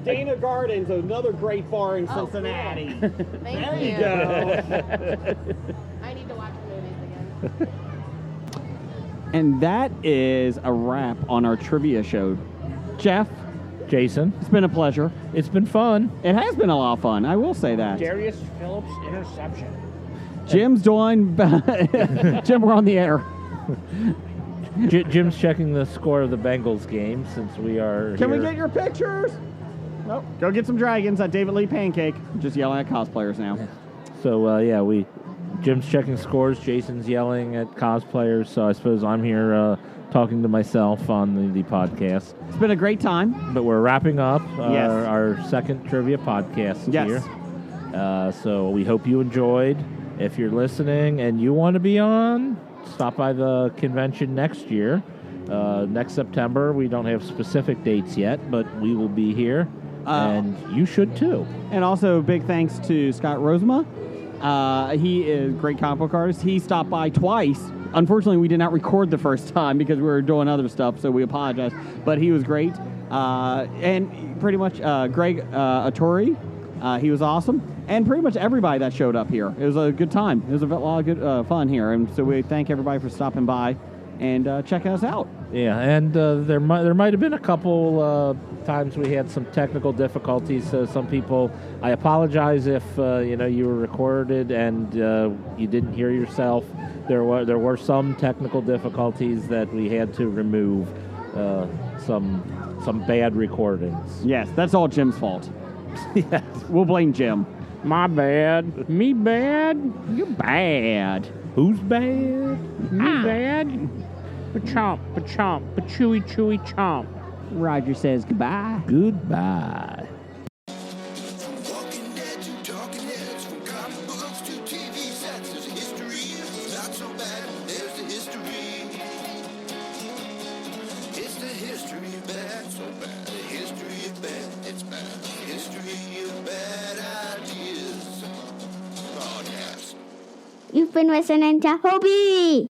Dana Gardens, another great bar in Cincinnati. Cool. There you go. go. I need to watch the movies again. And that is a wrap on our trivia show. Jeff, Jason, it's been a pleasure. It's been fun. It has been a lot of fun. I will say that. Darius Phillips interception. Jim's doing. Jim, we're on the air. Jim's checking the score of the Bengals game since we are. Can here. we get your pictures? Nope. Go get some dragons at David Lee Pancake. Just yelling at cosplayers now. So yeah, we Jim's checking scores. Jason's yelling at cosplayers. So I suppose I'm here talking to myself on the podcast. It's been a great time. But we're wrapping up Yes. our second trivia podcast Yes. here. So we hope you enjoyed. If you're listening and you want to be on, stop by the convention next year. Next September. We don't have specific dates yet, but we will be here. And you should too. And also, big thanks to Scott Rosema. He is a great comic book artist. He stopped by twice. Unfortunately, we did not record the first time because we were doing other stuff, so we apologize. But he was great. And pretty much Greg Atori, he was awesome. And pretty much everybody that showed up here. It was a good time. It was a lot of good fun here. And so we thank everybody for stopping by and checking us out. Yeah, and there might have been a couple times we had some technical difficulties. So some people, I apologize if you were recorded and you didn't hear yourself. There were some technical difficulties that we had to remove. Some bad recordings. Yes, that's all Jim's fault. Yes, we'll blame Jim. My bad. Me bad? You're bad. Who's bad? Me bad? Ba-chomp, ba-chomp, ba-chewy, chewy, chomp. Roger says goodbye. Goodbye. You've been listening to Hobie.